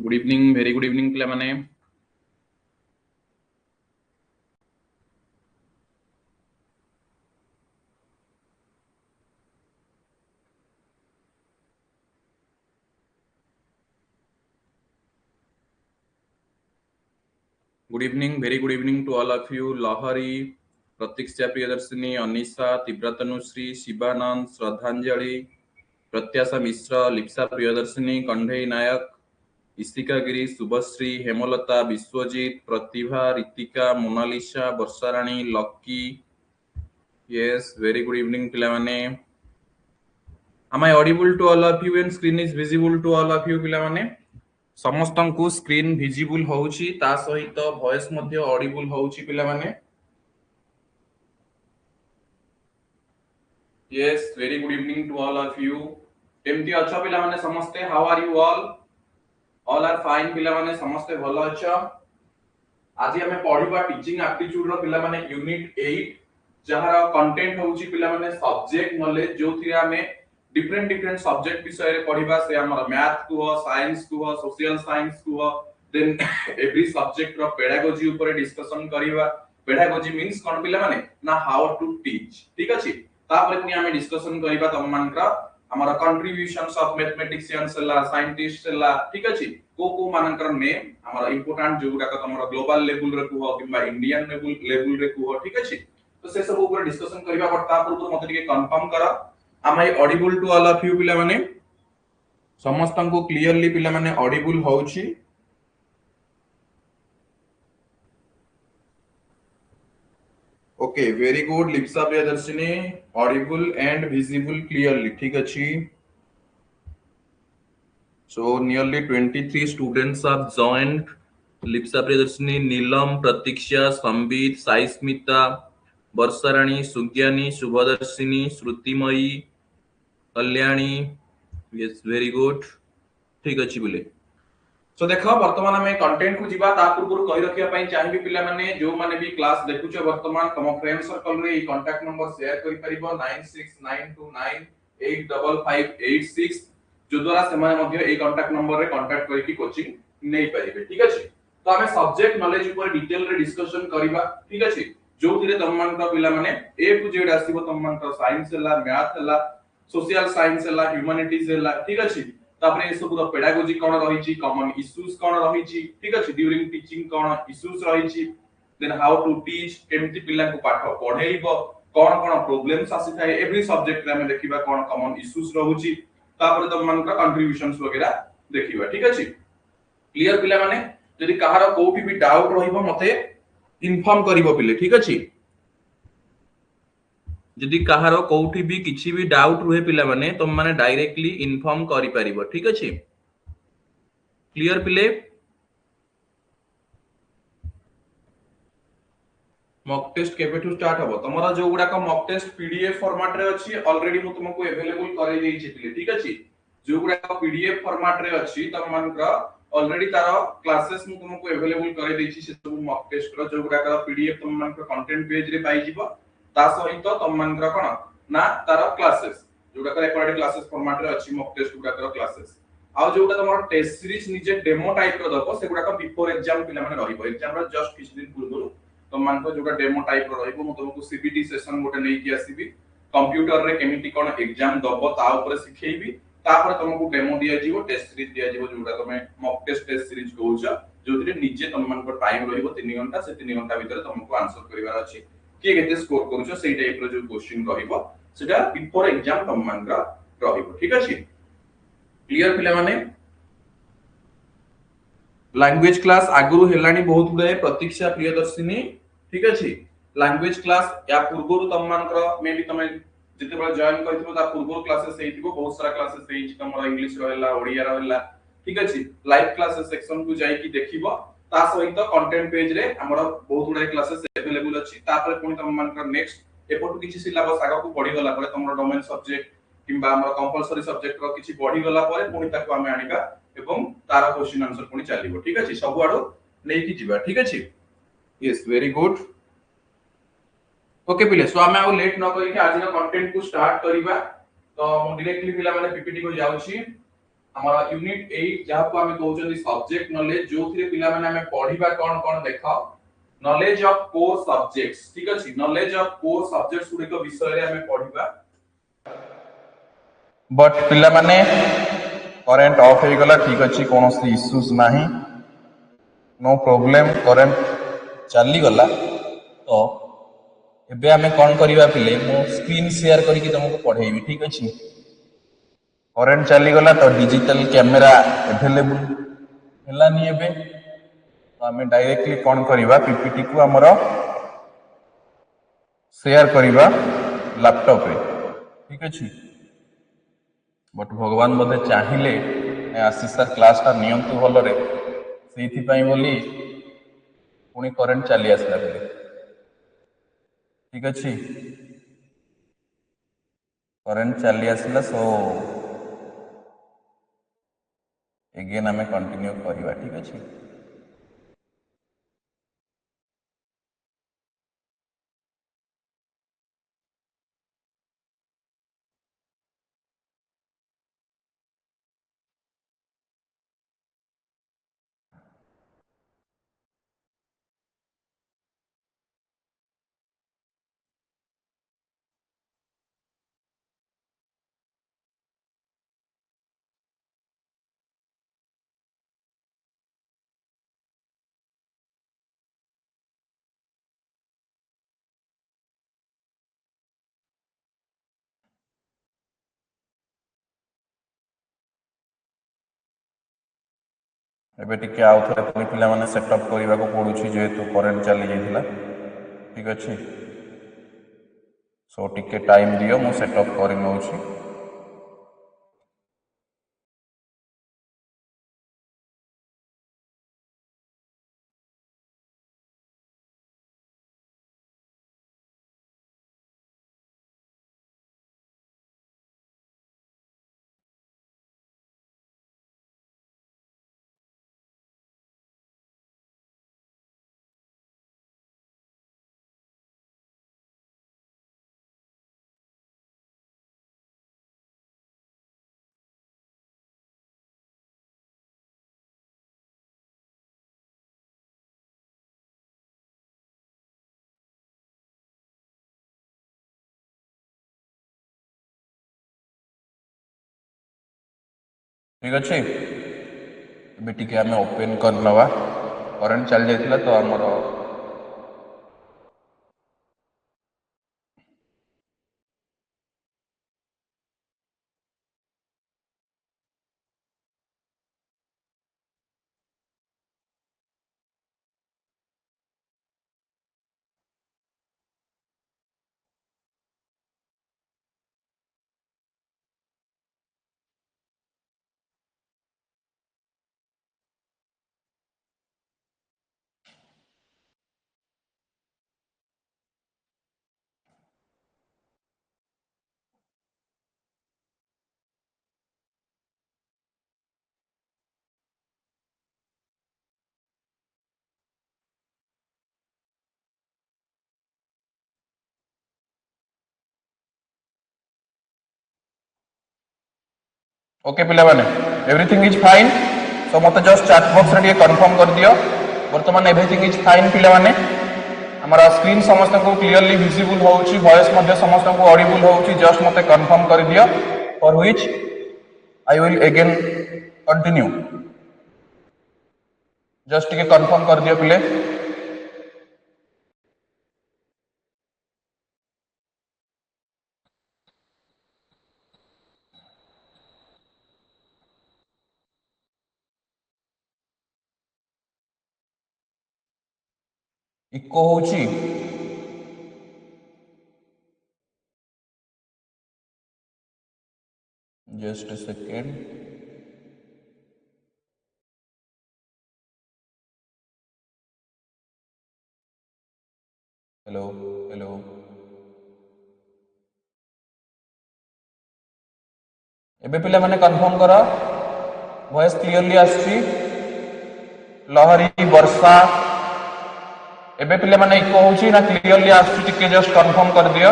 Good evening very good evening पिला माने good evening very good evening to all of you Lahari Pratiksha Priyadarshini Anisha Tivratanushree Shivananda Shraddhanjali Pratyasha Mishra Lipsa Priyadarshini Kandhei Nayak Ishika Giri Subhashree Hemalata Biswajit Pratibha Ritika Monalisa Barsharani Lucky yes very good evening पिला माने am I audible to all of you and screen is visible to all of you पिला माने ସମସ୍ତଙ୍କୁ screen visible ହଉଛି ତା ସହିତ ଭଏସ ମଧ୍ୟ audible ହଉଛି ପିଲାମାନେ yes very good evening to all of you କେମିତି ଅଛ ପିଲାମାନେ ସମସ୍ତେ how are you all are fine ପିଲାମାନେ ସମସ୍ତେ ଭଲ ଅଛ ଆଜି ଆମେ ପଢିବା ଟିଚିଂ ଆପ୍ଟିट्यूड ର ପିଲାମାନେ ୟୁନିଟ 8 ଯାହାର କଣ୍ଟେଣ୍ଟ ହଉଛି ପିଲାମାନେ ସବଜେକ୍ଟ ନଲେଜ ଯୋଉଥିରେ ଆମେ डिफरेंट सब्जेक्ट विषय रे पढिबा से हमर मैथ कुह साइंस कुह सोशल साइंस कुह देन एवरी सब्जेक्ट रो पेडागोजी ऊपर डिस्कशन करिबा पेडागोजी मींस कोन पिला माने ना हाउ टू टीच ठीक अछि तापर पुनी हमें डिस्कशन करिबा तम मानकर हमर कंट्रीब्यूशंस ऑफ मैथमेटिशियंस ला साइंटिस्ट ला ठीक अछि को मानकर नेम हमर इंपोर्टेंट जोगुडा का हमर ग्लोबल लेवल रे कुह किबा इंडियन लेवल रे कुह ठीक अछि तो से सब ऊपर डिस्कशन करिबा बट तापर मते टिके कंफर्म करा am I audible to all of you पिला माने समस्तन को क्लियरली पिला माने ऑडिबल होउची okay very good Lipsa Priyadarshini audible and visible clearly ठीक अछि so nearly 23 students are joined Lipsa Priyadarshini Neelam Pratiksha Sambit Saismita Barsharani Sugyani Subhadarshini Shrutimayee Kalyani yes very good ठीक अछि बोले सो देखो वर्तमान में कंटेंट को जीवा ता पूर्व कहि रखिया पई चाहिबी पिला माने जो माने भी क्लास देखुछ वर्तमान तम फ्रेंड सर्कल रे ई कांटेक्ट नंबर शेयर करि परिबो 9692985586 जो द्वारा से माने मध्ये ई कांटेक्ट नंबर रे कांटेक्ट करि की कोचिंग नै परिबे ठीक अछि तो हमें सब्जेक्ट नॉलेज ऊपर डिटेल रे डिस्कशन करिबा ठीक अछि जो थिरे तम मान का पिला माने ए टू जेड आसीबो तम मान का साइंस हला मैथ हला सोशल साइंस हला ह्यूमैनिटीज हला ठीक अछि तापरे ए सब पेडागोजी कोन रहिछि कॉमन इश्यूज कोन रहिछि ठीक अछि ड्यूरिंग टीचिंग कोन इश्यूज रहिछि देन हाउ टू टीच केमति पिला को पाठ पढेइबो कोन कोन प्रॉब्लम्स आसी थाए एवरी सब्जेक्ट रे हम देखिबा कोन कॉमन इश्यूज रहुछि तापरे तम मान का कंट्रीब्यूशंस वगैरह देखिबा ठीक अछि क्लियर पिला माने यदि कहार कोठी भी डाउट रहिबो मते इन्फॉर्म करिवो पिले ठीक अछि जदि कहार कोठी भी किछि भी डाउट रुहे पिला माने तुम माने डायरेक्टली इन्फॉर्म करि परिबो ठीक अछि क्लियर पिले मॉक टेस्ट केबेठु स्टार्ट हबो तमरा जो गुडा का मॉक टेस्ट पीडीएफ फॉर्मेट रे अछि ऑलरेडी मु तुमको अवेलेबल करै देइ छिले ठीक अछि जो गुडा का पीडीएफ फॉर्मेट रे अछि तम मानका ऑलरेडी तार क्लासेस मु तुमको अवेलेबल करै देइ छि से सब मॉक टेस्ट रो जो गुडा का पीडीएफ तुम मानका कंटेंट पेज रे पाइ जिवो ता सहित तुम मानका कोन ना तार क्लासेस जोडा का रेकॉर्डेड क्लासेस फॉर्मेट रे अछि मॉक टेस्ट गुडा का क्लासेस आ जोटा तमर टेस्ट सीरीज निजे डेमो टाइप रो दबो से गुडा का बिफोर एग्जाम पिला माने रहिबो एग्जाम रो जस्ट किछ दिन पूर्व तुम मान को जोटा डेमो टाइप रो रहिबो मु तुमको सीबीटी सेशन गोटे नै कि आसीबी कंप्यूटर रे केमिति कोन एग्जाम दबो ता ऊपर सिखेइबी तापर तुमको डेमो दिया जीवो टेस्ट सीरीज दिया जीवो जोटा तमे मॉक टेस्ट सीरीज कहउछ जोथिरे निजे तुम मान को टाइम रहिबो 3 घंटा से 3 घंटा भीतर तुमको आंसर करिवार अछि कि केते स्कोर करूछ सेही टाइप रो जो क्वेश्चन रहिबो सेटा बिफोर एग्जाम तुम मान का रहिबो ठीक अछि क्लियर पिला माने लैंग्वेज क्लास आगुरु हेलानी बहुत गुडे प्रतीक्षा प्रियदर्शिनी ठीक अछि लैंग्वेज क्लास या पूर्वरु तम मानकर मे भी तमे जते बळे जॉइन करथिबो ता पूर्वरु क्लासेस हेतिबो बहुत सारा क्लासेस हेछि तमरा इंग्लिश रहला ओडिया रहला ठीक अछि लाइव क्लासेस सेक्शन को जाई कि देखिबो ता सहित कंटेंट पेज रे हमरा बहुत गुडे क्लासेस अवेलेबल अछि तापर कोन तम मानकर नेक्स्ट एपटु किछि सिलेबस आगा को बढ़ी गला परे तमरा डोमेन सब्जेक्ट किबा हमरा कंपलसरी सब्जेक्ट रो किछि बढ़ी गला परे कोन ताको हमें आनिबा एवं तारा क्वेश्चन आंसर कोनी चलिबो ठीक अछि सब आडो नै कि जिबा ठीक अछि यस वेरी गुड ओके पिले सो हमें आ लेट न करी के आज ना कंटेंट को स्टार्ट करिबा तो मु डायरेक्टली पिला माने पीपीटी को जाउछी हमारा यूनिट 8 जहां को हमें कहउछन सब्जेक्ट नॉलेज जो थिरे पिला माने हमें पढिबा कोन कोन देखा नॉलेज ऑफ कोर सब्जेक्ट्स ठीक अछि नॉलेज ऑफ कोर सब्जेक्ट्स गुडी को विषय रे हमें पढिबा बट पिला माने करेंट ऑफ हे गला ठीक अछि कोनोसी इश्यूज नाही नो प्रॉब्लम करेंट चली गला तो एबे हमें कोन करिबा पिले मो स्क्रीन शेयर करिके तुमको पढेइबी ठीक अछि करेंट चली गला तो डिजिटल कैमेरा अवेलेबल हेलानी एबे तो हमें डायरेक्टली कौन करिबा पीपीटी को हमर शेयर करिबा लैपटॉप रे ठीक अछि बट भगवान बोधे चाहिले आशीष सर क्लास टा नियंतु भल रे सेथि पई बोली पुणी करेंट चली आसला बेले ठीक अछि करेंट चली आसला सो एगेन हमें कंटिन्यू करिबा ठीक अछि एबे टिके आउ थरे पुनी पिला माने सेटअप करिबा को पडुछि जेहेतु करेंट चली जाइथिला ठीक अछि सो टिके टाइम दियो मु सेटअप करि नउछि ठीक अछि एबे टिके हमें ओपन कर नवा करेंट चल जाइथिला तो हमर ओके पिला माने एवरीथिंग इज फाइन सो मते जस्ट चैट बॉक्स रे कंफर्म कर दियो वर्तमान एवरीथिंग इज फाइन पिला माने हमारा स्क्रीन समस्त को क्लियरली विजिबल होउची वॉइस मध्ये समस्त को ऑडिबल होउची जस्ट मते कंफर्म कर दियो for which I will again continue just के कंफर्म कर दियो पिले इको होउची just a second hello hello एबे पिला माने कंफर्म करो वॉइस क्लियरली आसी लहरी वर्षा एबे पिला माने इको होउची ना क्लियरली आसी टिके जस्ट कंफर्म कर दियो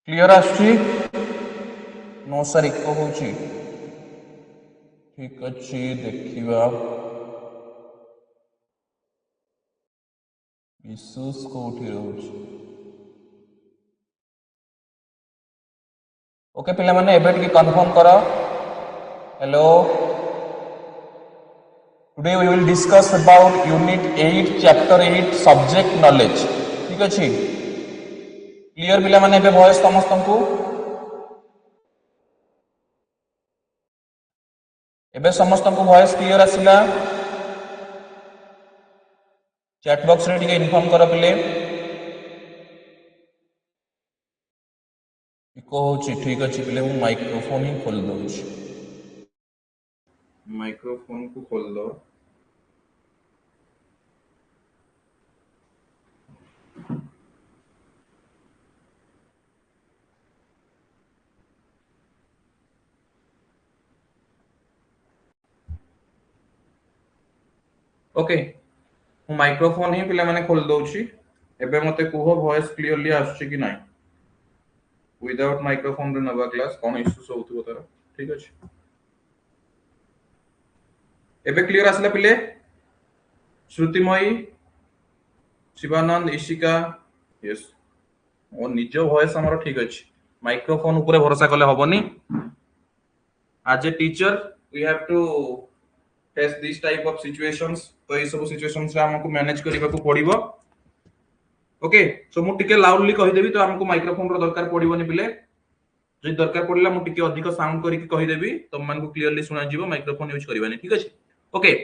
क्लियर आछी नो सर इको होची ठीक अच्छी देखिबा इश्यूज कोठी रहउची ओके पिला माने एबे टिके कंफर्म करो hello today we will discuss about unit 8 chapter 8 subject knowledge ठीक अछि क्लियर पिला माने एबे वॉइस समस्तंकु एबे समस्तंकु वॉइस क्लियर आसिला चैट बॉक्स रे टिके इन्फॉर्म करो पिले इको होची ठीक अछि पिले मु माइक्रोफोन ही खोल दउची माइक्रोफोन को खोल दो ओके मु माइक्रोफोन ही पिले माने खोल दउची एबे मते कुहो वॉइस क्लियरली आछी कि नाही विदाउट माइक्रोफोन रे नवा क्लास कोन इश्यूज होतबो तार ठीक अछि एबे क्लियर आसला पिले श्रुतिमयी शिवानंद इशिका यस ओ निज वॉइस हमर ठीक अछि माइक्रोफोन ऊपर भरोसा करले होबनी as a teacher we have to face this type of situations तो ये सब सिचुएशंस रे हमको मैनेज करबा को पड़िबो ओके सो मु टिके लाउडली कहि देबी तो हमको माइक्रोफोन रो दरकार पड़िबोनी पिले जे दरकार पड़िला मु टिके अधिक साउंड करी के कहि देबी तुम मन को क्लियरली सुना जीवो माइक्रोफोन यूज करबानी ठीक अछि ओके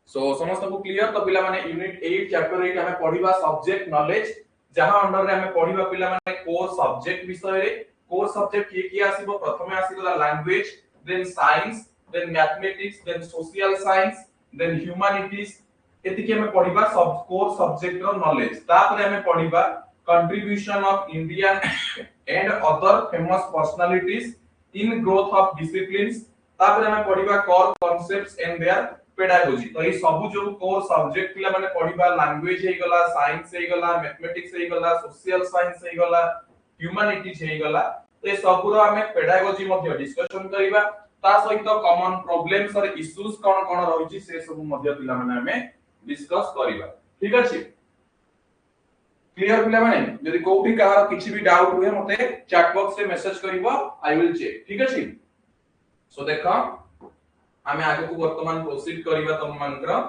सो समस्त को क्लियर तो पिला माने यूनिट 8 चैप्टर 8 हमें पढिबा सब्जेक्ट नॉलेज जहां अंडर रे हमें पढिबा पिला माने कोर सब्जेक्ट विषय रे कोर सब्जेक्ट की आसीबो प्रथमे आसीबो language then science then mathematics then social science then humanities एतिके हमें पढिबा सब कोर सब्जेक्ट रो नॉलेज तापर हमें पढिबा contribution of Indian and other famous personalities in growth of disciplines तापर हमें पढिबा core concepts and their pedagogy तो ये सब जो कोर सब्जेक्ट पिला माने पढिबा लैंग्वेज हे गला साइंस हे गला मैथमेटिक्स हे गला सोशल साइंस हे गला ह्यूमैनिटीज हे गला तो ये सब रो हमें पेडागोजी मध्ये डिस्कशन करिबा ता सहित कॉमन प्रॉब्लम्स और इश्यूज कोन कोन रहिछि से सब मध्ये पिला माने हमें डिस्कस करिबा ठीक अछि क्लियर पिला माने यदि कोठी कहार किछि भी डाउट हुए मते चैट बॉक्स से मैसेज करिवो आई विल चेक ठीक अछि सो देखा आमे आगे को वर्तमान प्रोसीड करिबा तम मानकर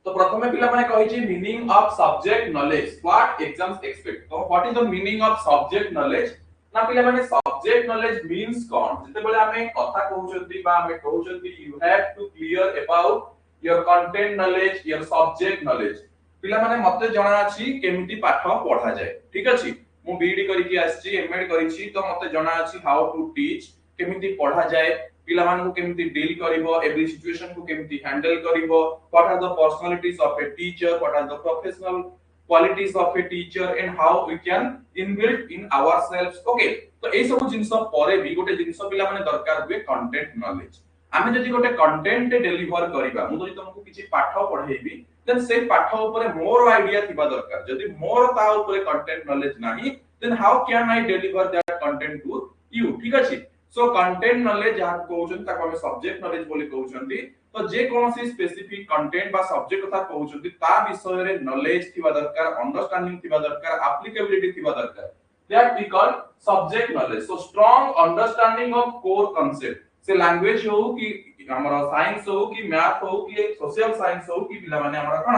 तो प्रथमे पिला माने कहि छी meaning of subject knowledge what exams expect तो what is the meaning of subject knowledge ना पिला माने सब्जेक्ट नॉलेज मींस कोन जते बेले आमे कथा कहउछंती बा आमे कहउछंती you have to clear about your content knowledge your subject knowledge पिला माने मते जणा अछि केमिति पाठ पढा जाय ठीक अछि मु बीडी करि कि आछि एमएड करि छी तो मते जणा अछि हाउ टू टीच केमिति पढा जाय पिला मान को केमिति डील करिवो एवरी सिचुएशन को केमिति हैंडल करिवो what are the personalities of a teacher what are the professional qualities of a teacher and how we can inbuilt in ourselves okay तो ए सब जिंस परे भी गोटे जिंस पिला माने दरकार हुए कंटेंट नॉलेज आमे जदि गोटे कंटेंट डिलीवर करिबा मु जदि तुमको किछि पाठ पढाइबी देन से पाठ ऊपर मोर आइडिया थिबा दरकार जदि मोर ता ऊपर कंटेंट नॉलेज नाही then how can I deliver that content to you ठीक अछि सो कंटेंट नॉलेज जहां कहउछन ताको हम सब्जेक्ट नॉलेज बोली कहउछंती तो जे कोनोसी स्पेसिफिक कंटेंट बा सब्जेक्ट कथा कहउछंती ता विषय रे नॉलेज थिबा दरकार अंडरस्टैंडिंग थिबा दरकार एप्लीकेबिलिटी थिबा दरकार that we call subject knowledge so strong understanding of core concept से लैंग्वेज हो कि हमर साइंस हो कि मैथ हो कि सोशल साइंस हो कि पिला माने हमर कोन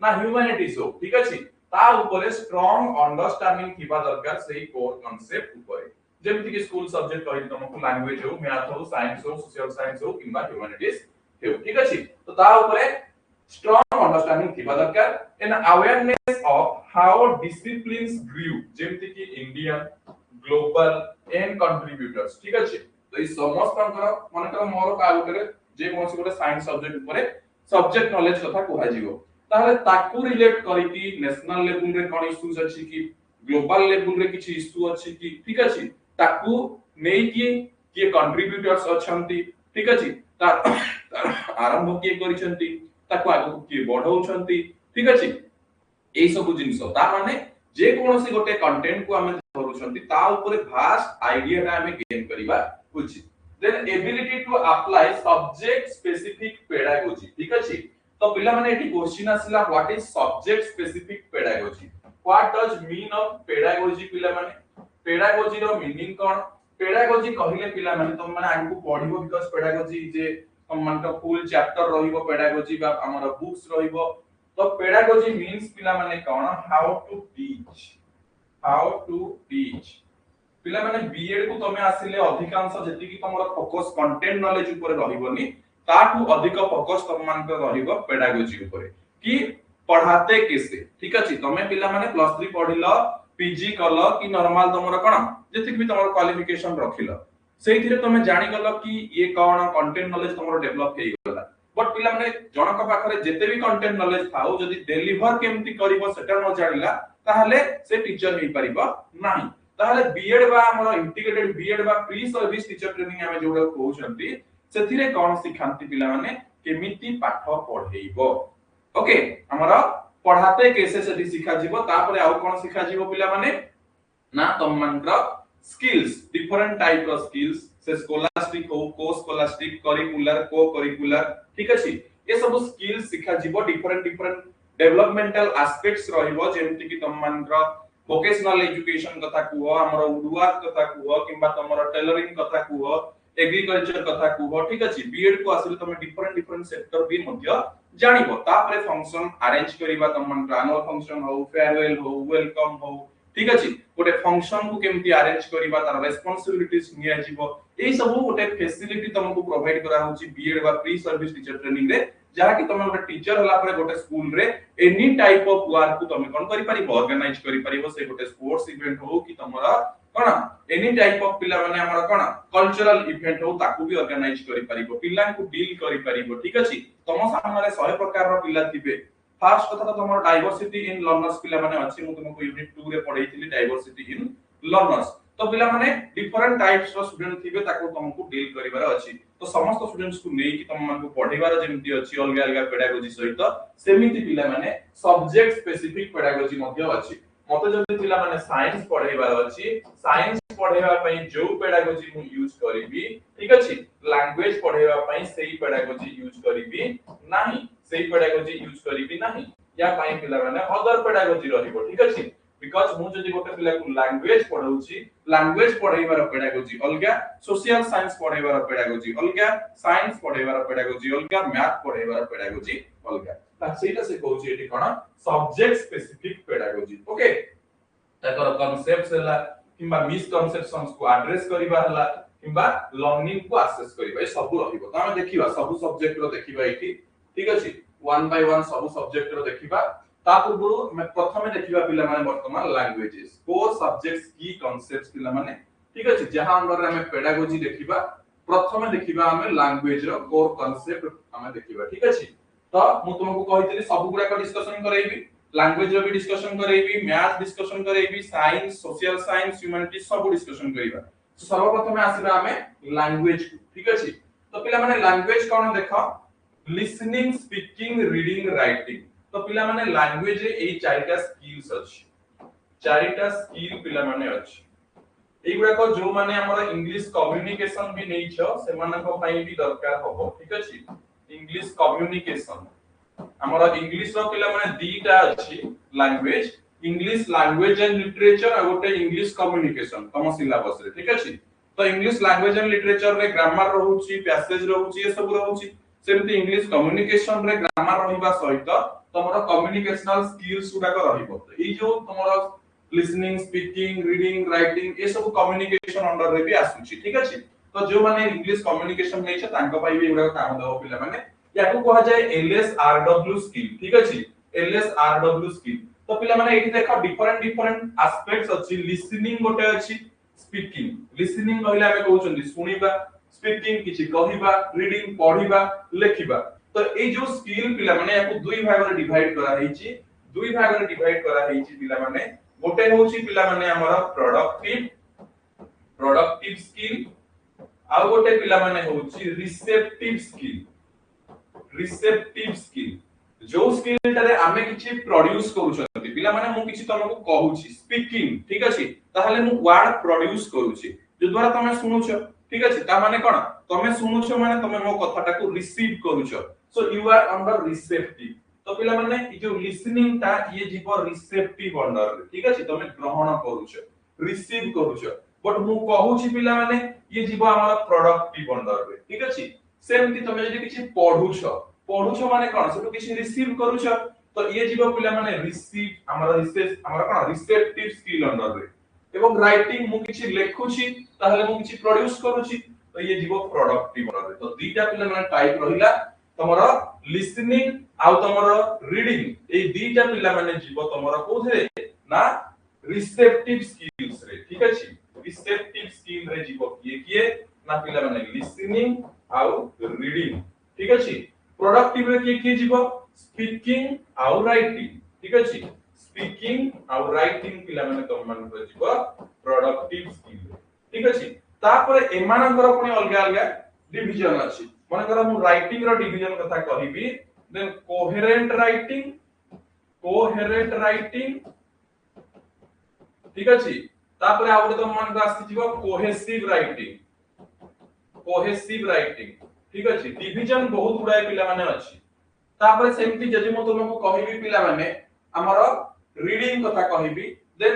ना ह्यूमैनिटीज हो ठीक अछि ता ऊपर स्ट्रांग अंडरस्टैंडिंग थिबा दरकार सेही कोर कांसेप्ट ऊपर जेमति कि स्कूल सब्जेक्ट कहि तुमको लैंग्वेज हो मैथ हो साइंस हो सोशल साइंस हो किबा ह्यूमैनिटीज हो ठीक अछि तो ता ऊपर स्ट्रांग अंडरस्टैंडिंग थिबा दरकार an awareness of how disciplines grew जेमति कि इंडियन ग्लोबल एंड कंट्रीब्यूटर्स ठीक अछि तो ई समस्त मानकर मोर का ऊपर जे कोनसी गोटे साइंस सब्जेक्ट ऊपर सब्जेक्ट नॉलेज कथा कहै जीवो ताले ताकू रिलेट करी कि नेशनल लेवल रे कोन इश्यूज अछि कि ग्लोबल लेवल रे किछि इश्यू अछि कि ठीक अछि ताकू नै कि कंट्रीब्यूटर्स अछंती ठीक अछि ता आरंभ के करिसंती ताकू आगु के बढ़ौछंती ठीक अछि एई सब जिंस ता माने जे कोनोसी गोटे कंटेंट को हमें करूछंती ता ऊपर भास्ट आईडिया टा हमें गेन करिवा उचित। Then ability to apply subject specific pedagogy ठीक अछि। तो पिला माने एठी क्वेश्चन आसिला what is subject specific pedagogy, what does mean of pedagogy. पिला माने पेडागोजी रो मीनिंग कोन, पेडागोजी कहिले पिला माने तुम माने आगु पढिबो बिकॉज़ पेडागोजी जे तुम मान का फुल चैप्टर रहिबो पेडागोजी बा हमर बुक्स रहिबो। तो पेडागोजी मीन्स पिला माने कोन how to teach, how to teach. पिला माने बीएड को तमे आसिले अधिकांश जेति कि तमरो फोकस कंटेंट नॉलेज ऊपर रहिबोनी ताठू अधिक फोकस तम मान के रहिबो पेडागोजी ऊपर कि पढ़ाते कैसे ठीक अछि। तमे पिला माने प्लस 3 पढिलो पीजी कलो कि नॉर्मल तमरो कोन जेति कि तमरो क्वालिफिकेशन रखिलो सेहिथिरे तमे जानि गलो कि ये कोन कंटेंट नॉलेज तमरो डेवलप हेइ गला। बट पिला माने जनक पाखरे जेते भी कंटेंट नॉलेज थाउ जदि डिलीवर केमति करिवो सेटा न जानिला ताहले से टीचर हेइ परिबो नाही। ताहले बीएड बा हमर इंटीग्रेटेड बीएड बा प्री सर्विस टीचर ट्रेनिंग हमें जोडा कहउछंती सेथिरे कोन सिखांती पिला माने केमिति पाठ पढेइबो। ओके हमरा पढ़ाते कैसे से सिखा जीवो तापर आउ कोन सिखा जीवो पिला माने ना तम मानकर skills different type of skills से स्कोलास्टिक हो को स्कोलास्टिक करिकुलर को करिकुलर ठीक अछि। ये सब स्किल्स सिखा जीवो डिफरेंट डिफरेंट डेवलपमेंटल एस्पेक्ट्स रहिबो जेमति कि तम मानकर वोकेशनल एजुकेशन कथा कुहो हमर वुडवर्क कथा कुहो किबा तमर टेलरिंग कथा कुहो एग्रीकल्चर कथा कुहो ठीक अछि। बीएड को आसिले तमे डिफरेंट डिफरेंट सेक्टर भी मध्य जानिबो तापर फंक्शन अरेंज करिबा तम मानकर एनुअल फंक्शन हो फेयरवेल हो वेलकम हो ठीक अछि। गोटे फंक्शन को केमति अरेंज करिबा तार रेस्पोंसिबिलिटीज निया जीवो एई सब गोटे फैसिलिटी तुमको प्रोवाइड करा होची बीएड बा प्री सर्विस टीचर ट्रेनिंग रे जहा कि तुम गोटे टीचर हला परे गोटे स्कूल रे एनी टाइप ऑफ वर्क को तुम कोन करि परिबो ऑर्गेनाइज करि परिबो से गोटे स्पोर्ट्स इवेंट हो कि तमरा कोन एनी टाइप ऑफ पिला माने हमर कोन कल्चरल इवेंट हो ताकू भी ऑर्गेनाइज करि परिबो पिला को डील करि परिबो ठीक अछि। तम सामने 100 प्रकार रो पिला थिबे। फर्स्ट कथा तो तमर डाइवर्सिटी इन लर्नर्स पिला माने अछि मु तुमको यूनिट 2 रे पढैथिली डाइवर्सिटी इन लर्नर्स। तो पिला माने डिफरेंट टाइप्स रो स्टूडेंट थिबे ताको तुमको डील करिवार अछि। तो समस्त स्टूडेंट्स को नै कि तम मान को पढैवार जेमति अछि अलग अलग पेडागोजी सहित सेमिति पिला माने सब्जेक्ट स्पेसिफिक पेडागोजी मध्ये अछि। मते जदि पिला माने साइंस पढैवार अछि साइंस पढैवा पई जो पेडागोजी मु यूज करिवि ठीक अछि। लैंग्वेज पढैवा पई सेही पेडागोजी यूज करिवि नाही, सेही पेडागोजी यूज करिवि नाही। या पई पिला माने अदर पेडागोजी रहिबो ठीक अछि। बिकॉज़ मु जदि गोटे पिला को लैंग्वेज पढौछि लैंग्वेज पढैवार पेडागोजी अलगा सोशल साइंस पढैवार पेडागोजी अलगा साइंस पढैवार पेडागोजी अलगा मैथ पढैवार पेडागोजी अलगा ता सेटा से कहउछि एठी कोन सब्जेक्ट स्पेसिफिक पेडागोजी। ओके ताकर कांसेप्ट्स हला किबा मिसकंसेप्शंस को एड्रेस करिबा हला किबा लर्निंग को एक्सेस करिबा ए सब रहिबो। त हम देखिबा सब सब्जेक्ट रो देखिबा एठी ठीक अछि। वन बाय वन सब सब्जेक्ट रो देखिबा ता पूर्व मैं प्रथमे देखिबा पिला माने वर्तमान लैंग्वेजेस कोर सब्जेक्ट्स की कांसेप्ट्स पिला माने ठीक अछि। जहां अंदर हमें पेडागोजी देखिबा प्रथमे देखिबा हमें लैंग्वेज रो कोर कांसेप्ट हमें देखिबा ठीक अछि। तो मु तुमको कहितली सब गुडा को डिस्कशन करैबी लैंग्वेज रो भी डिस्कशन करैबी मैथ डिस्कशन करैबी साइंस सोशल साइंस ह्यूमैनिटीज सब डिस्कशन करिबा। तो सर्वप्रथमे आसीबा हमें लैंग्वेज ठीक अछि। तो पिला माने लैंग्वेज कोन देखो लिसनिंग स्पीकिंग रीडिंग राइटिंग। तो पिला माने लैंग्वेज रे एई चारिटा स्किल्स अछि चारिटा स्किल पिला माने अछि। एगुडा को जो माने हमर इंग्लिश कम्युनिकेशन भी नै छ से माने को पई भी दरकार होबो ठीक अछि। इंग्लिश कम्युनिकेशन हमर इंग्लिश रो पिला माने दीटा अछि language English language and literature आ गोटे इंग्लिश कम्युनिकेशन तम सिलेबस रे ठीक अछि। तो इंग्लिश लैंग्वेज एंड लिटरेचर रे ग्रामर रहउची पैसेज रहउची ए सब रहउची सेमति इंग्लिश कम्युनिकेशन रे ग्रामर रहिबा सहित तमरो कम्युनिकेशनल स्किल्स गुडा को रहिबो। तो ई जो तमरो लिसनिंग स्पीकिंग रीडिंग राइटिंग ए सब कम्युनिकेशन अंडर रे भी आसुची ठीक अछि। तो जो माने इंग्लिश कम्युनिकेशन नै छ तांको पई भी एगुडा काम दबो पिला माने याकू कहा जाय एलएसआरडब्ल्यू स्किल ठीक अछि। एलएसआरडब्ल्यू स्किल तो पिला माने एठी देखो डिफरेंट डिफरेंट एस्पेक्ट्स अछि लिसनिंग गोटे अछि स्पीकिंग लिसनिंग कहले हमें कहउछन्ती सुनिबा स्पीकिंग किछि कहिबा रीडिंग पढिबा लेखिबा। तो ए जो स्किल पिला माने याकू दुई भाग रे डिवाइड करा हेछि दुई भाग रे डिवाइड करा हेछि पिला माने गोटे होछि पिला माने हमर प्रोडक्टिव स्किल आ गोटे पिला माने होछि रिसेप्टिव स्किल जो स्किल टारे आमे किछि प्रोड्यूस करूछंती पिला माने मु किछि तमको कहूछि स्पीकिंग ठीक अछि ताहले मु वर्ड प्रोड्यूस करूछि जो द्वारा तमे सुनुछ ठीक अछि ता माने कोन तमे सुनुछ माने तमे मो कथाटा को रिसीव करूछ so you are under receptive तो पिला माने ई जो लिसनिंग ता ये जीव रिसेप्टिव अंडर ठीक अछि तमे ग्रहण करूछ रिसीव करूछ बट मु कहूछि पिला माने ये जीव हमर प्रोडक्टिव अंडर ठीक अछि सेमति तमे जदि किछि पढुछ पढुछ माने कोन सेटु किछि रिसीव करूछ तो ये जीव पिला माने रिसीव हमर रिसेस हमर कोन रिसेप्टिव स्किल अंडर रे एवं राइटिंग मु किछि लेखुछि ताहले मु किछि प्रोड्यूस करूछि तो ये जीव प्रोडक्टिव अंडर रे तो दीटा पिला माने टाइप रहिला तमरो लिसनिंग आउ तमरो रीडिंग ए दीटा पिला माने जीव तमरो कोथरे ना रिसेप्टिव स्किल्स रे ठीक अछि रिसेप्टिव स्किल रे जीव किए ना पिला माने लिसनिंग आउ रीडिंग ठीक अछि प्रोडक्टिव रे किए जीव स्पीकिंग आउ राइटिंग ठीक अछि स्पीकिंग आउ राइटिंग पिला माने तम मान जीव प्रोडक्टिव स्किल ठीक अछि तापर एमानकर पुनी अलगा अलगा डिवीजन अछि मानकर मु राइटिंग रो डिवीजन कथा कहिबी देन कोहेरेंट राइटिंग ठीक अछि तापर आ तम मान आसी जीव कोहेसिव राइटिंग ठीक अछि डिवीजन बहुत गुडा पिला माने अछि तापर सेमति जदि मु तुमको कहिबी पिला माने हमर रीडिंग कथा कहिबी then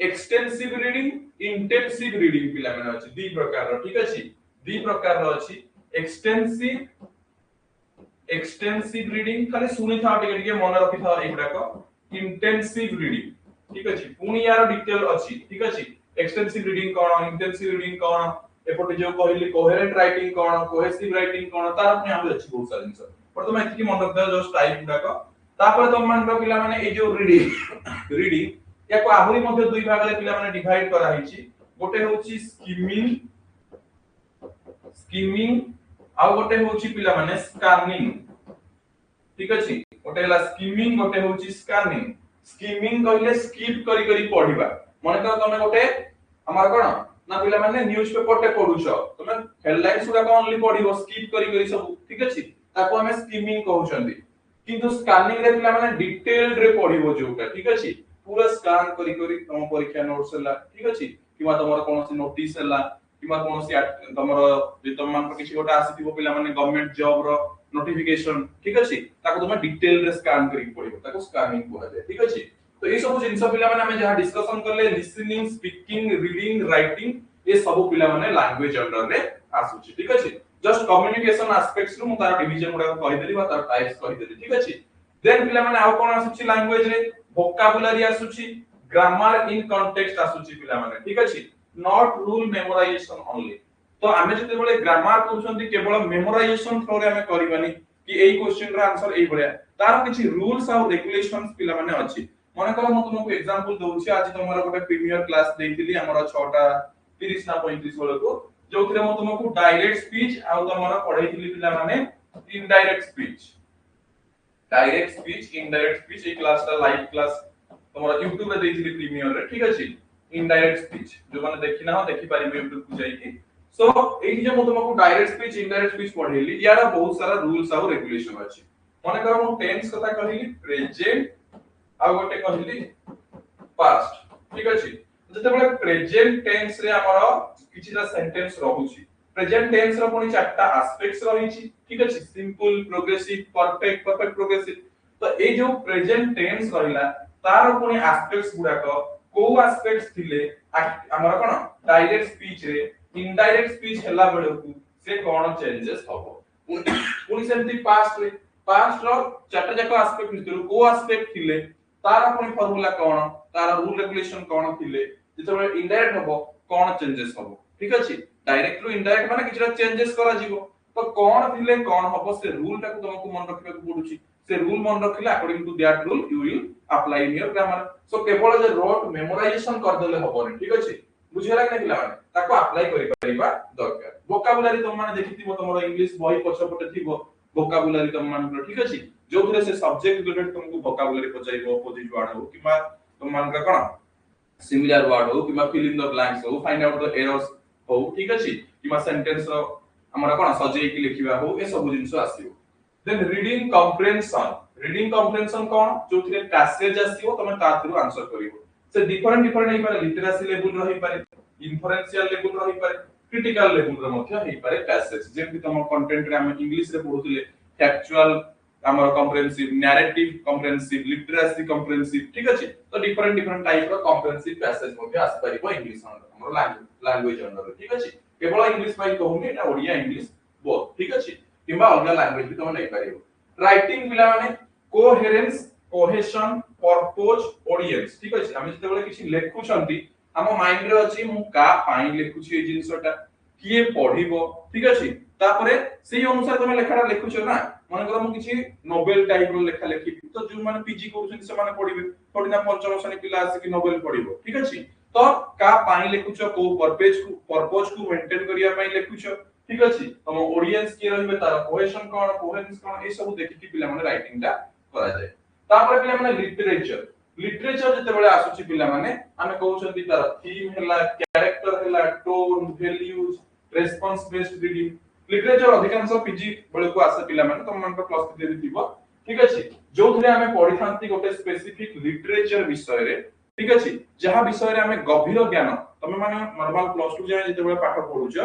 extensive reading intensive reading पिला माने अछि दी प्रकार रो ठीक अछि दी प्रकार रो अछि एक्सटेंसिव रीडिंग खाली सुनि था टिके मन रखि था एगुडा को इंटेंसिव रीडिंग ठीक अछि पुनी यार डिटेल अछि ठीक अछि एक्सटेंसिव रीडिंग कोन इंटेंसिव रीडिंग कोन एपटे जो कहली कोहेरेंट राइटिंग कोन कोहेसिव राइटिंग कोन तार अपने हम अछि बहुत सारा जिंस पर तुम एति मन रखदा जस्ट टाइप गुडा को तापर तुम मान रो पिला माने ए जो रीडिंग याको आहुरी मध्ये दुई भाग रे पिला माने डिवाइड करा हिची गोटे होची स्कीमिंग आ गोटे होची पिला माने स्कैनिंग ठीक अछि गोटे हला स्कीमिंग गोटे होची स्कीमिंग कहले स्किप करी करी पढिबा माने तो तमे गोटे हमर कोन ना पिला माने न्यूज़पेपर टे पढुछ तमे हेडलाइंस गुडा को ओनली पढिबो स्किप करी करी सब ठीक अछि ताको हमें स्कीमिंग कहउछंदी किंतु स्कैनिंग रे पिला माने डिटेल रे पढिबो जोटा ठीक अछि पूरा स्कैन करी करी तम परीक्षा नोट्स हला ठीक अछि किबा तमर कोनोसी नोटिस हला किबा कोनोसी तमर जे तम मान किछि गोटा आसीथिबो पिला माने गवर्नमेंट जॉब रो नोटिफिकेशन ठीक अछि ताको तमे डिटेल रे स्कैन करी पढिबो ताको स्कैनिंग कुहा जाय ठीक अछि तो ये सब जिंस पिला माने हमें जहां डिस्कशन करले लिसनिंग स्पीकिंग रीडिंग राइटिंग ये सब पिला माने लैंग्वेज अंडर रे आसुची ठीक अछि जस्ट कम्युनिकेशन एस्पेक्ट्स रो मु तार डिवीजन गुडा कहि देली बा तार टाइप्स कहि देली ठीक अछि देन पिला माने आउ कोन आसुची लैंग्वेज रे वोकैबुलरी आसुची ग्रामर इन कॉन्टेक्स्ट आसुची पिला माने ठीक अछि नॉट रूल मेमोराइजेशन ओनली तो आमे जते बेले ग्रामर कहउछंती केवल मेमोराइजेशन थ्रो रे हमें करिबानी कि एई क्वेश्चन रा आंसर एई भलिया तार किछि रूल्स और रेगुलेशंस पिला माने अछि माने कल म तुमको एग्जांपल दउछि आज तमरा गोटे प्रीमियर क्लास देइतिली हमरा 6टा 30 ना 35 वाला को जोथरे म तुमको डायरेक्ट स्पीच आ तमरा पढाइतिली पिला माने इनडायरेक्ट स्पीच इनडायरेक्ट स्पीच ए क्लास ता लाइव क्लास तमरा YouTube रे देइतिली प्रीमियर रे ठीक अछि इनडायरेक्ट स्पीच जो माने देखिना हो देखि पारिबे YouTube को जाई कि सो एठी जे म तुमको डायरेक्ट स्पीच इनडायरेक्ट स्पीच पढेली यारा बहुत सारा रूल्स और रेगुलेशन अछि माने कर म टेंस कथा कहिली प्रेजेंट आ गोटे कहिली पास्ट ठीक अछि जते बेले प्रेजेंट टेंस रे हमर किछिटा सेंटेंस रहउची प्रेजेंट टेंस रो कोनी चारटा एस्पेक्ट्स रहिची ठीक अछि सिंपल प्रोग्रेसिव परफेक्ट प्रोग्रेसिव तो ए जो प्रेजेंट टेंस रहिला तार कोनी एस्पेक्ट्स गुडा को एस्पेक्ट्स थिले हमर कोन डायरेक्ट स्पीच रे इनडायरेक्ट स्पीच हला बेलकू से कोन चेंजेस हबो कोनी सेमती पास्ट रो चारटा जाको एस्पेक्ट भितरु को एस्पेक्ट थिले तार कोनी फार्मूला कोन तार रूल रेगुलेशन कोन थिले जेतबे इनडायरेक्ट हबो कोन चेंजेस हबो ठीक अछि डायरेक्ट रो इनडायरेक्ट माने किछरा चेंजेस करा जीवो तो कोन थिले कोन हबो से रूल टाको तुमको मन रखबे को पडुची से रूल मन रखिले according to that rule you will apply in your grammar so केवल जे रोट मेमोराइजेशन कर देले हबोनी ठीक अछि बुझिला कि पिला माने ताको अप्लाई करि परिबा दरकार वोकैबुलरी तुम माने देखिथिबो तमरो इंग्लिश बही पछपटे थिबो वोकैबुलरी तुम मान ठीक अछि जोथरे से सब्जेक्ट रिलेटेड तुमको वोकैबुलरी पचाइबो अपोजिट वर्ड हो किबा तुम मान का कोन सिमिलर वर्ड हो किबा फिल इन द ब्लैंक्स हो फाइंड आउट द एरर्स हो ठीक अछि किबा सेंटेंस रो हमरा कोन सजेई कि लिखिबा हो ए सब जिंस आसीबो देन रीडिंग कम्प्रेhension कोन जोथिरे पैसेज आसीबो तमे ता थ्रू आंसर करिवो से डिफरेंट डिफरेंट हे पारे लिटरेसी लेवल रही पारे इन्फरेंशियल लेवल रही पारे क्रिटिकल लेवल रे मध्य हे पारे पैसेज जेम कि तम कंटेंट रे हम इंग्लिश रे पढुतिले फैक्चुअल हमर comprehensive narrative comprehensive literacy comprehensive ठीक अछि तो डिफरेंट डिफरेंट टाइप रो कम्प्रेहेंसिव पैसेज मध्य आसी परिबो इंग्लिश हमर लैंग्वेज अंडर ठीक अछि केवल इंग्लिश पाई कहूनी एटा ओडिया इंग्लिश बोथ ठीक अछि किबा अलग लैंग्वेज भी तम नै परिबो राइटिंग पिला माने कोहेरेंस कोहेशन पर्पस ऑडियंस ठीक अछि हम जते बेले किछि लेखु छंती हम माइंड रे अछि मु का पाई लेखु छी ए जिंसटा किए पढिबो ठीक अछि तापरे सेही अनुसार तमे लेखाटा लेखु छ ना मन कर मु किछि नोवेल टाइप रो लेखा लेखि तो जो माने पीजी करूछन से माने पढिबे थोड़ी ना पंचम श्रेणी पिला आसी कि नोवेल पढिबो ठीक अछि तो का पाई लेखु छ को पर्पस को मेंटेन करिया पाई लेखु छ ठीक अछि तम ऑडियंस के रहबे तार कोहेशन कोन कोहेरेंस कोन ए सब देखि कि पिला माने राइटिंग टा करा जाय तापर पिला माने लिटरेचर जते बेले आसुची पिला माने आमे कहउछंती तार थीम हैला कैरेक्टर हैला tone values response based reading literature अधिकांश पीजी बेले को आसे पिला माने तम मन प्लस 3 रे दिबो ठीक अछि जोथरे आमे पढि थांती गोटे स्पेसिफिक लिटरेचर विषय रे ठीक अछि जहा विषय रे आमे गभीर ज्ञान तमे माने नॉर्मल प्लस 2 जाय जते बेले पाठ पढुछ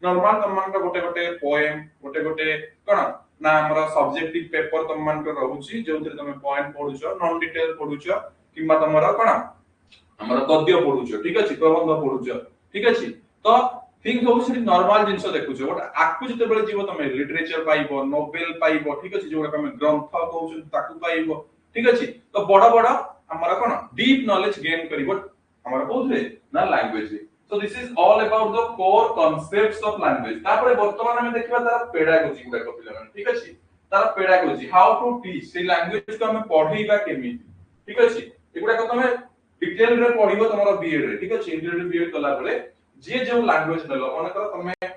नॉर्मल तम मन गोटे गोटे पोएम गोटे गोटे कोन ना हमरा सब्जेक्टिव पेपर तम मन को रहउची जोथरे तमे पॉइंट पढुछ नॉन डिटेल पढुछ किबा तमरा कोन हमरा गद्य पढुछ ठीक अछि प्रबंध पढुछ ठीक अछि तो थिंक हो सिटी नॉर्मल जिंस देखुछ बट आकु जते बेले जीव तमे लिटरेचर पाइबो नोवेल पाइबो ठीक अछि जोडा तमे ग्रंथ कहउछ ताकु पाइबो ठीक अछि तो बडा बडा हमरा कोन डीप नॉलेज गेन करिवो हमरा कोथरे ना language so this is all about the core concepts of language तापर वर्तमान में देखिबा तार पेडागोजी गुडा कपिला ठीक अछि तार पेडागोजी हाउ टू टीच से लैंग्वेज को हमें पढेइबा केमि ठीक अछि एगुडा को तमे डिटेल रे पढिबो तमरो बीएड रे ठीक अछि इंटरमीडिएट बीएड कला बेले जे जो लैंग्वेज नलो माने कर तमे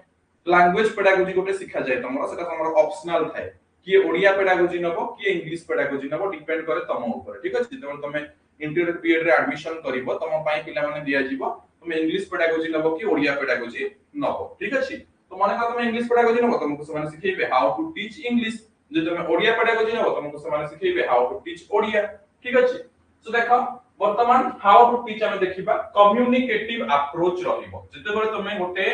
लैंग्वेज पेडागोजी गोटे सिखा जाय तमरो सेटा तमरो ऑप्शनल थाए कि ओडिया पेडागोजी नबो कि इंग्लिश पेडागोजी नबो डिपेंड करे तम ऊपर ठीक अछि जेबल तमे इंटरमीडिएट बीएड रे एडमिशन करिवो तम पाई पिला माने दिया जिवो तमे इंग्लिश पेडागोजी नबो कि ओडिया पेडागोजी नबो ठीक अछि तो माने कर तमे इंग्लिश पेडागोजी नबो तमको समान सिखेबे हाउ टू टीच इंग्लिश जे तमे ओडिया पेडागोजी नबो तमको समान सिखेबे हाउ टू टीच ओडिया ठीक अछि सो देखो वर्तमान हाउ टू टीच हम देखिबा कम्युनिकेटिव अप्रोच रहिबो जते बेले तमे गोटे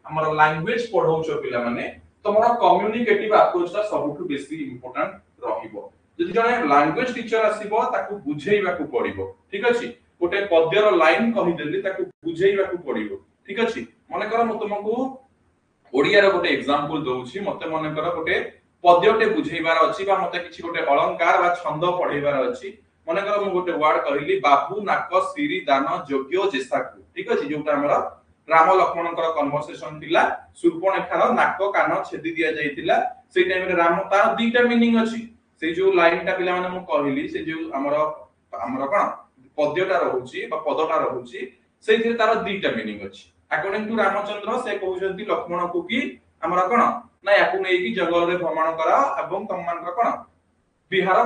हमर लैंग्वेज पढौछ पिला माने तमरा कम्युनिकेटिव अप्रोच ता सबठु बेसी इंपोर्टेंट रहिबो जदि जने लैंग्वेज टीचर आसीबो ताकू बुझेइबा को पडिबो ठीक अछि गोटे पद्यर लाइन कहि देली ताकू बुझेइबा को पडिबो ठीक अछि माने कर म तुमको ओडिया रो गोटे एग्जांपल दउछि मते माने कर गोटे पद्यटे बुझेइबार अछि बा मते किछि गोटे अलंकार बा छंद पढेइबार अछि माने कर म गोटे वर्ड कहली बाबू नाक सिरी दान योग्य जेसाकू ठीक अछि जोटा हमरा राम लक्ष्मण कर कन्वर्सेशन थिला सुर्पणेखार नाक कान छेदी दिया जाइतिला से टाइम रे राम तार दीटा मीनिंग अछि से जो लाइन टा पिला माने म कहली से जो हमरा हमरा कोन पद्यटा रहउची बा पदटा रहउची सेथिरे तार दीटा मीनिंग अछि अकॉर्डिंग टू रामचंद्र से कहउछंती लक्ष्मण को कि हमरा कोन ना याकू नै कि जंगल रे भ्रमण करा एवं तममान का कोन बिहार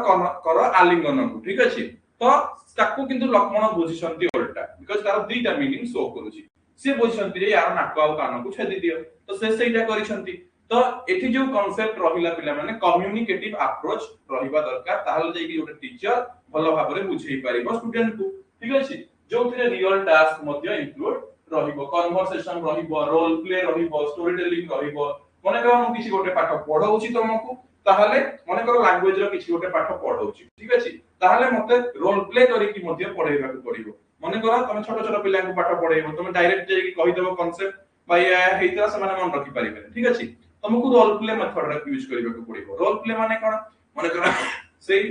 कर आलिंगन को ठीक अछि तो ताकू किंतु लक्ष्मण बुझिसंती उल्टा बिकॉज़ तार दीटा मीनिंग शो करूची से बुझिसंती रे यार नाक आउ कान को छेदी दियो तो से सेटा करिसंती तो एठी जो कांसेप्ट रहिला पिला माने कम्युनिकेटिव अप्रोच रहिबा दरकार ताहले जे कि ओटे टीचर भलो भाबरे बुझेई परिबो स्टूडेंट को ठीक अछि जोथिरे रियल टास्क मध्ये इंक्लूड रहिबो कन्वर्सेशन रहिबो रोल प्ले रहिबो स्टोरी टेलिंग रहिबो माने कर हम किछि गोटे पाठ पढौछि तुमको ताहले माने कर लैंग्वेज रो किछि गोटे पाठ पढौछि ठीक अछि ताहले मते रोल प्ले करी कि मध्ये पढेइबा को पडिबो माने कर तमे छोट छोट पिला को पाठ पढेइबो तमे डायरेक्ट जे कि कहि देबो कांसेप्ट भाई हेइतरा से माने मन रखि परिबे ठीक अछि तुमको रोल प्ले मेथड रा यूज करिबा को पडिबो रोल प्ले माने कोन माने कर सेही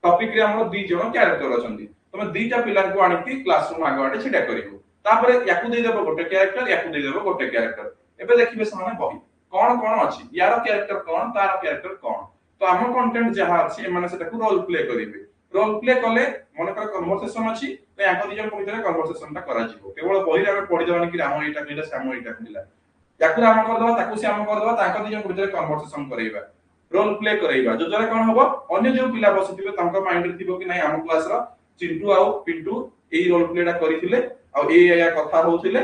टॉपिक रे हमर दी जण कैरेक्टर अछंती तमे दीटा पिला को आनि कि क्लासरूम आगवाटे छिडा करिवो तापरे याकू देइ देबो गोटे कैरेक्टर याकू देइ देबो गोटे कैरेक्टर एबे देखिबे सने बही कोन कोन अछि यार कैरेक्टर कोन तार कैरेक्टर कोन तो हम कंटेंट जहा अछि माने सेटा को रोल प्ले करिवे रोल प्ले कले माने कर कन्वर्सेशन अछि तो याको दिजन को भितर कन्वर्सेशन ता करा जिवो केवल बही रे पढि जवानी कि राम एटा कहला श्याम एटा कहला याकू राम कर दवा ताकू श्याम कर दवा ताको दिजन को भितर कन्वर्सेशन करैबा रोल प्ले करैबा जो जरा कोन हबो अन्य जो पिला बसिथिबे तांका माइंड रे थिबो कि नै हम क्लास रा चिंटू आउ पिंटू एई रोल प्ले टा करिथिले आ एया कथा होथिले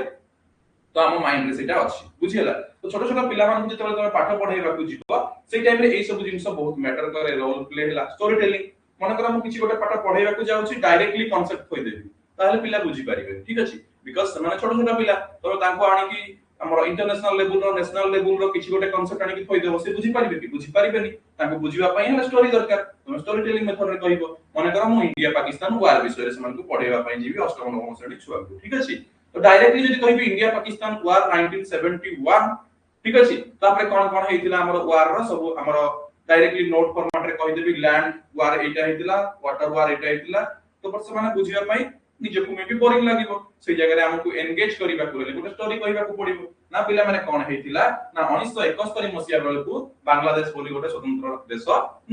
तो हम माइंड रे सेटा अछि बुझियला तो छोट छोट पिला मान जते तमे पाठ पढाइबा को जिवो से टाइम रे ए सब जिंस बहुत मैटर करे रोल प्ले हला स्टोरी टेलिंग मन कर हम किछि गोटे पाठ पढाइबा को जाउछि डायरेक्टली कांसेप्ट कहि देबी ताहले पिला बुझी पारिबे ठीक अछि बिकॉज़ समान छोट छोट पिला तो तांको आनी कि हमर इंटरनेशनल लेवल रो नेशनल लेवल रो किछि गोटे कांसेप्ट आनी कि कहि देबो से बुझी पारिबे कि बुझी पारिबेनी तांको बुझिबा पई हला स्टोरी दरकार तुम स्टोरी टेलिंग मेथड रे कहिबो मन कर हम इंडिया पाकिस्तान वार विषय रे समान को पढाइबा पई जीबी अष्टम नवम श्रेणी छुआ को ठीक अछि तो डायरेक्टली जदि कहिबी इंडिया पाकिस्तान वार 1971 ठीक अछि तापरे कोन कोन हेतिला हमर वार रो सब हमर डायरेक्टली नोट फॉर्मेट रे कहि देबी लैंड वार एटा हेतिला वाटर वार एटा हेतिला तो पर समान बुझिबा पई निजको मे भी बोरिंग लागिबो से जगह रे हमकु एंगेज करिबा को ले गोटे स्टोरी कहिबा को पडिबो ना पिला माने कोन हेतिला ना 1971 मसिया बेलकु बांग्लादेश बोली गोटे स्वतंत्र देश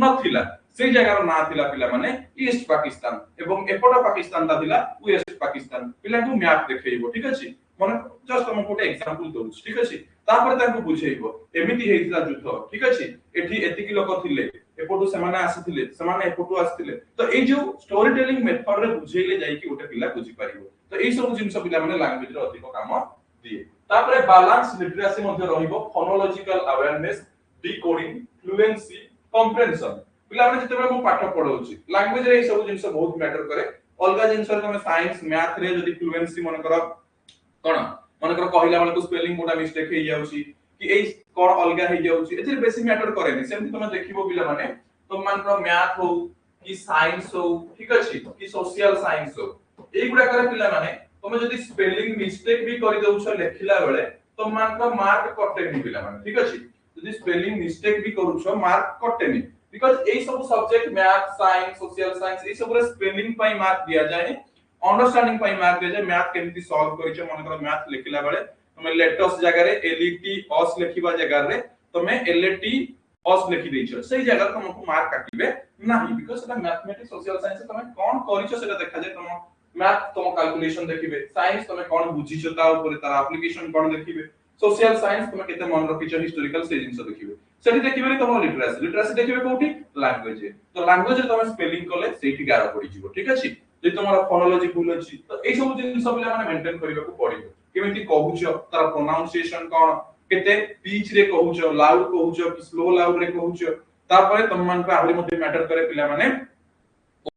नथिला से जगह ना थिला पिला माने ईस्ट पाकिस्तान एवं एपटा पाकिस्तान ता थिला वेस्ट पाकिस्तान पिला को मैप देखैबो ठीक अछि माने जस्ट हम गोटे एग्जांपल दउ ठीक अछि तापर ताको बुझेइबो एमिति हेतिला युद्ध ठीक अछि एठी एतिकी लोक थिले एपटु समाने आसीथिले समाने एपटु आसीथिले तो ए जो स्टोरी टेलिंग मेथड रे बुझेइले जाई कि गोटे पिला बुझी पारिबो तो ए सब जिंस पिला माने लैंग्वेज रे अधिक काम दिए तापरे बैलेंस लिटरेसी मध्ये रहिबो फोनोलॉजिकल अवेयरनेस डिकोडिंग फ्लुएंसी कंप्रेhension पिला माने जते मु पाठ पढौची लैंग्वेज रे ए सब जिंस बहुत मैटर करे अलगा जिंस रे तमे साइंस मैथ रे जदी फ्लुएंसी मन कर कोन मन कर कहिला बेले को स्पेलिंग मोटा मिस्टेक हे जाउची कि ए कोन अलगा हे जाउची एतिर बेसी मैटर करेनी सेमति तमे देखिबो पिला माने तो मान कर मैथ हो कि साइंस हो ठीक अछि कि सोशल साइंस हो ए गुडा करे पिला माने तमे जदी स्पेलिंग मिस्टेक भी करि दउछ लेखिला बेले तो मान कर मार्क कटेनी पिला माने ठीक अछि जदी स्पेलिंग मिस्टेक भी करूछ मार्क कटेनी बिकॉज़ ए सब subject math science social science ए सब रे स्पेलिंग पई मार्क दिया जाय अंडरस्टैंडिंग पई मार्क दिया जाय मैथ केमति सॉल्व करिछ मन कर मैथ लिखिला बेले तमे लेटस जगह रे एलईटी ऑस लिखिबा जगह रे तमे एलटी ऑस लिखि दैछ सेही जगह तुमको मार्क काटिबे नाही बिकॉज़ सेटा मैथमेटिक्स सोशल साइंस तमे कोन करिछ सेटा देखा जाय तुम मैथ तुम कैलकुलेशन देखिबे साइंस तमे कोन बुझिछ ता ऊपर तार एप्लीकेशन कोन देखिबे सोशल साइंस तुम केते मन रखिछ हिस्टोरिकल से जिंस देखिबे सेठी देखिबे तुम लिटरेसी लिटरेसी देखिबे कोठी लैंग्वेज तो लैंग्वेज रे तुम स्पेलिंग कले सेठी गारा पड़ी जिवो ठीक अछि जे तुम्हारा फोनोलॉजी भूल अछि तो ए सब जिंस पिला माने मेंटेन करबा को पड़िबो केमिति कहूछ तार प्रोनाउंसिएशन कोन केते पिच रे कहूछ लाउड कहूछ कि स्लो लाउड रे कहूछ तापरे तुम मान पे आहुरी मध्ये मैटर करे पिला माने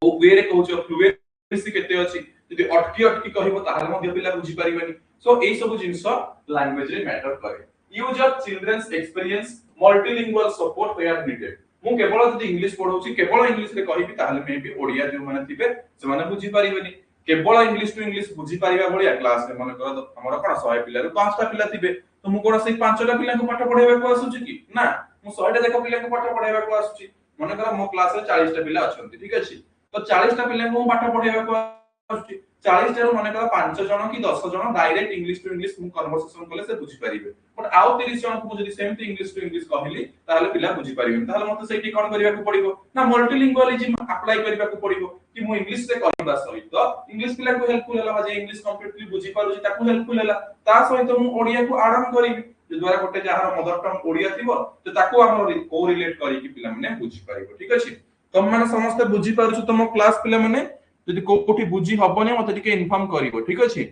ओ वे रे कहूछ फ्लुएंसी केते अछि यदि अटकी अटकी कहबो ताहाले मध्ये पिला बुझी परिबेनी सो ए सब जिंस लैंग्वेज रे मैटर करे use of children's experience multilingual support where needed मु केवल जदि इंग्लिश पढौची केवल इंग्लिश रे कहिबी ताहाले मे भी ओडिया जो माने थिबे से माने बुझी परिबेनी केवल इंग्लिश टू इंग्लिश बुझी परिबा बलिया क्लास रे माने कर हमर कोन 100 पिला रे 5 टा पिला थिबे तो मु कोन से 5 टा पिला को पाठ पढाइबा को आसुची कि ना मु 100 टा जाक पिला को पाठ पढाइबा को आसुची माने कर मो क्लास रे 40 टा पिला अछंती ठीक अछि तो 40 टा पिला को पाठ पढाइबा को आसुची 40 टा माने कर 5 जण कि 10 जण डायरेक्ट इंग्लिश टू इंग्लिश मु कन्वर्सेशन कले से बुझी परिबे बट आउ 30 जण को जदि सेमती इंग्लिश टू इंग्लिश कहली ताले पिला बुझी परिबे ताले मते सेठी कोन करिबा को पड़िबो ना मल्टीलिंगुअलिज्म अप्लाई करिबा को पड़िबो कि मु इंग्लिश रे कहबा सहित इंग्लिश पिला को हेल्पफुल हला जे इंग्लिश कंप्लीटली बुझी पारुची ताको हेल्पफुल हला ता सहित मु ओडिया को आड ऑन करिबी जे द्वारा गोटे जहार मदर टंग ओडिया थिबो तो ताको हमर को रिलेट करी कि पिला माने बुझी पारिबो ठीक अछि तुम माने समस्त बुझी पारुछु तुम क्लास पिला माने जदि कोठी बुझी हबनी मते टिके इन्फॉर्म करिवो ठीक अछि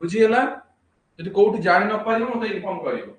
बुझी हला जदि कोठी जानि न पारिवो मते इन्फॉर्म करिवो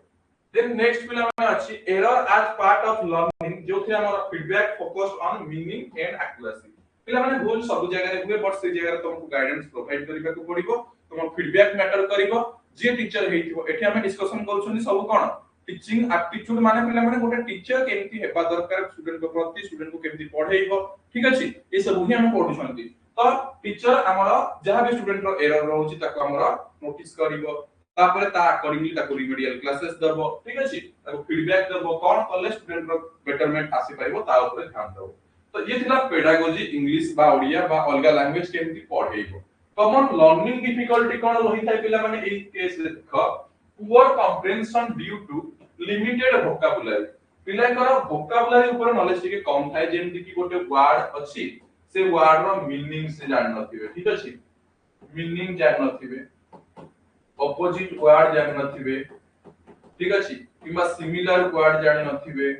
देन नेक्स्ट पिला माने अछि error as part of learning जो थे हमर feedback focused on meaning and accuracy पिला माने भूल सब जगह रे हुए बट से जगह रे तुमको गाइडेंस प्रोवाइड करिबा को पड़िवो तुम फीडबैक मैटर करिवो जे टीचर हेइथिवो एठी हम डिस्कशन करूछनी सब कोन टीचिंग एप्टीट्यूड माने पिला माने गोटे टीचर केमती हेबा दरकार स्टूडेंट को प्रति स्टूडेंट को केमती पढाइबो ठीक अछि ए सब ही हम पढुछंती तो टीचर हमर जहां भी स्टूडेंट रो एरर रहउची ताको हमर नोटिस करिवो तापरे ता अकॉर्डिंगली ताको रिमेडियल क्लासेस दबो ठीक अछि ताको फीडबैक दबो कोन कले स्टूडेंट रो बेटरमेंट आसी पाइबो ता ऊपर ध्यान दबो तो ये थिला पेडागोजी इंग्लिश बा ओडिया बा अलगा लैंग्वेज केमती पढाइबो कॉमन लर्निंग डिफिकल्टी कोन रही थाय पिला माने ए केस रे देख poor comprehension due to limited vocabulary पिलाकर वोकैबुलरी ऊपर नॉलेज टिके कम थाय जेमति कि गोटे वर्ड अछि से वर्ड रो मीनिंग से जान नथिबे ठीक अछि मीनिंग जान नथिबे ऑपोजिट वर्ड जान नथिबे ठीक अछि किबा सिमिलर वर्ड जान नथिबे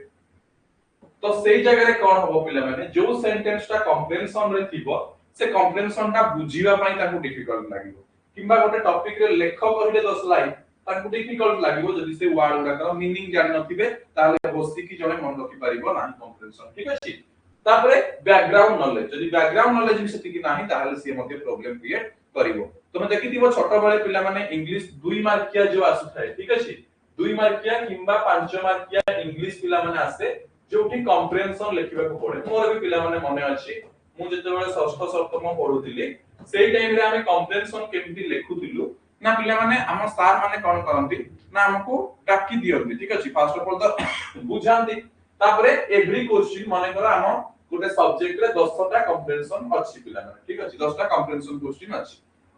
तो सेही जगह रे कोन होबो पिला माने जो सेंटेंस ता कॉम्प्रिहेंशन रे थिबो से कॉम्प्रिहेंशन ता बुझिबा पई ताको डिफिकल्ट लागिबो किबा गोटे टॉपिक रे लेख कहिले 10 लाइन ताकू डिफिकल्ट लागिवो जदि से वर्ड गुडाकर मीनिंग जानि नथिबे ताले बसिकी जणे मन रखि परिबो नाही कॉम्प्रिहेंशन ठीक अछि तापरे बैकग्राउंड नॉलेज जदि बैकग्राउंड नॉलेज भी सेति कि नाही ताले से मध्ये प्रॉब्लम क्रिएट करिवो तमे देखिथिबो छोट बेले पिला माने इंग्लिश 2 मार्किया जो आसु थाए ठीक अछि 2 मार्किया किंबा 5 मार्किया इंग्लिश पिला माने आसे जोठी कॉम्प्रिहेंशन लेखिबा को पड़े मोर भी पिला माने मने अछि मु जते बेले षष्ठ सप्तम पढुतिली सेई टाइम रे हमें कॉम्प्रिहेंशन केमति लेखुतिलु ना पिला माने हम सार माने कोन करंती ना हमको डाकी दियंती ठीक अछि फर्स्ट ऑफ ऑल तो बुझांती तापरे एवरी क्वेश्चन माने करा हम गोटे सब्जेक्ट रे 10 टा कॉम्प्रिहेंशन अछि पिला माने ठीक अछि 10 टा कॉम्प्रिहेंशन क्वेश्चन अछि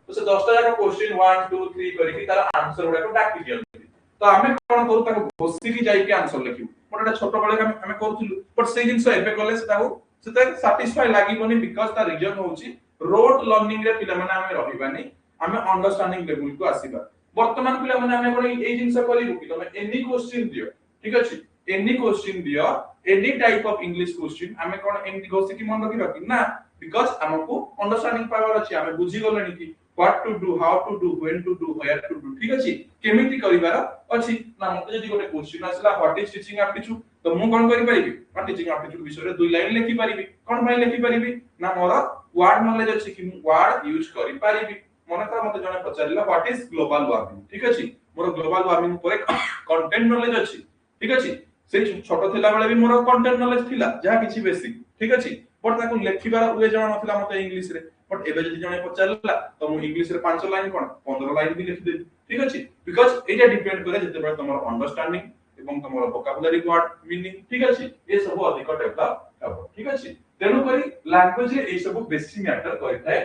तो से 10 टा जाक क्वेश्चन 1 2 3 करिकि तार आंसर गुडा को डाकी दियंती तो हमें कोन करू ताको बसिकी जाई के आंसर लेखिबु मोटा छोट बळे हमें करथुलु बट सेई जिंस एबे कले सेता सैटिस्फाई लागिबोनी बिकॉज़ द रीजन होची रोड लर्निंग रे पिला माने हमें रहिबानी हमें अंडरस्टैंडिंग लेवल को आसीबा वर्तमान पिला माने हमें कोन एई जिंस करिबु कि तमे एनी क्वेश्चन दियो ठीक अछि एनी क्वेश्चन दियो any type of English question हमें कोन एमती गोसी की मन रखिबा कि ना बिकॉज़ हमको अंडरस्टैंडिंग पावर अछि हमें बुझी गलनी कि what to do how to do when to do where to do ठीक अछि केमिति करिबार अछि ना मते जदी गोटे क्वेश्चन आसला व्हाट इज टीचिंग एप्टीट्यूड तो मु कोन करि परिबि व्हाट टीचिंग एप्टीट्यूड विषय रे दुई लाइन लिखि परिबि कोन भाई लिखि परिबि ना मोर वर्ड नॉलेज अछि कि मु वर्ड यूज करि परिबि मने कर मते जने पचारिला व्हाट इज ग्लोबल वार्मिंग ठीक अछि मोर ग्लोबल वार्मिंग परे कंटेंट नॉलेज अछि ठीक अछि से छोटो थिला बेले भी मोर कंटेंट नॉलेज थिला जहा किछि बेसिक ठीक अछि बट ताको लेखिबार उए जणा नथिला मते इंग्लिश रे बट एबे जदी जणे पचारला तो मु इंग्लिश रे 5 लाइन कोन 15 लाइन भी लिखि देबी ठीक अछि बिकॉज़ एटा डिपेंड करे जते बेले तमर अंडरस्टैंडिंग एवं तमर वोकैबुलरी वर्ड मीनिंग ठीक अछि ए सब अधिक डेवलप हबो ठीक अछि तेनु करी लैंग्वेज रे ए सब बेसी मैटर करथाय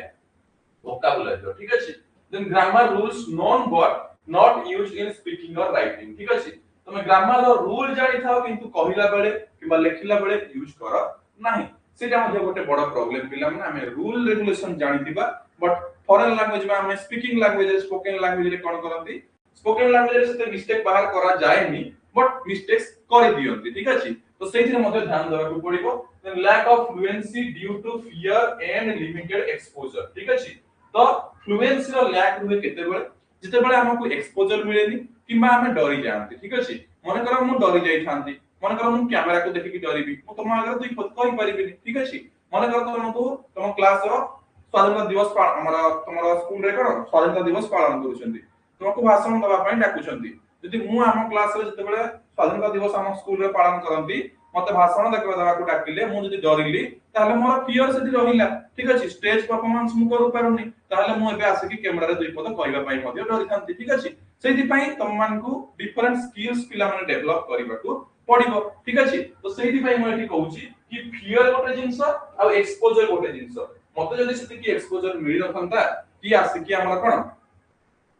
वोकैबुलरी ठीक अछि then grammar rules non word not used in speaking और राइटिंग ठीक अछि तमे ग्रामर रो रूल जानि थाओ किंतु कहिला बेले किबा लेखिला बेले यूज कर नाही सेटा मध्ये गोटे बड़ प्रॉब्लम पिला माने हमें रूल रेगुलेशन जानि दिबा बट फॉरेन लैंग्वेज में हमें स्पीकिंग लैंग्वेज स्पोकन लैंग्वेज रे कोन करंती स्पोकन लैंग्वेज रे सेते मिस्टेक बाहर करा जायनी बट मिस्टेक्स कर दियंती ठीक अछि तो सेहि रे मध्ये ध्यान देबा को पड़िबो then lack of fluency due to fear and limited exposure ठीक अछि तो फ्लुएंसी रो लैक रुहे केते बेले जते बेले हमकु एक्सपोजर मिलेनी किबा हमें डरी जानती ठीक अछि मने करा मु डरी जाई थांती मन कर मु कैमरा को देखि कि डरिबी मु तुम आगे दुई पद कहि परिबिनी ठीक अछि मन कर तुमको तुम क्लास रो स्वाधीनता दिवस हमरा तुमरा स्कूल रे कर स्वाधीनता दिवस पालन करूछंती तुमको भाषण दबा पई डाकुछंती जदि मु हम क्लास रे जते बेले स्वाधीनता दिवस हम स्कूल रे पालन करंती मते भाषण देखबा दबा को डाकिले मु जदि डरिली ताले मोर फियर सेति रहिला ठीक अछि स्टेज परफॉर्मेंस मु करू पारुनी ताले मु एबे आसे कि कैमरा रे दुई पद कहबा पई मध्ये डरि थांती ठीक अछि सेति पई तम मानकू डिफरेंट स्किल्स पिला माने डेवलप करबाकू पडिबो ठीक अछि तो सेति पई मु एठी कहूची कि फियर गोटे जिंस आ एक्सपोजर गोटे जिंस मते जदि सेति कि एक्सपोजर मिलि नथंता कि आसे कि हमरा कोन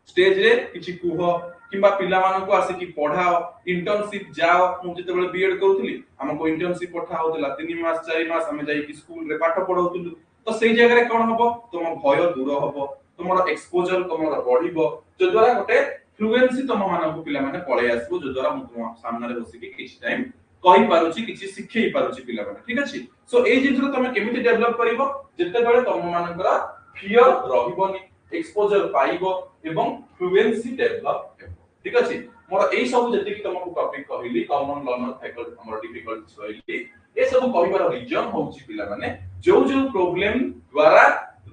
स्टेज रे किछि कुह किबा पिला मानको को आसे कि पढाओ इंटर्नशिप जाओ मु जते बेले बीएड करूथली हमको इंटर्नशिप पठाओ दिला 3 मास 4 मास हमें जाई कि स्कूल रे पाठ पढाउथलु तो सेई जगह रे कोन हबो तुम भय दूर हबो तुमरो एक्सपोजर तुमरो बढ़िबो जो द्वारा गोटे फ्लुएंसी तुम मानको पिला माने पळे आसबो जो द्वारा मु तुम सामने रे बसिकी किछि टाइम कहि पारुची किछि सिखै पारुची पिला माने ठीक अछि सो ए जिंस तुम केमिति डेवलप करिवो जते बेले तुम मानकर फियर रहिबोनी एक्सपोजर पाइबो एवं फ्लुएंसी डेवलप हेबो ठीक अछि मोर एई सब जति कि तुमको टॉपिक कहिली कॉमन लर्नर फैकल्टी हमर डिफिकल्ट कहली ए सब कहिबार रीजन होउची पिला माने जो जो प्रॉब्लम द्वारा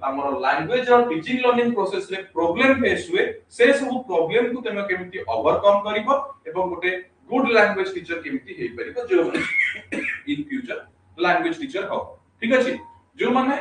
हमर लैंग्वेज और टीचिंग लर्निंग प्रोसेस रे प्रॉब्लम फेस हुए से सब प्रॉब्लम को तमे केमिति ओवरकम करिवो एवं गोटे गुड लैंग्वेज टीचर केमिति हेइ परिबो जो इन फ्यूचर लैंग्वेज टीचर हो ठीक अछि जो माने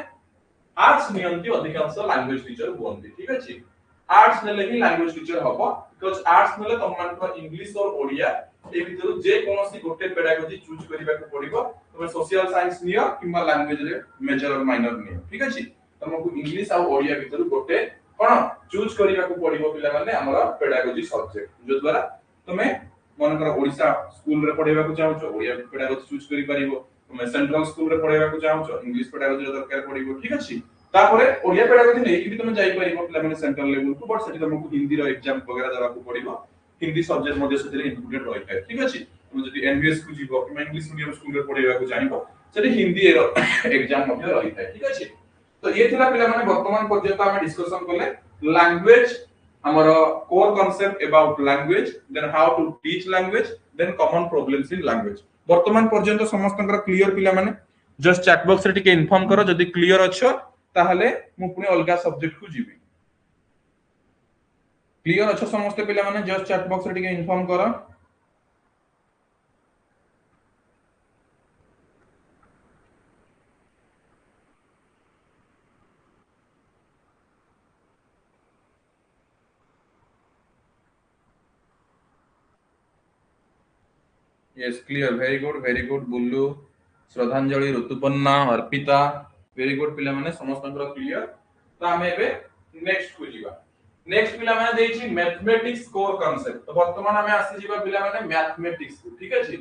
आर्ट्स नियंती अधिकांश लैंग्वेज टीचर बोलते ठीक अछि आर्ट्स नेले ही लैंग्वेज टीचर हबो बिकॉज़ आर्ट्स नेले तुम मान इंग्लिश और ओडिया ए भितर जे कोनोसी गोटे पेडागोजी चूज करिबा को पड़िबो तुम सोशल साइंस नियो किबा लैंग्वेज रे मेजर और माइनर नियो ठीक अछि तुमको इंग्लिश और ओडिया भितर गोटे कोन चूज करिबा को पड़िबो पिला माने हमर पेडागोजी सब्जेक्ट जो द्वारा तुमे मन कर ओडिसा स्कूल रे पढेबा को चाहछो ओडिया पेडागोजी चूज करि परिबो तुमे सेंट्रल स्कूल रे पढेबा को चाहछो इंग्लिश पेडागोजी दरकार पड़िबो ठीक अछि तापरे ओडिया पेडागोजी नै कि तुम जाई परिबो पिला माने सेंट्रल लेवल को बट सेठी तुमको हिंदी रो एग्जाम वगैरह देबा को पड़िबो हिंदी सब्जेक्ट मध्ये सेठी इंक्लूडेड रहि थाए ठीक अछि तुम जदि एनबीएस को जीवो कि इंग्लिश मीडियम स्कूल रे पढेबा को चाहबो सेठी हिंदी रो एग्जाम मध्ये रहि थाए ठीक अछि तो ये थिला पिला माने वर्तमान पर्यंत हम डिस्कशन करले लैंग्वेज ଆମର core concept about language, then how to teach language, then common problems in language। ବର୍ତ୍ତମାନ ପର୍ଯ୍ୟନ୍ତ ସମସ୍ତଙ୍କର କ୍ଲିୟର ପିଲାମାନେ? ଜଷ୍ଟ ଚାଟ୍ ବକ୍ସ ରେ ଟିକେ ଇନଫର୍ମ କର ଯଦି କ୍ଲିୟର ଅଛ, ତାହେଲେ ମୁଁ ପୁଣି ଅଲଗା ସବଜେକ୍ଟ କୁ ଯିବି। କ୍ଲିୟର ଅଛ ସମସ୍ତେ ପିଲାମାନେ? ଜଷ୍ଟ ଚାଟ୍ ବକ୍ସ ରେ ଟିକେ ଇନଫର୍ମ କର। Yes, clear. Very good, very good. बुल्लू, श्रद्धांजलि, ऋतुपन्ना, अर्पिता, very good पिला माने समस्तଙ୍କର क्लियर। तो आमे एबे नेक्स्ट को जीवा। नेक्स्ट पिला माने देछि मैथमेटिक्स कोर कांसेप्ट। तो वर्तमान आमे आसी जीवा पिला माने मैथमेटिक्स को, ठीक अछि?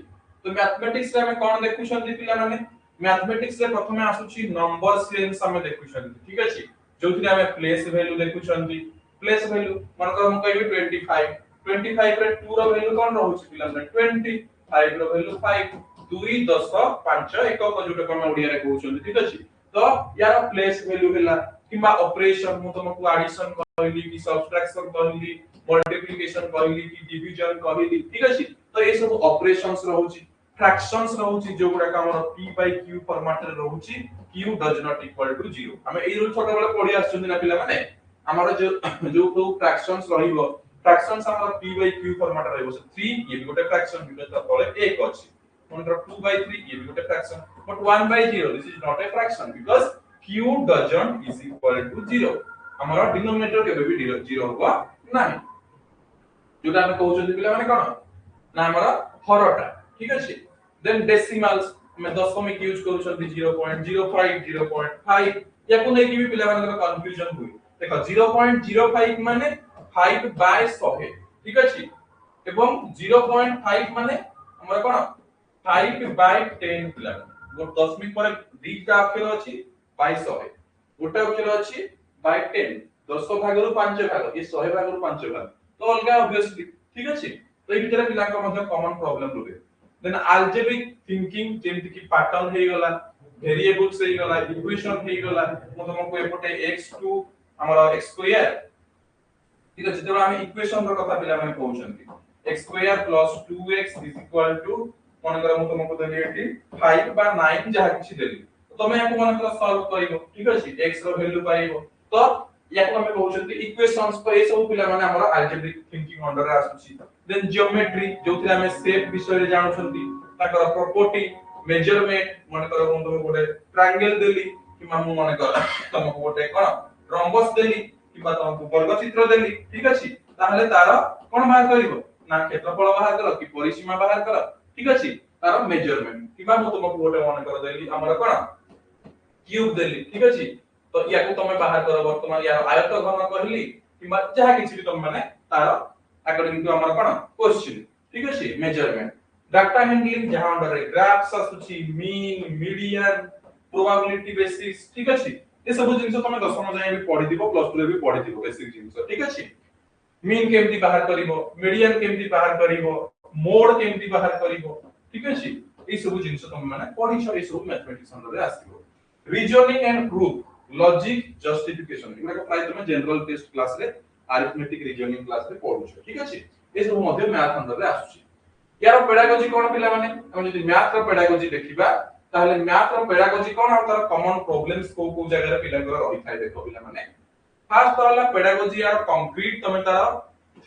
तो मैथमेटिक्स रे आमे कोन देखुछन्ती पिला माने? मैथमेटिक्स रे प्रथमे आसुछि नंबर सेंस आमे देखुछन्ती, ठीक अछि? जोथि आमे प्लेस वैल्यू देखुछन्ती। प्लेस वैल्यू मानकर हम कहबी 25। 25 रे 2 रो वैल्यू कोन रहउछि पिला माने 20, 5 रो वैल्यू 5, 2 10 5 एकक जोटा कोन ओडिया रे कहउछन्ती, ठीक अछि? तो यार प्लेस वैल्यू हैला किबा ऑपरेशन मु तुमको एडिशन कहली कि सब्ट्रैक्शन कहली, मल्टीप्लिकेशन कहली कि डिवीजन कहली, ठीक अछि? तो ए सब ऑपरेशंस रहउछि। फ्रैक्शंस रहउछि जो गुडा का हमर p by q फॉर्मेट रे रहउछि, q does not equal to 0। हमें ए रूल छोटा बेले पढी आछुंदी ना पिला माने? हमर जो जो फ्रैक्शंस रहिबो, फ्रैक्शंस हमर p by q फॉर्मेट रहइबो। 3 ये भी गोटे फ्रैक्शन बिकॉज़ ता तळे 1 अछि। मतलब 2 by 3 ये भी गोटे fraction, but 1 by 0 this is not a fraction because q doesn't is equal to 0। हमर डिनोमिनेटर केबे भी 0 होबा नाही। जोटा हम कहउछथि पिला माने कोन ना हमर हरटा, ठीक अछि? देन डेसिमल्स में दशमिक यूज करूछथि 0.05 0.5 याकु नै कि भी पिला मानकर कंफ्यूजन हुई। देखो 0.05 माने 5 बाय 100, ठीक अछि? एवं 0.5 माने हमर कोन 5 बाय 10 पिला। गो दशमिक पर दीटा अक्षर अछि बाय 100, गोटे अक्षर अछि बाय 10, 10 भागरु 5 भाग, ये 100 भागरु 5 भाग, तो अलगा ऑब्वियसली, ठीक अछि? तो ए भितर पिला का मतलब कॉमन प्रॉब्लम रुहे। देन अलजेब्रिक थिंकिंग जेमति कि पैटर्न हे गला, वेरिएबल्स हे गला, इक्वेशन हे गला, म तुमको एपटे x2 हमर x स्क्वायर, ठीक अछि? जब हम इक्वेशन रो कथा पिला माने कहउछन्ती x square plus 2x is equal to मनकर म तुमको देली एठी 5 बा 9 जहा किछि देली, तो तमे याको मनकर सॉल्व करिवो, ठीक अछि? x रो वैल्यू पाइबो, तो याको हम कहउछन्ती इक्वेशंस पर ए सब पिला माने हमर अलजेब्रिक थिंकिंग अंडर रे आसुछि। देन जियोमेट्री जोथि हमें शेप विषय रे जानुछन्ती, ताकर प्रॉपर्टी, मेजरमेंट मनकर म तुमको गोटे ट्रायंगल देली कि मामु मनकर तुमको गोटे कोन रम्बस देली किबा तुमको वर्ग चित्र देली, ठीक अछि? ताहले तार कोन बाहर करिवो ना क्षेत्रफल बाहर कर कि परिसीमा बाहर कर, ठीक अछि? तार मेजरमेंट किबा म तुमको गोटे मनकर देली हमर कोन क्यूब देली, ठीक अछि? तो याको तमे बाहर कर वर्तमान या आयत घन कहली किबा जहा किछि भी तमे माने तार अकॉर्डिंग टू हमर कोन क्वेश्चन, ठीक अछि? मेजरमेंट डाटा हैंडलिंग जहां अंडर रे ग्राफ्स आसुछि, मीन, मीडियन, प्रोबेबिलिटी बेसिस, ठीक अछि? ए सब जिंस तमे दशम जाय भी पढि दिबो, प्लस 2 रे भी पढि दिबो बेसिक जिंस, ठीक अछि? मीन केमति बाहर करिवो, मीडियन केमति बाहर करिवो, मोड केमति बाहर करिवो, ठीक अछि? ए सब जिंस तमे माने पढि छ, ए सब मैथमेटिक्स अंडर रे आसीबो। Reasoning and proof, logic, justification एगुडा प्राय तमे जनरल टेस्ट क्लास रे अरिथमेटिक रीजनिंग क्लास रे पढु छ, ठीक अछि? ए सब मध्ये मैथ अंडर रे आसुछि। यार पेडागोजी कोन पिला माने हम जदि मैथ रो पेडागोजी देखिबा ताहले मैथ रो पेडागोजी कोन आ तार कॉमन प्रॉब्लम्स को जगह रे पिला को रहि थाए देखो पिला माने। फर्स्ट वाला पेडागोजी यार कंक्रीट तमे तार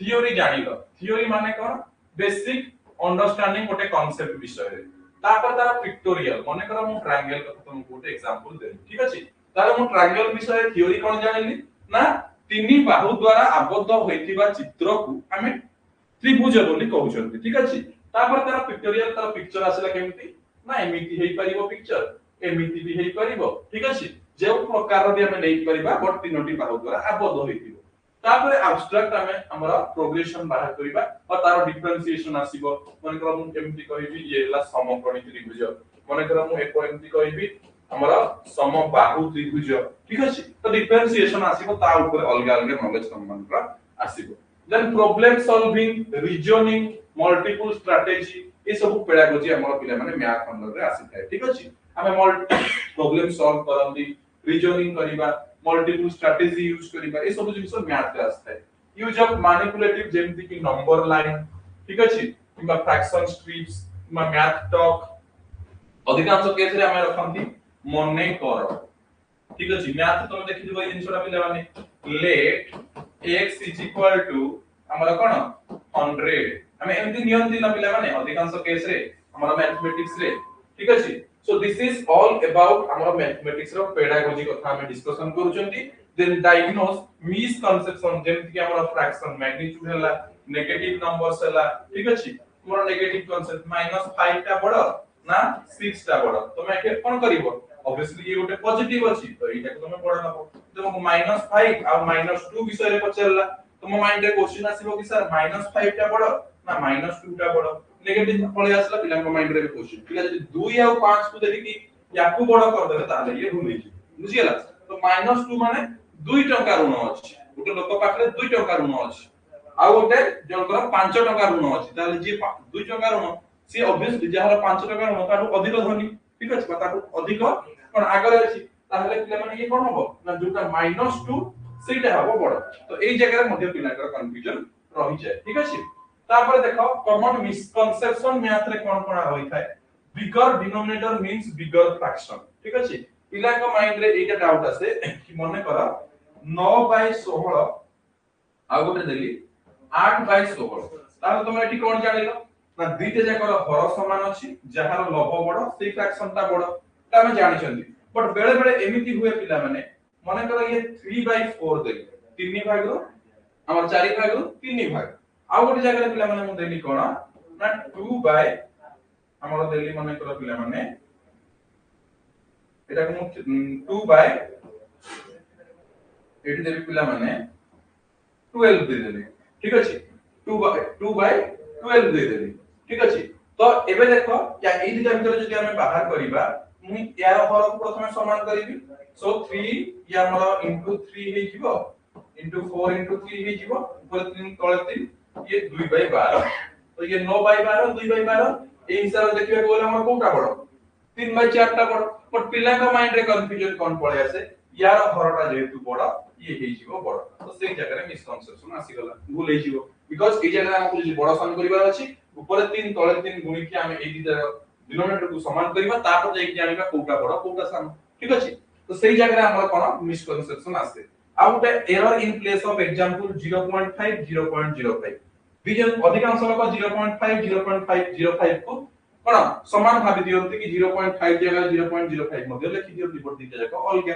थियोरी जानिलो। थियोरी माने कोन बेसिक अंडरस्टैंडिंग गोटे कांसेप्ट विषय रे। तापर तार पिक्टोरियल माने कर हम ट्रायंगल को तुमको गोटे एग्जांपल देली, ठीक अछि? तार हम ट्रायंगल विषय थियोरी कोन जानिली ना तीनी बाहु द्वारा आबद्ध होइतिबा चित्र को हमें त्रिभुज बोली कहउछन्ती, ठीक अछि? तापर तार पिक्टोरियल तार पिक्चर आसीला केमति ना एमिति हेइ परिबो पिक्चर एमिति भी हेइ परिबो, ठीक अछि? जे प्रकार रे हम नै परिबा बट तीनोटी बाहु द्वारा आबद्ध होइतिबो। तापर एब्स्ट्रैक्ट हमें हमरा प्रोग्रेशन बाहर करिबा और तार डिफरेंशिएशन आसीबो। माने कर हम केमति कहिबी ये ला समकोणी त्रिभुज, माने कर हम एको एमति कहिबी हमरा समबाहु त्रिभुज, ठीक अछि? तो डिफरेंशिएशन आसीबो ता ऊपर अलग अलग नॉलेज संबंध आसीबो। Then problem solving, reasoning, multiple strategy ए सब पेडागोजी हमर पिला माने मैथ अंडर रे आसी थाए, ठीक अछि? हमें प्रॉब्लम सॉल्व करंती, रीजनिंग करिबा, मल्टीपल स्ट्रेटजी यूज करिबा ए सब जिंस मैथ रे आसी थाए। यूज ऑफ मैनिपुलेटिव जेमति कि नंबर लाइन ठीक अछि किबा फ्रैक्शन स्ट्रिप्स किबा मैथ टॉक अधिकांश केस रे हम रखंती मने कर ठीक अछि मैथ तुम देखि दिबो ई जिंसटा पिला माने let x is equal to हमर कोन 100 हम एमति नियम दिना पिला माने अधिकांश केस रे हमर मैथमेटिक्स रे ठीक अछि so this is all about हमर मैथमेटिक्स रो पेडागोजी कथा हम डिस्कशन करूचंती देन डायग्नोस मिसकंसेप्शन जेमति कि हमर फ्रैक्शन मैग्नीट्यूड हला नेगेटिव नंबर्स हला ठीक अछि हमर नेगेटिव कांसेप्ट -5 टा बड़ ना 6 टा बड़ तमे के कोन करिवो ऑब्वियसली ये गोटे पॉजिटिव अछि तो एटा को तमे बड़ नबो तुमको -5 और -2 विषय रे पचरला तुम माइंड रे क्वेश्चन आसीबो कि सर -5 टा बड़ ना -2 टा बड़ नेगेटिव पळे आसला पिला को माइंड रे क्वेश्चन पिला जदी 2 और 5 को देखि कि याकू बड़ कर देबे ताले ये भूल जी बुझियला तो -2 माने 2 टका ऋण अछि गोटे लोक पाखरे 2 टका ऋण अछि आ गोटे जनकर 5 टका ऋण अछि ताले जे 2 टका ऋण से ऑब्वियसली जहार 5 टका ऋण ताठू अधिक धनी ठीक अछि ताठू अधिक कोन आगरे अछि ताहले पिला माने ये कोन हबो ना जोटा -2 सेटा हबो बड़ तो एई जगह रे मध्य पिलाकर कंफ्यूजन रहि जाय ठीक अछि तापर देखो कॉमन मिसकंसेप्शन मैथ रे कोन कोन होई थाए बिगर डिनोमिनेटर मींस बिगर फ्रैक्शन ठीक अछि पिला को माइंड रे एटा डाउट आसे कि मने कर 9/16 आ गोटे देली 8/16 ताहले तुम एठी कोन जानिलो ना दुईटे जाकर हर समान अछि जहार लभ बड़ सेई फ्रैक्शन ता बड़ ता हम जानि छथि बट बेले बेले एमिति हुए पिला माने मने कर ये 3/4 देली 3 भाग रो हमर 4 भाग रो 3 भाग आ गोटे जगह रे पिला माने मु देली कोन ना 2 बाय हमर देली मने कर पिला माने एटा को 2 बाय एठी देली पिला माने 12 दे देली ठीक अछि 2 बाय 12 दे देली ठीक अछि तो एबे देखो या एई दिटा भीतर जदि हम बाहर करिबा मु यार हर को प्रथमे समान करिवि सो 3 या हमर इनटू 3 हे जिवो इनटू 4 इनटू 3 हे जिवो ऊपर 3 तळे 3 ये 2/12 तो ये 9/12 2/12 ए हिसाब से देखिबे बोले हमर कोटा बड़ 3/4 टा बड़ बट पिला का माइंड रे कंफ्यूजन कोन पळे आसे यार हरटा जेतु बड़ ये हे जिवो बड़ तो सेई जगह रे मिसकंसेप्शन आसी गला भूल हे जिवो बिकॉज़ ए जगह हमको जे बड़ सन करिवार अछि ऊपर 3 तळे 3 गुणी के हम ए दिटा डिनोमिनेटर को समान करिबा तापर जाई जानिबा कोटा बड़ कोटा सन ठीक अछि तो सेई जगह रे हमर कोन मिसकंसेप्शन आसे आ उटे error in place of example 0.5 0.05 विजन अधिकांश लोक 0.5 0.505 को कोन समान भाबी दियंती कि 0.5 जगह 0.05 मध्ये लिखि दियंती बड दिटा जाक अलगा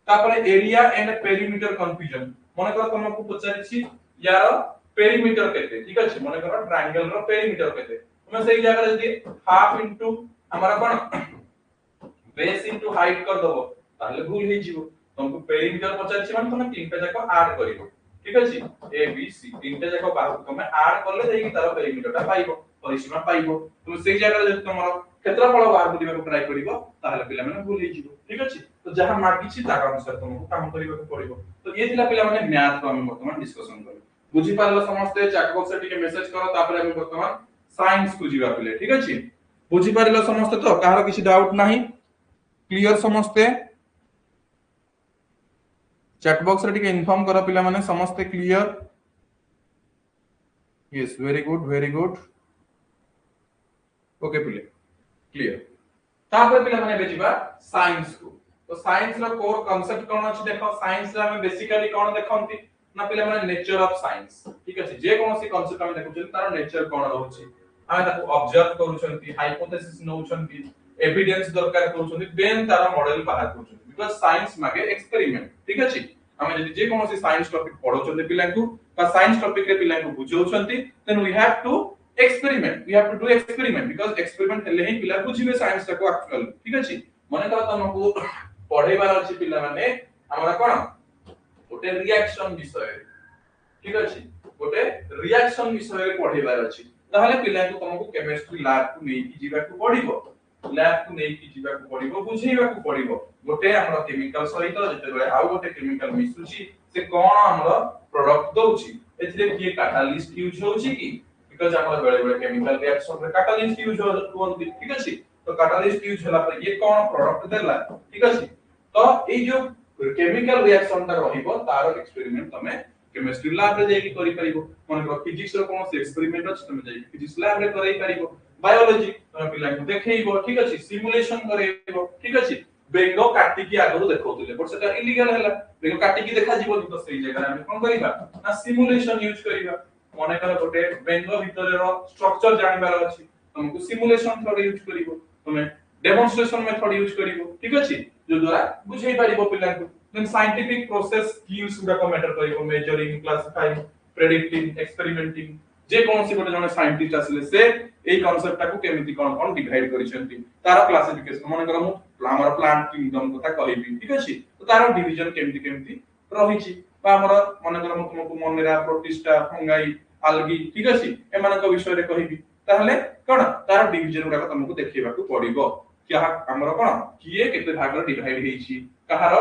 तापर एरिया एंड पेरीमीटर कंफ्यूजन मने कर तुमको पचारि छी यार पेरीमीटर केते ठीक अछि मने कर ट्रायंगल रो पेरीमीटर केते तुम सेई जगह जदी हाफ इनटू हमरा कोन बेस इनटू हाइट कर दबो ताले भूल हे जिवो तुमको पेरीमीटर पचारि छी माने तुम तीनटा जाक ऐड करिवो ठीक अछि ए बी सी तीनटा जाक बाहु तुम ऐड करले जाई तार पेरीमीटर ता पाइबो परिसीमा पाइबो तुम सेई जगह जदी तुमरो क्षेत्रफल बाहर दिबे ट्राई करिवो ताले पिला माने भूल हे जिवो ठीक अछि तो जहां मागी छी तार अनुसार तुमको काम करिवो पड़िबो तो ये थिला पिला माने मैथ को हम वर्तमान डिस्कशन करू बुझी पारलो समस्त चैट बॉक्स रे टिके मेसेज करो तापर हम वर्तमान साइंस को जीवा पिले ठीक अछि बुझी पारलो समस्त तो काହାର किछि डाउट नाही क्लियर समस्त चैट बॉक्स रे टिके इन्फॉर्म करो पिला माने समस्त clear yes very good okay पिले क्लियर तापर पिला माने बेजिबा साइंस को तो साइंस रो कोर कांसेप्ट कोन अछि देखो साइंस रे हम बेसिकली कोन देखंती ना पिला माने नेचर ऑफ साइंस ठीक अछि जे कोनोसी कांसेप्ट हम देखुछन तार नेचर कोन रहउछि हम ताको ऑब्जर्व करूछंती हाइपोथेसिस नउछंती एविडेंस दरकार करूछंती देन तार मॉडल बाहर करूछंती बिकॉज़ साइंस मागे एक्सपेरिमेंट ठीक अछि हम जदि जे कोनोसी साइंस टॉपिक पढौछंती पिला को बा साइंस टॉपिक रे पिला को बुझौछंती then we have to experiment we have to do experiment because experiment हेले ही पिला बुझिबे साइंस को एक्चुअल ठीक अछि मने कर तुमको पढेबार अछि पिला माने हमरा कोन गोटे रिएक्शन विषय ठीक अछि गोटे रिएक्शन विषय पढेबार अछि ताहले पिला को तुमको केमिस्ट्री लैब को नै कि जीवा को पढिबो लैब को नै कि जीवा को पढिबो बुझेबा को पढिबो गोटे हमरा केमिकल सहित जते बेले आ गोटे केमिकल मिसुची से कोन हमरा प्रोडक्ट दउची एथिले कि कैटालिस्ट यूज होउची कि बिकॉज़ हमरा बेले बेले केमिकल रिएक्शन रे कैटालिस्ट यूज होउची ठीक अछि तो कैटालिस्ट यूज होला पर ये कोन प्रोडक्ट देला ठीक अछि तो ए जो केमिकल रिएक्शन ता रहिबो तार एक्सपेरिमेंट तमे केमिस्ट्री लैब रे जाई करि परिबो मन फिजिक्स रो कोन से एक्सपेरिमेंट अछि तुम जाई फिजिक्स लैब रे करै परिबो बायोलॉजी तुम पिला को देखैबो ठीक अछि सिमुलेशन करैबो ठीक अछि बेंगो काटी की आगु देखौतले बट सेटा इलीगल हला बेंगो काटी की देखा जीवो तो सही जगह हम कोन करिबा ना सिमुलेशन यूज करिबा मने कर गोटे बेंगो भितर रो स्ट्रक्चर जानिबार अछि तुमको सिमुलेशन थोड़ा यूज करिवो तुमे डेमोन्स्ट्रेशन मेथड यूज करिवो ठीक अछि जो द्वारा बुझै परिबो पिला को देन साइंटिफिक प्रोसेस स्किल्स गुडा को मैटर करिवो मेजरिंग क्लासिफाइंग प्रेडिक्टिंग एक्सपेरिमेंटिंग जे कोन सी गोटे जने साइंटिस्ट आसले से एई कांसेप्ट टाको केमिति कोन डिवाइड करिसेंती तार क्लासिफिकेशन मने कर हमर प्लांट किंगडम कथा कहिबी ठीक अछि तो तार डिवीजन केमिति केमिति रहिछि बा हमर मने कर तुमको मोनेरा प्रोटिस्टा फंगाई आल्गी ठीक अछि एमानक विषय रे कहिबी ताहले कोन तार डिवीजन गुडा तुमको देखिबा को पड़िबो क्या हमर कोन किए केते भाग रे डिवाइड हेछि कहार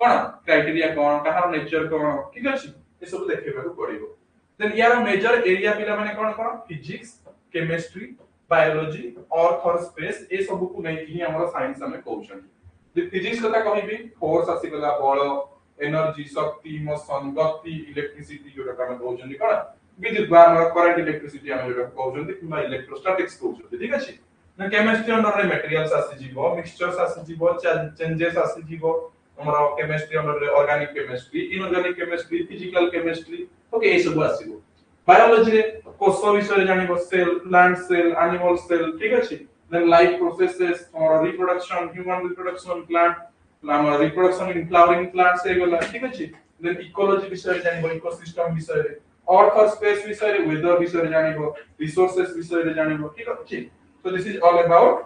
कोन क्राइटेरिया कोन कहार नेचर कोन ठीक अछि ए सब देखिबा को पड़िबो देन यार मेजर एरिया पिला माने कोन कोन फिजिक्स केमिस्ट्री बायोलॉजी और थर स्पेस ए सब को नै कि हमर साइंस हमें कहउछन जे फिजिक्स कथा कहिबी फोर्स आसी गला बल एनर्जी शक्ति मोशन गति इलेक्ट्रिसिटी जोटा हम कहउछन कोन विद्युत बा हमर करंट इलेक्ट्रिसिटी हम जोटा कहउछन किबा इलेक्ट्रोस्टैटिक्स कहउछन ठीक अछि ना केमिस्ट्री अंडर रे मटेरियल्स आसी जीवो मिक्सचर्स आसी जीवो चेंजेस आसी जीवो हमर केमिस्ट्री अंडर रे organic chemistry inorganic chemistry physical chemistry okay ए सब आसीबो बायोलॉजी रे कोष विषय जानिबो cell plant cell animal cell ठीक अछि देन लाइफ प्रोसेसेस और रिप्रोडक्शन ह्यूमन रिप्रोडक्शन प्लांट हमर रिप्रोडक्शन इन फ्लावरिंग प्लांट्स ए गला ठीक अछि देन इकोलॉजी विषय जानिबो इकोसिस्टम विषय रे अर्थ और स्पेस विषय रे वेदर विषय रे जानिबो रिसोर्सेस विषय रे जानिबो ठीक अछि so this is all about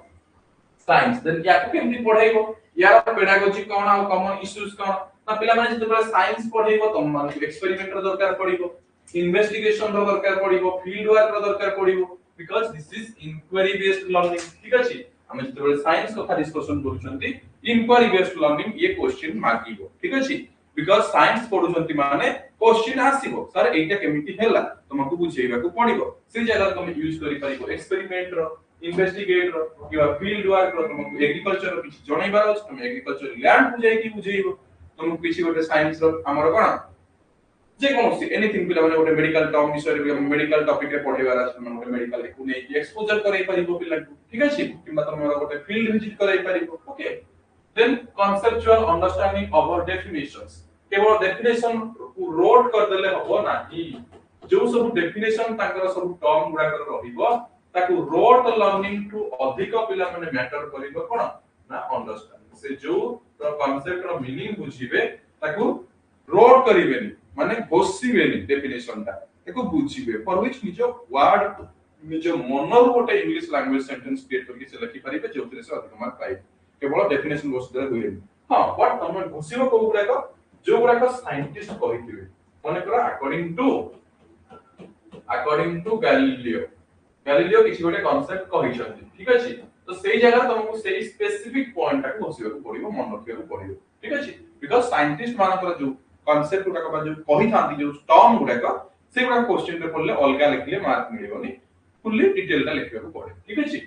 science then या केमि पढाइबो यार पेडागोजी कोन आ कॉमन इश्यूज कोन ना पिला माने जते साइंस पढाइबो तम माने एक्सपेरिमेंट रो दरकार पडिबो इन्वेस्टिगेशन रो दरकार पडिबो फील्ड वर्क रो दरकार पडिबो because this is inquiry based learning ठीक अछि हम जते साइंस कथा डिस्कशन करूछंती इंक्वायरी बेस्ड लर्निंग ये क्वेश्चन मागिबो ठीक अछि बिकॉज़ साइंस पढुछंती माने क्वेश्चन आसीबो सर एटा केमिति हैला तुमको बुझेइबा को पडिबो से जगह तुम यूज करि परिबो एक्सपेरिमेंट रो इन्वेस्टिगेट रो किबा फील्ड वर्क रो तुमको एग्रीकल्चर रो किछि जणैबार अछि तुम एग्रीकल्चर लैंड बुझाइ कि बुझेइबो तुमको किछि गोटे साइंस रो हमर कोन जे कोनसी एनीथिंग पिला माने गोटे मेडिकल टर्म विषय रे मेडिकल टॉपिक रे पढेबार अछि माने गोटे मेडिकल रे कुनै एक्सपोजर करै परिबो पिला ठीक अछि किबा तुमरा गोटे फील्ड विजिट करै परिबो okay then conceptual understanding over definitions केवल डेफिनेशन रोड कर देले हबो नाही जो सब डेफिनेशन ताकर सब टर्म गुडा कर रहिबो ताकू रोड लर्निंग टू अधिक पिला माने मैटर करिबो कोन ना अंडरस्टैंडिंग से जो कांसेप्ट रो मीनिंग बुझिबे ताकू रोड करिवेनी माने घोषिबेनी डेफिनेशन ता एको बुझिबे फॉर व्हिच निजो वर्ड निजो मनर गोटे इंग्लिश लैंग्वेज सेंटेंस क्रिएट करके से लिखि परिबे जोतरे से अधिक मार्क पाइबे केवल डेफिनेशन घोषिदे हुए हां व्हाट तमे घोषिबो को गुडा को जो गुडा को साइंटिस्ट कहिथिबे माने करा अकॉर्डिंग टू गैलीलियो किछि गोटे कांसेप्ट कहिसथि ठीक अछि तो सेही जगह तुमको सेही स्पेसिफिक पॉइंट टा घोषिबा को पड़िबो मन रखिबा को पड़िबो ठीक अछि बिकॉज़ साइंटिस्ट मानकर जो कांसेप्ट गुडा को जो कहि थांती जो टर्म गुडा को से गुडा क्वेश्चन रे पड़ले अलगा लिखले मार्क मिलिबोनी फुल्ली डिटेल टा लिखिबा को पड़े ठीक अछि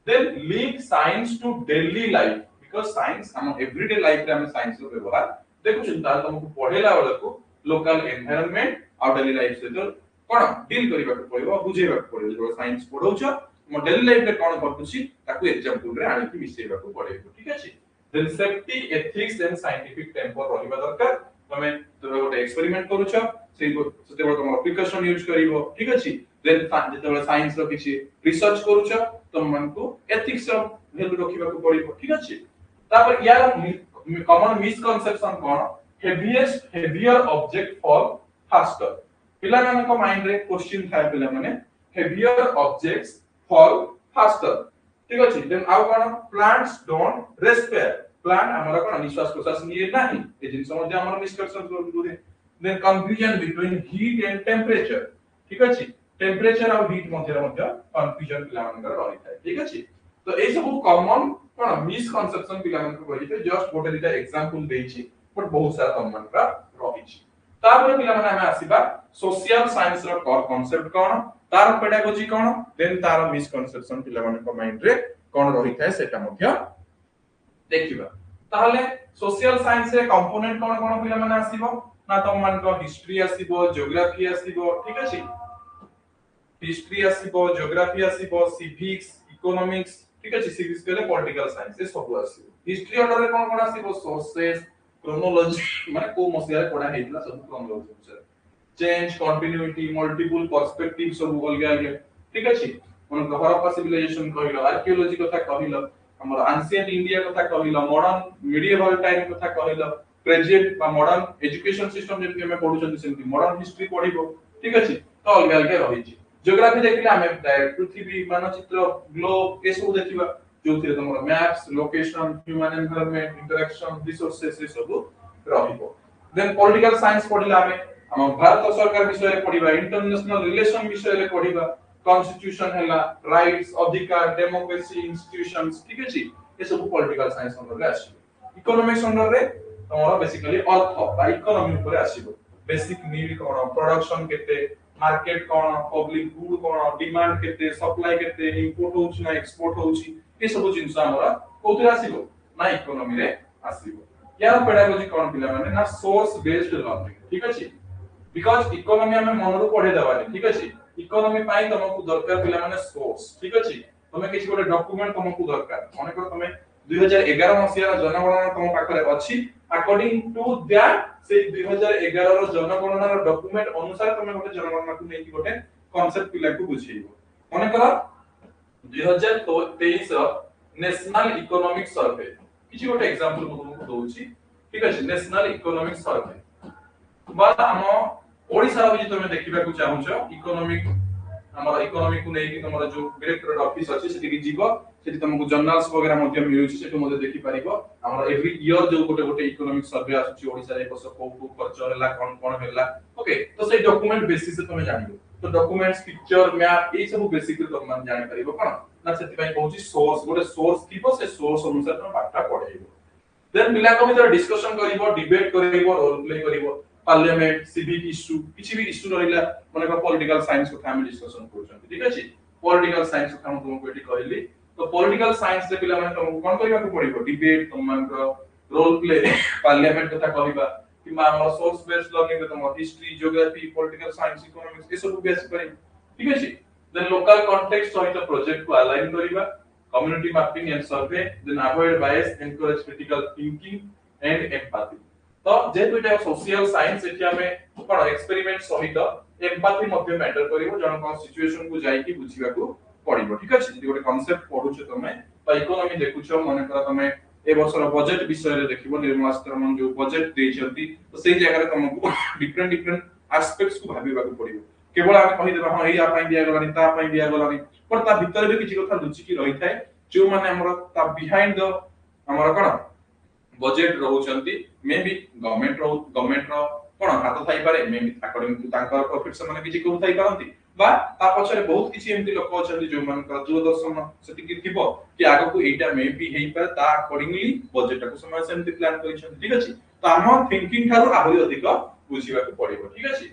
then link science to daily life because science हम एवरीडे लाइफ रे हम साइंस रो व्यवहार देखु चिंता तुमको पढेला वाला को लोकल एनवायरनमेंट और डेली लाइफ से तो कोन डील करिबा को पड़िबो बुझेबा को पड़िबो जो साइंस पढौछ मो डेली लाइफ रे कोन करतुछि ताकू एग्जांपल रे आनि कि मिसेबा को पड़िबो ठीक अछि then safety ethics and scientific temper रहिबा दरकार तमे गोटे एक्सपेरिमेंट करूछ सेते बड़ तुम प्रिकॉशन यूज करिवो ठीक अछि देन जेते साइंस रो किछि रिसर्च करूछ तुम मन को एथिक्स रो वैल्यू रखिबा को पड़िबो ठीक अछि तापर यार कॉमन मिसकंसेप्शन कोन हेवियर ऑब्जेक्ट फॉल फास्टर पिला माने को माइंड रे क्वेश्चन थाय पिला माने हेवियर ऑब्जेक्ट्स फॉल फास्टर ठीक अछि देन आउ कोन प्लांट्स डोंट रेस्पियर प्लांट हमरा कोन निश्वास प्रश्वास निये नाही ए जिन समझ हमर मिसकंसेप्शन करू दे then confusion between heat and temperature ठीक अछि टेंपरेचर और हीट मध्य कंफ्यूजन पिला मानकर रहि थाय ठीक अछि तो ए सब कॉमन कोन मिसकंसेप्शन पिला मानकर रहि थाय जस्ट गोटे दिटा एग्जांपल देछि बट बहुत सारा कॉमन का रहि छी तापर पिला माने हम आसीबा सोशल साइंस रो कोर कांसेप्ट कोन तार पेडागोजी कोन देन तार मिसकंसेप्शन पिला मानकर माइंड रे कोन रहि थाय सेटा मध्य देखिबा ताहले सोशल साइंस रे कंपोनेंट कोन कोन पिला माने आसीबो ना तुम मान को हिस्ट्री आसीबो ज्योग्राफी आसीबो ठीक अछि हिस्ट्री आसीबो ज्योग्राफी आसीबो सिविक्स इकोनॉमिक्स ठीक अछि सिविक्स कहले पॉलिटिकल साइंस ए सब आसीबो हिस्ट्री अंडर रे कोन कोन आसीबो सोर्सेस क्रोनोलॉजी माने को मसिया पढा हेतला सब chronology change continuity multiple perspective सब अलग अलग ठीक अछि मन हरप्पा सिविलाइजेशन कहिलो आर्कियोलॉजी कथा कहिलो हमर एंशिएंट इंडिया कथा कहिलो मॉडर्न मिडिएवल टाइम कथा कहिलो प्रेजेंट बा मॉडर्न एजुकेशन सिस्टम जेमति हमें पढुछन सेमति मॉडर्न हिस्ट्री पढिबो ठीक अछि तो अलग अलग रहि छी ज्योग्राफी देखिले हमें पृथ्वी मानचित्र ग्लोब ए सब देखिबा जोथिरे तमर maps location human environment interaction resources ए सब रहिबो देन पॉलिटिकल साइंस पढिला हमें हम भारत सरकार विषय रे पढिबा इंटरनेशनल रिलेशन विषय रे पढिबा कॉन्स्टिट्यूशन हैला राइट्स अधिकार डेमोक्रेसी इंस्टीट्यूशंस ठीक अछि ए सब पॉलिटिकल साइंस अंडर रे आसी इकोनॉमिक्स अंडर रे तमरा बेसिकली अर्थ बा इकोनॉमी ऊपर आसीबो बेसिक नीड कोन प्रोडक्शन केते मार्केट कोन पब्लिक गुड कोन डिमांड केते सप्लाई केते इंपोर्ट होउछ ना एक्सपोर्ट होउछ ए सब जिंस हमरा कोते आसीबो ना इकोनॉमी रे आसीबो यार पेडागोजी कोन पिला माने ना सोर्स बेस्ड लर्निंग ठीक अछि बिकॉज़ इकोनॉमी हमें मनरू पढे दबानी ठीक अछि इकोनॉमी पाई तुमको दरकार पिला माने सोर्स ठीक अछि तमे किछि गोटे डॉक्यूमेंट तुमको दरकार माने कर तमे 2011 मसिया जनगणना तुम पाखरे अछि अकॉर्डिंग टू दैट से 2011 रो जनगणना रो डॉक्यूमेंट अनुसार तमे गोटे जनगणना को नेकी गोटे कांसेप्ट पिला को बुझेइबो माने कर 2023 रो नेशनल इकोनॉमिक सर्वे किछि गोटे एग्जांपल मु तुमको दोउछि ठीक अछि नेशनल इकोनॉमिक सर्वे बा हम ओडिसा भी तमे देखिबा को चाहूछो इकोनॉमिक हमर इकोनॉमिक को नै कि हमर जो डायरेक्टर ऑफिस अछि सेति कि जीव सेति तुमको जर्नल्स वगैरह मध्ये मिलुछि सेतो मध्ये देखि परिबो हमर एवरी ईयर जो गोटे गोटे इकोनॉमिक सर्वे आछि ओडिसा रे बस को खर्च होला कोन कोन होला ओके तो से डॉक्यूमेंट बेसिस से तुमे जानिबो तो डॉक्यूमेंट्स पिक्चर मैप ए सब बेसिकली तुम मान जानि परिबो कोन ना सेति पई कहूछि सोर्स गोटे सोर्स थिबो से सोर्स अनुसार तुम पाठा पढाइबो देन पिला को भीतर डिस्कशन करिवो डिबेट करिवो रोल प्ले करिवो पार्लियामेंट सिविक इश्यू किछि भी इश्यू रहिला माने का पॉलिटिकल साइंस को हम डिस्कशन करछन ठीक अछि पॉलिटिकल साइंस को हम तुमको एठी कहली तो पॉलिटिकल साइंस रे पिला माने तुमको कोन करिवा को पड़िबो डिबेट तुमन रोल प्ले पार्लियामेंट कथा कहबा कि हमर सोर्स बेस्ड लर्निंग में तुम history geography political science economics ए सब बेस करी ठीक अछि देन लोकल कॉन्टेक्स्ट सहित प्रोजेक्ट को अलाइन करिवा community mapping and survey then avoid bias encourage critical thinking and empathy तो जेतु एटा सोशल साइंस एठी हमें कोन एक्सपेरिमेंट सहित एम्पैथी मध्ये मैटर करिवो जन कोन सिचुएशन को जाई कि बुझिबा को पड़िबो ठीक अछि जे गोटे कांसेप्ट पढुछ तमे बा इकोनॉमी देखुछ माने कर तमे ए वर्षर बजट विषय रे देखिबो निर्मला सीतारमण जो बजट देइछंती तो सेही जगह रे तुमको डिफरेंट डिफरेंट एस्पेक्ट्स को भाबिबा को पड़िबो केवल हम कहि देबा हां एई आ पई दिया गलानी ता पई दिया गलानी पर ता भीतर भी किछि कथा लुचि की रहि थाए जो माने हमर ता बिहाइंड द हमर कोन बजेट रहउचंती मे बी गवर्नमेंट रो कोन हाथ थाई पारे मे बी अकॉर्डिंग टू तांकर प्रॉफिट से माने किछि को थाई पारंती बा ता पछरे बहुत किछि एमति लोक अछंती जो मानकर दूरदर्शन सेति कि थिबो कि आगो को एटा मे बी हेई पर ता अकॉर्डिंगली बजेट को समय सेमति प्लान करिसन ठीक अछि तो हम थिंकिंग थारो आहुरी अधिक बुझिबा को पड़िबो ठीक अछि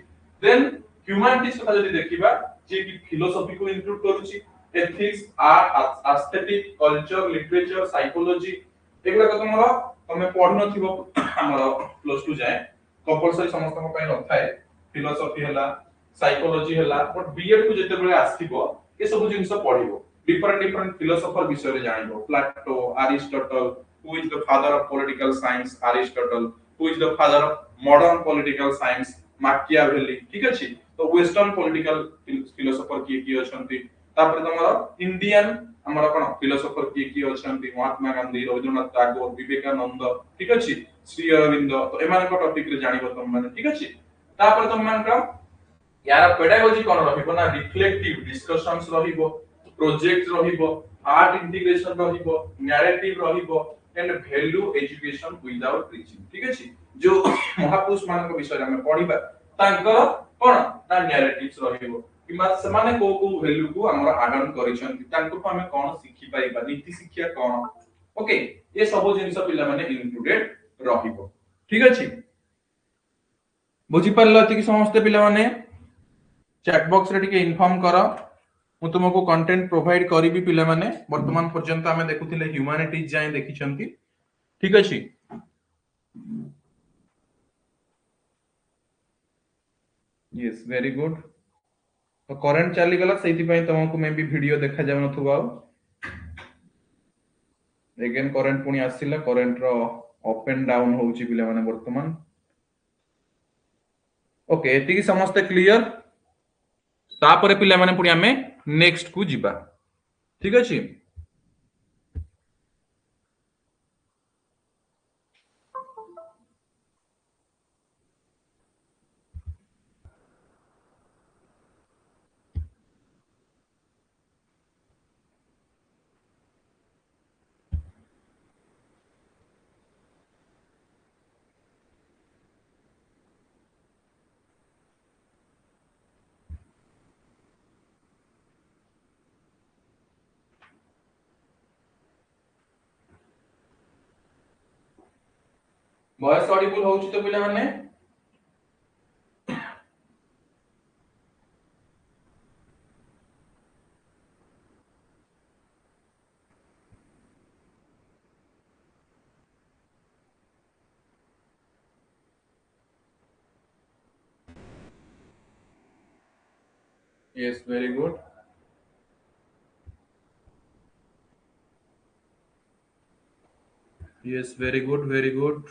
देन ह्यूमैनिटीज कथा जदि देखिबा जे कि फिलोसॉफी को इंक्लूड करूची ethics art aesthetic culture literature psychology एगुला को तमे पढ नथिबो हमर प्लस 2 जाय कंपलसरी समस्त को पय नथाय फिलोसॉफी हला साइकोलॉजी हला बट बीएड को जते बेले आसीबो ए सब जिंस पढिबो डिफरेंट डिफरेंट फिलोसोफर विषय रे जानिबो Plato Aristotle who is the father of political science Aristotle who is the father of modern political science Machiavelli ठीक अछि तो वेस्टर्न पॉलिटिकल फिलोसोफर की अछंती तापर तमरो इंडियन हमर कोन फिलोसोफर की अछंती महात्मा गांधी रवींद्रनाथ टैगोर विवेकानंद ठीक अछि श्री अरविंद तो एमान को टॉपिक रे जानिबो तुम माने ठीक अछि तापर तुम मान का यार पेडागोजी कोन रहिबो ना रिफ्लेक्टिव डिस्कशंस रहिबो प्रोजेक्ट रहिबो आर्ट इंटीग्रेशन रहिबो नैरेटिव रहिबो and value education without preaching ठीक अछि जो महापुरुष मान को विषय हम पढिबा तांकर कोन ना नैरेटिव्स रहिबो किमा समाने को वैल्यू को हमर आडन करिसंती तांको हम कोन सिखि पाइबा नीति शिक्षा कोन ओके ये सब जिंस पिला माने इंक्लूडेड रहिबो ठीक अछि बुझि परला कि समस्त पिला माने चैट बॉक्स रे टिके इन्फॉर्म करो मु तुमको कंटेंट प्रोवाइड करिबी पिला माने वर्तमान पर्यंत हमें देखुथिले ह्यूमैनिटीज जाय देखिसंती ठीक अछि यस वेरी गुड। तो करंट चली गला सेति पई तुमको मे भी वीडियो देखा जाव नथुवा। अगेन करंट पुनी आसिला करंट रो अप एंड डाउन होउची पिला माने वर्तमान। ओके एति की समस्त क्लियर। तापरे पिला माने पुनी हमें नेक्स्ट को जिबा। ठीक अछि। वॉइस ऑडिबल होउची तो पिला माने। Yes very good. Yes very good very good.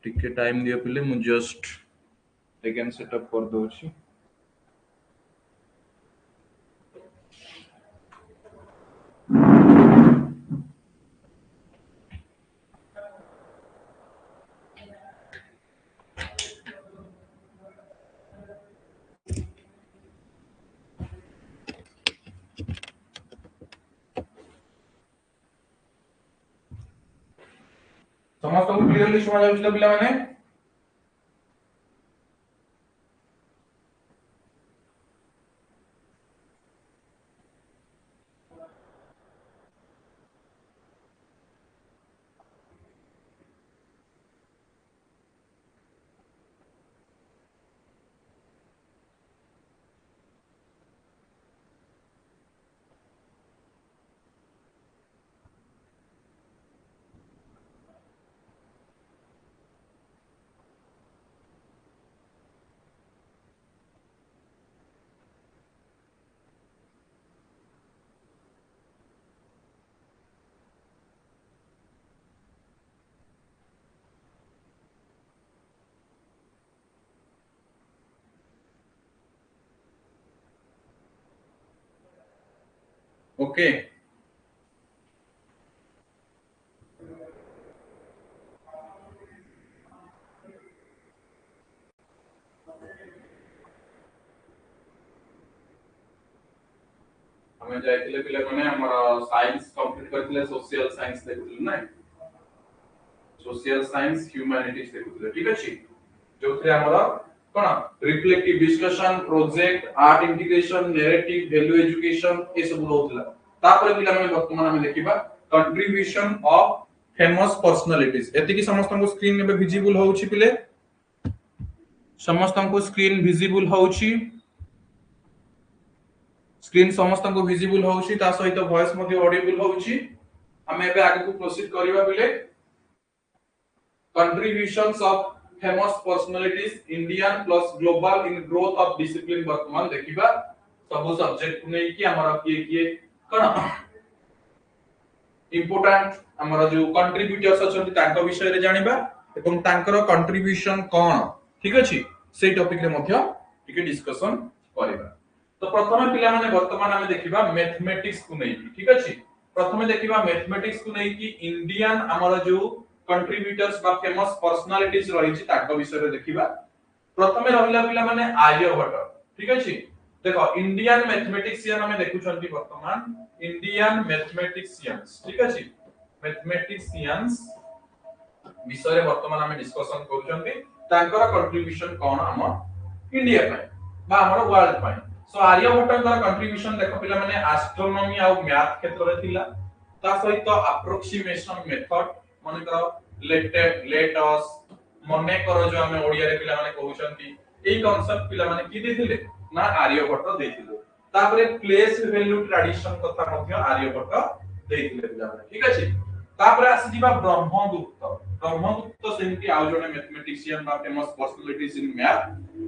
टिके टाइम दियो पिले मु जस्ट अगेन सेटअप कर दोची। समस्त को क्लियरली सुना जाउची तो पिला माने। ओके हमें जाइतिले पिले माने हमर साइंस कंप्लीट करथिले सोशल साइंस देखुथिले ना। सोशल साइंस ह्यूमैनिटीज देखुथिले ठीक अछि। जोथरे हमर कोन reflective discussion project art integration narrative value education ए सब होतला। तापर पिला माने वर्तमान हम देखिबा कंट्रीब्यूशन ऑफ फेमस पर्सनालिटीज। एति की समस्त को स्क्रीन में विजिबल होउची पिले। समस्त को स्क्रीन विजिबल होउची। स्क्रीन समस्त को विजिबल होउची ता सहित वॉइस मध्ये ऑडिबल होउची। हम एबे आगे को प्रोसीड करिबा पिले contributions of famous personalities Indian plus global in growth of discipline वर्तमान देखिबा सब सब्जेक्ट को नै कि हमरा किए कोन इंपोर्टेंट हमरा जो कंट्रीब्यूटर्स अछंती तांको विषय रे जानिबा एवं तांकर कंट्रीब्यूशन कोन ठीक अछि सेही टॉपिक रे मध्य टिके डिस्कशन करिबा। तो प्रथम पिला माने वर्तमान हमें देखिबा मैथमेटिक्स को नै ठीक अछि। प्रथमे देखिबा मैथमेटिक्स को नै कि इंडियन हमरा जो कंट्रीब्यूटर्स बा फेमस पर्सनालिटीज रही छि ताको विषय रे देखिबा। प्रथमे रहिला पिला माने आर्यभट्ट ठीक अछि। देखो इंडियन मैथमेटिशियन हमें देखुछंती वर्तमान इंडियन मैथमेटिशियंस ठीक अछि। मैथमेटिशियंस विषय रे वर्तमान हमें डिस्कशन करूछंती तांकर कंट्रीब्यूशन कोन हम इंडिया पय बा हमर वर्ल्ड पय। सो आर्यभट्ट का कंट्रीब्यूशन देखो पिला माने एस्ट्रोनॉमी आ मैथ क्षेत्र रे थिला। ता सहित अप्रोक्सीमेशन मेथड माने करो लेट अस मने करो जो हमें ओडिया रे पिला माने कहउछंती एई कांसेप्ट पिला माने की देथिले ना आर्यभट्ट देथिले तापरे प्लेस वैल्यू ट्रेडिशन कथा मध्य आर्यभट्ट देथिले पिला माने ठीक अछि तापरे आसी जिबा ब्रह्मगुप्त सेमती आउ जने मैथमेटिशियन बा फेमस पर्सनालिटीज इन मैथ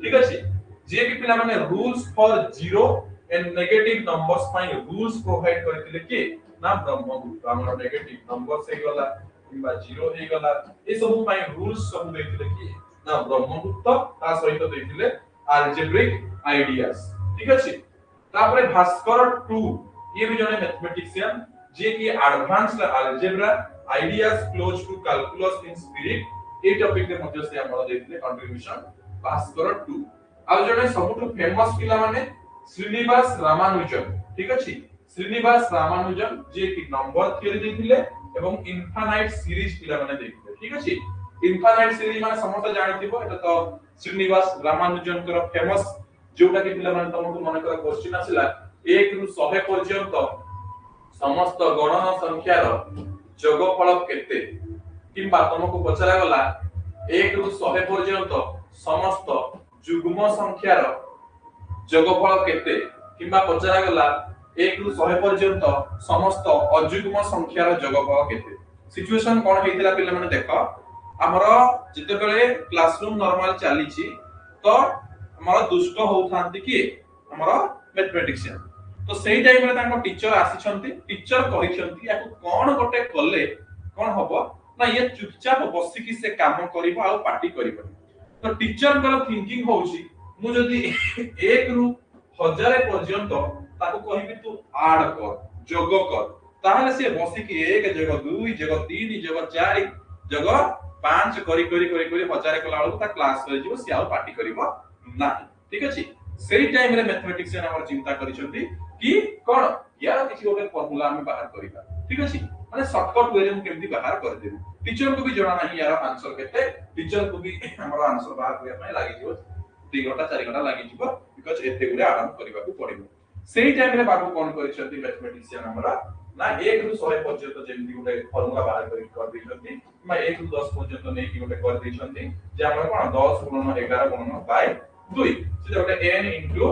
ठीक अछि जे कि पिला माने rules for zero and negative numbers pi rules provide करथिले के ना ब्रह्मगुप्त हमर नेगेटिव नंबर से गला किबा जीरो हे गला ए सब पाई रूल्स सब देथिले कि ना ब्रह्मगुप्त ता सहित देथिले अलजेब्रिक आइडियाज ठीक अछि तापरे भास्कर 2 ये भी जने मैथमेटिशियन जे कि advanced algebra ideas close to calculus in spirit ए टॉपिक के मध्य से हमर देथिले कंट्रीब्यूशन भास्कर 2 आ जने सबटु फेमस पिला माने श्रीनिवास रामानुजन ठीक अछि श्रीनिवास रामानुजन जे कि नंबर थ्योरी देथिले एवं इनफाइनाइट सीरीज पिला माने देथिले ठीक अछि इनफाइनाइट सीरीज माने समस्त जानिथिबो एटा तो श्रीनिवास रामानुजन कर फेमस जोटा कि पिला माने तमको मन कर क्वेश्चन आसिला 1 रु 100 पर्यंत समस्त गणन संख्यार जोगफल केते किंबा तमको पचरा गला 1 रु 100 पर्यंत समस्त जुग्म संख्यार जोगफल केते किंबा पचरा गला 1 रु 100 पर्यंत समस्त अजुग्म संख्यार जोगफल केते सिचुएशन कोन हेतिला पिला माने देखो हमरो जते बेले क्लासरूम नॉर्मल चली छी तो हमरो दुष्ट होउथांती कि हमरो मैथमेटिशियन तो सेही टाइम रे ताको टीचर आसीछंती टीचर कहिछंती याको कोन गोटे कले कोन हबो ना ये चुपचाप बसी कि से काम करिवो आ पार्टी करिवो तो टीचर कर थिंकिंग होउची मु जदी 1 रु 1000 पर्यंत ताको कहिबी तू ऐड कर जोग कर ताहले से बसी कि 1 जगह 2 जगह 3 जगह 4 जगह 5 करी करी करी करी 1000 कला ता क्लास कर जिवो से आ पार्टी करिवो ना ठीक अछि सेही टाइम रे मैथमेटिशियन हमर चिंता करिसंती कि कोन यार किछि गोटे फार्मूला हम बाहर करिबा ठीक अछि माने शॉर्टकट वे रे हम केमती बाहर कर देबो टीचर को भी जणा नाही यार आंसर केते टीचर को भी हमर आंसर बाहर करिया पय लागि जिवो 2 घंटा 4 घंटा लागि जिवो बिकॉज़ एते गुडे आराम करिबा को पड़िबो सेही टाइम रे बाबू कोन करिसंती मैथमेटिशियन हमरा ना 1 रु 100 पर्यंत जेमती गोटे फार्मूला बाहर कर दैछंती मा 1 रु 10 पर्यंत नै कि गोटे कर दैछंती जे हमरा कोन 10 गुणन 11 गुणन बाय 2 से गोटे n into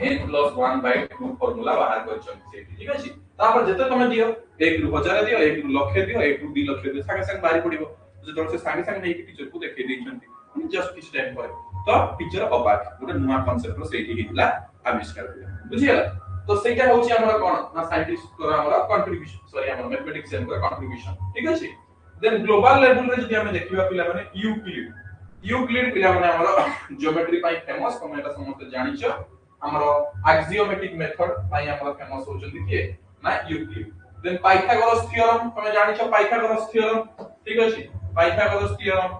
n plus 1 by 2 formula बाहर करछन से ठीक अछि तापर जते तमे दियो 1 रु 1000 दियो 1 रु लाख दियो 1 रु 2 लाख दियो संगे संगे बाहर पड़िबो जे तोर से संगे संगे नै कि टीचर को देखै दैछंती जस्ट किछ टाइम पर तो टीचर अबाक गोटे नुवा कांसेप्ट रो सेठी हितला आविष्कार करिया बुझियला तो सेटा होची हमरा कोन ना साइंटिस्ट को हमरा कंट्रीब्यूशन सॉरी हमरा मैथमेटिशियन को कंट्रीब्यूशन ठीक अछि देन ग्लोबल लेवल रे जदि हमें देखिबा पिला माने यूक्लिड पिला माने हमरा ज्योमेट्री पाई फेमस तमे एटा समस्त जानिछ हमरो एक्सियोमेट्रिक मेथड पाई हमरा फेमस होचंदी के ना यूक्लिड देन पाइथागोरस थ्योरम तमे जानिछ पाइथागोरस थ्योरम ठीक अछि पाइथागोरस थ्योरम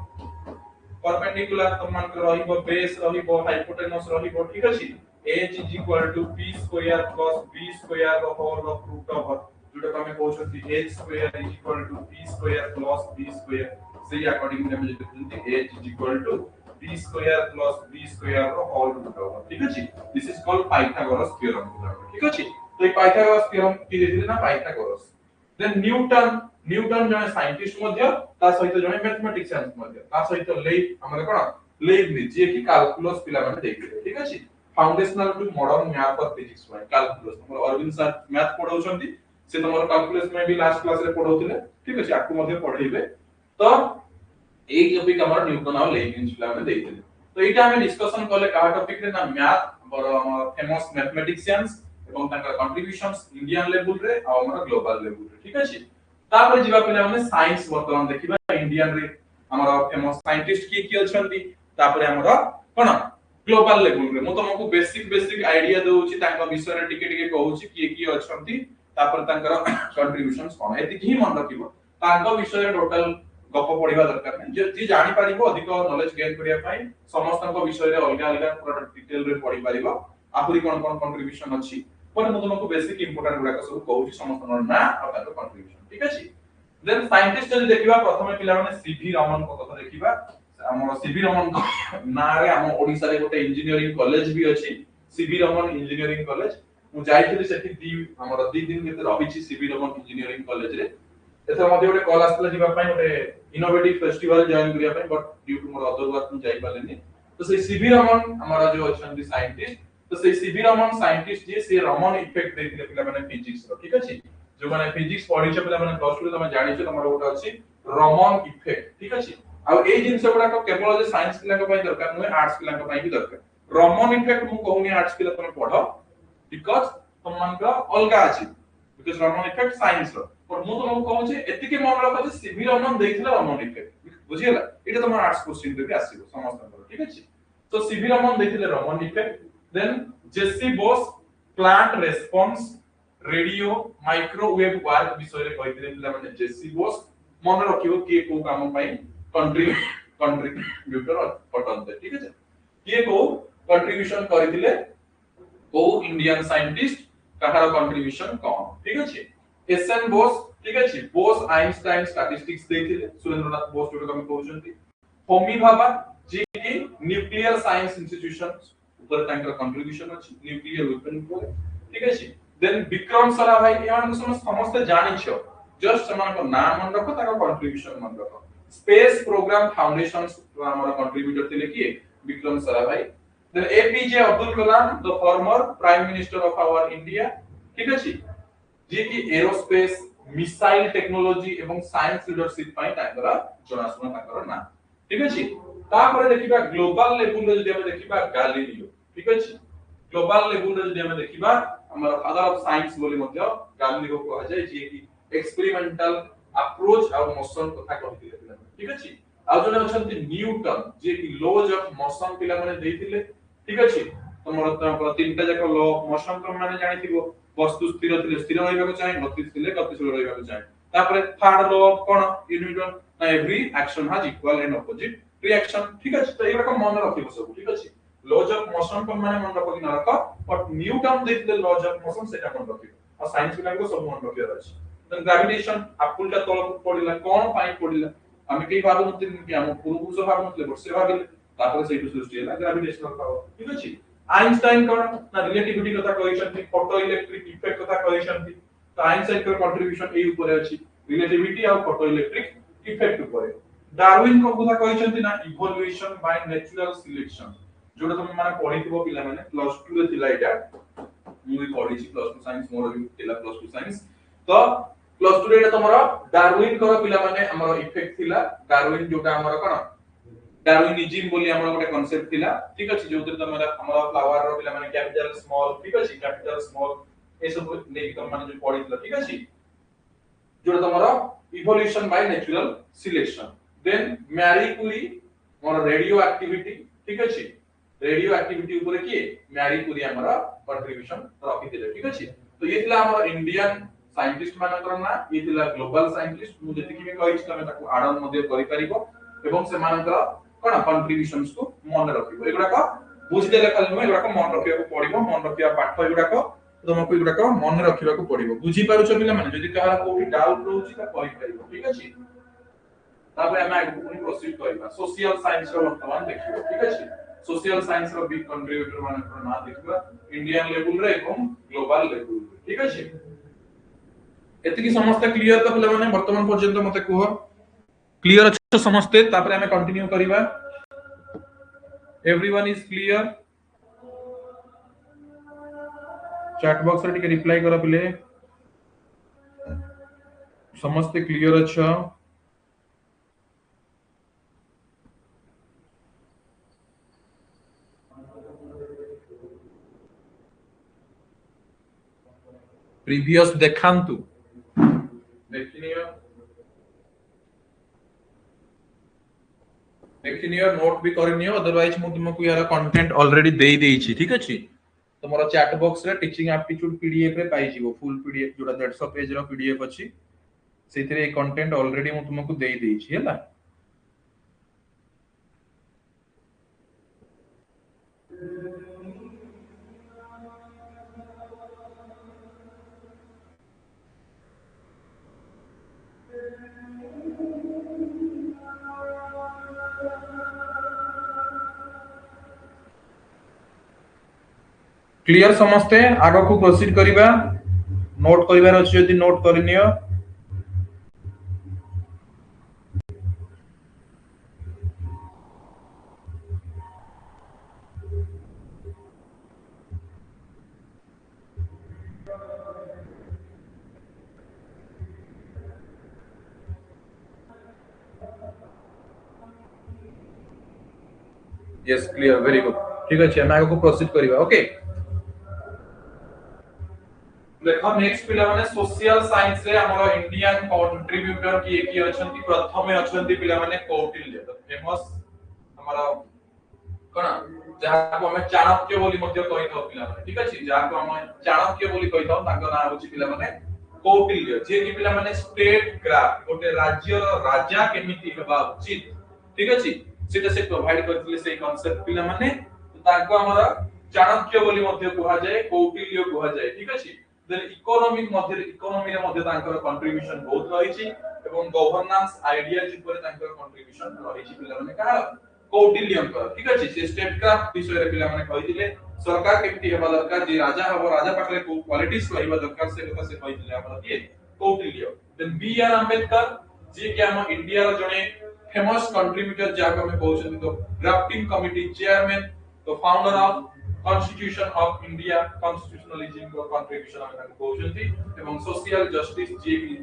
परपेंडिकुलर तमन के रहिबो बेस रहिबो हाइपोटेनस रहिबो ठीक अछि h is equal to p square plus b square the whole of root over जोटा तमे कहउछथि h square is equal to p square plus b square से अकॉर्डिंग हम लिखते h is equal to p square plus b square the whole root over ठीक अछि this is called Pythagoras theorem ठीक अछि तो ये पाइथागोरस थ्योरम की देथिले ना पाइथागोरस देन न्यूटन जने साइंटिस्ट मध्य ता सहित जने मैथमेटिशियन मध्य ता सहित हमर कोन लेibniz जे कि कैलकुलस पिला माने देखिले ठीक अछि foundational to modern math of physics में कैलकुलस हमर अरविंद सर मैथ पढौछंती से तमर कैलकुलस में भी लास्ट क्लास रे पढौथिले ठीक अछि आकु मध्ये पढैबे तो एक टॉपिक हमर न्यूटन और लेibniz पिला माने देखिले तो एटा हम डिस्कशन करले का टॉपिक रे ना मैथ और हमर फेमस मैथमेटिशियंस एवं ताकर कंट्रीब्यूशंस इंडियन लेवल रे और हमर ग्लोबल लेवल रे ठीक अछि तापर जिबा पिला माने साइंस वर्तमान देखिबा इंडियन रे हमर फेमस साइंटिस्ट की अछंती तापर हमर कोन ग्लोबल लेवल रे मो तुमको बेसिक आईडिया दोउची तांका विषय रे टिके टिके कहूची की अछंती तापर तांकर कंट्रीब्यूशंस कोन एति की मन रखिबो तांका विषय रे टोटल गप पढिबा दरकार नै जे जानि पारिबो अधिक नॉलेज गेन करिया पई समस्त विषय रे अलग अलग प्रोडक्ट डिटेल रे पढि पारिबो आपुरी कोन कोन कंट्रीब्यूशन अछि पर मो तुमको बेसिक इंपोर्टेंट गुडा सब कहूची समस्त ना और तांका कंट्रीब्यूशन ठीक अछि देन साइंटिस्ट जदि देखिबा प्रथमे पिला माने सीवी रमन को कथा देखिबा हमर सीवी रमन ना रे हम ओडिसा रे गोटे इंजीनियरिंग कॉलेज भी अछि सीवी रमन इंजीनियरिंग कॉलेज मु जाइथिली सेठी हमर 2 दिन भीतर रहिछि सीवी रमन इंजीनियरिंग कॉलेज रे एथर मध्ये गोटे कॉल आस्तला जिबा पई गोटे इनोवेटिव फेस्टिवल जॉइन करिया पई बट ड्यू टू मोर अदर वर्क मु जाई पालेनी तो से सीवी रमन हमारा जो अछन साइंटिस्ट तो से सीवी रमन साइंटिस्ट जे से रमन इफेक्ट देथिले पिला माने फिजिक्स रो ठीक अछि जो माने फिजिक्स पढिछ पिला माने प्लस 2 तमे जानिछ तमरो गोटे अछि रमन इफेक्ट ठीक अछि आ ए जिंस गुडा को केवल जे साइंस पिला को पई दरकार नुय आर्ट्स पिला को पई भी दरकार रमन इफेक्ट मु कहूनी आर्ट्स पिला तमे पढो बिकॉज़ तुम मन का अलगा अछि बिकॉज़ रमन इफेक्ट साइंस रो और मु तुमको कहू जे एतिके मन रखो जे सीवी रमन देथिले रमन इफेक्ट बुझियला एटा तुम आर्ट्स क्वेश्चन रे भी आसीबो समस्त ठीक अछि तो सीवी रमन देथिले Raman effect then J C Bose plant response radio microwave work विषय रे कहिथिले पिला माने जेसी बोस मन रखिबो के को काम पई कंट्रीब्यूटर पटनते ठीक अछि के को कंट्रीब्यूशन करिथिले को इंडियन साइंटिस्ट कहार कंट्रीब्यूशन कौन ठीक अछि एसएन बोस ठीक अछि बोस आइंस्टाइन स्टैटिस्टिक्स देथिले सुरेंद्रनाथ बोस जोटा हम कहउछंती होमी भाभा जे कि न्यूक्लियर साइंस इंस्टीट्यूशन ऊपर तांकर कंट्रीब्यूशन अछि न्यूक्लियर वेपन ऊपर ठीक अछि देन विक्रम साराभाई एमान समस्त जानिछो जस्ट समान को नाम मन रखो ताका कंट्रीब्यूशन मन रखो स्पेस प्रोग्राम फाउंडेशंस हमारा कंट्रीब्यूटर थिले कि Vikram Sarabhai then APJ Abdul Kalam the former prime minister of our India ठीक अछि जे कि एरोस्पेस मिसाइल टेक्नोलॉजी एवं साइंस लीडरशिप पई ताकर जनासुना ताकर नाम ठीक अछि तापर देखिबा ग्लोबल लेवल रे जदि हम देखिबा गैलीलियो ठीक अछि ग्लोबल लेवल रे जदि हम देखिबा हमर फादर ऑफ साइंस बोली मध्य गैलीलियो को जाय जे कि एक्सपेरिमेंटल अप्रोच और मोशन कथा कहिथिले पिला ठीक अछि आ जने अछंती न्यूटन जे कि लॉज ऑफ मोशन पिला माने देथिले ठीक अछि तमर तीनटा जाक लॉ ऑफ मोशन तुम माने जानिथिबो वस्तु स्थिर थिले स्थिर रहइबाको चाहि गतिशील थिले गतिशील रहइबाको चाहि तापर थर्ड लॉ ऑफ कोन न्यूटन ना every action has equal and opposite reaction ठीक अछि तो एबा को मन रखिबो सब ठीक अछि लॉज ऑफ मोशन को माने मन रखि न रख बट न्यूटन देथिले लॉज ऑफ मोशन सेटा मन रखिबो आ साइंस पिला को सब मन रखिबो अछि देन ग्रेविटेशन आपुलटा तल पडिला कोन पाई पडिला আমি কেই ভাবো নতি কি ଆମ ପୂର୍ବପୁରୁଷ ଭାବୁନଥିଲେ ବର୍ଷେ ଭାବିଲେ ତାପରେ ସେଇଠୁ ସୃଷ୍ଟି ହେଲା ଗ୍ରାଭିଟେସନାଲ ପାୱାର ଠିକ ଅଛି ଆଇନଷ୍ଟାଇନ କଣ ନା ରିଲେଟିଭିଟି କଥା କହିଛନ୍ତି ଫଟୋ ଇଲେକ୍ଟ୍ରିକ ଇଫେକ୍ଟ କଥା କହିଛନ୍ତି ତ ଆଇନଷ୍ଟାଇନଙ୍କର କଣ୍ଟ୍ରିବ୍ୟୁସନ ଏଇ ଉପରେ ଅଛି ରିଲେଟିଭିଟି ଆଉ ଫଟୋ ଇଲେକ୍ଟ୍ରିକ ଇଫେକ୍ଟ ଉପରେ ଡାରୱିନ କଣ କଥା କହିଛନ୍ତି ନା ଇଭଲ୍ୟୁଏସନ ବାଇ ନ୍ୟାଚୁରାଲ ସିଲେକ୍ସନ ଯୋଉଟା ତମେ ମାନେ ପଢିଥିବ ପିଲାମାନେ ପ୍ଲସ 2 ରେ ଥିଲା ଏଟା ମୁଁ ବି ପଢିଛି ପ୍ଲସ 2 ସାଇନ୍ସ ମୋର ବି ଥିଲା ପ୍ଲସ 2 ସାଇନ୍ସ ତ प्लस 2 रे तमरा डार्विन कर पिला माने हमर इफेक्ट थिला डार्विन जोटा हमर कोन डार्विनिज्म बोली हमर गोटे कांसेप्ट थिला ठीक अछि जोतिर तमरा हमर फ्लावर रो पिला माने कैपिटल स्मॉल ठीक अछि कैपिटल स्मॉल ए सब नै तम माने जो पढितला ठीक अछि जोटा तमरा evolution by natural selection then Marie Curie मोर रेडियो एक्टिविटी ठीक अछि रेडियो एक्टिविटी ऊपर की मैरी क्यूरी हमर कंट्रीब्यूशन रखि दिले ठीक अछि तो ये थिला हमर इंडियन साइंटिस्ट मानकर ना ये थिला ग्लोबल साइंटिस्ट मु जति कि कहिस तमे ताको आडन मध्ये करि परिबो एवं से मानकर कोन कंट्रीब्यूशंस को मन रखिबो एगुडा को बुझि देले खाली न एगुडा को मन रखिया को पड़िबो मन रखिया पाठ एगुडा को तुमको एगुडा को मन रखिबा को पड़िबो बुझि पारुछ पिला माने जति कहार कोइ डाउट रहउची ता कहि परिबो ठीक अछि तापर हम आगु पुनी प्रोसीड करबा सोशल साइंस रो वर्तमान देखिबो ठीक अछि सोशल साइंस रो बिग कंट्रीब्यूटर मानकर ना देखबा इंडियन लेवल रे एवं ग्लोबल लेवल ठीक अछि एतिकी समस्त क्लियर तो पिला माने वर्तमान पर्यंत मते कहो क्लियर अछि समस्त तापर हमें कंटिन्यू करिबा everyone is clear chat box रे टिके रिप्लाई करा पिले समस्त क्लियर अच्छा प्रीवियस देखांतु देखिनियो नोट भी करनियो अदरवाइज मु तुमको यार कंटेंट ऑलरेडी दे देइछि ठीक अछि तमरो चैट बॉक्स रे टीचिंग एप्टीट्यूड पीडीएफ रे पाइ जिवो फुल पीडीएफ जोटा 150 पेज रो पीडीएफ अछि सेथिरे ए कंटेंट ऑलरेडी मु तुमको दे देइछि हैला क्लियर समस्ते आगो को प्रोसीड करिबा नोट करिबार अछि यदि नोट करनियो यस क्लियर वेरी गुड ठीक अछि हम आगो को प्रोसीड करबा ओके देखो नेक्स्ट पिला माने सोशल साइंस रे हमर इंडियन कंट्रीब्यूटर की अछंती प्रथमे अछंती पिला माने कौटिल्य द फेमस हमर कोन जहा को हमें चाणक्य बोली मध्य कहि थाउ पिला माने ठीक अछि जहा को हम चाणक्य बोली कहि थाउ ताको ना होछि पिला माने कौटिल्य जे कि पिला माने स्टेट क्राफ्ट गोटे राज्य राजा केमिति हेबा उचित ठीक अछि सेटा से प्रोवाइड करथिले से कांसेप्ट पिला माने ताको हमर चाणक्य बोली मध्य कुहा जाय कौटिल्य कुहा जाय ठीक अछि देन इकोनॉमी रे मध्य तांकर कंट्रीब्यूशन बहुत रहिछि एवं गवर्नेंस आइडियाज ऊपर तांकर कंट्रीब्यूशन रहिछि पिला माने का कौटिल्यंकर ठीक अछि से स्टेट क्राफ्ट विषय रे पिला माने कहिदिले सरकार केमति हेबा दरकार जे राजा हबो राजा पाखरे को क्वालिटीज रहिबा दरकार से कथा से कहिदिले हमर किए Kautilya then B R Ambedkar जे कि हम इंडिया रो जने फेमस कंट्रीब्यूटर जाको हमें कहउछन तो ड्राफ्टिंग कमिटी चेयरमैन तो founder of constitution of India constitutionalism को कंट्रीब्यूशन हम ताको कहउछंती एवं सोशल जस्टिस जे कि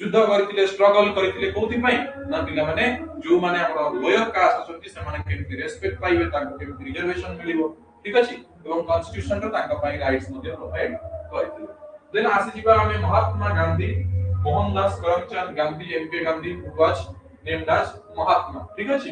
युद्ध करथिले स्ट्रगल करथिले कोथि पई ना पिला माने जो माने हमर लोयर कास्ट अछंती से माने केमति रेस्पेक्ट पाइबे ताको केमति रिजर्वेशन मिलिबो ठीक अछि एवं कॉन्स्टिट्यूशन रो ताको पई राइट्स मध्ये प्रोवाइड करथिले देन आसी जिबा हमें Mahatma Gandhi Mohandas Karamchand Gandhi M K Gandhi was named as Mahatma ठीक अछि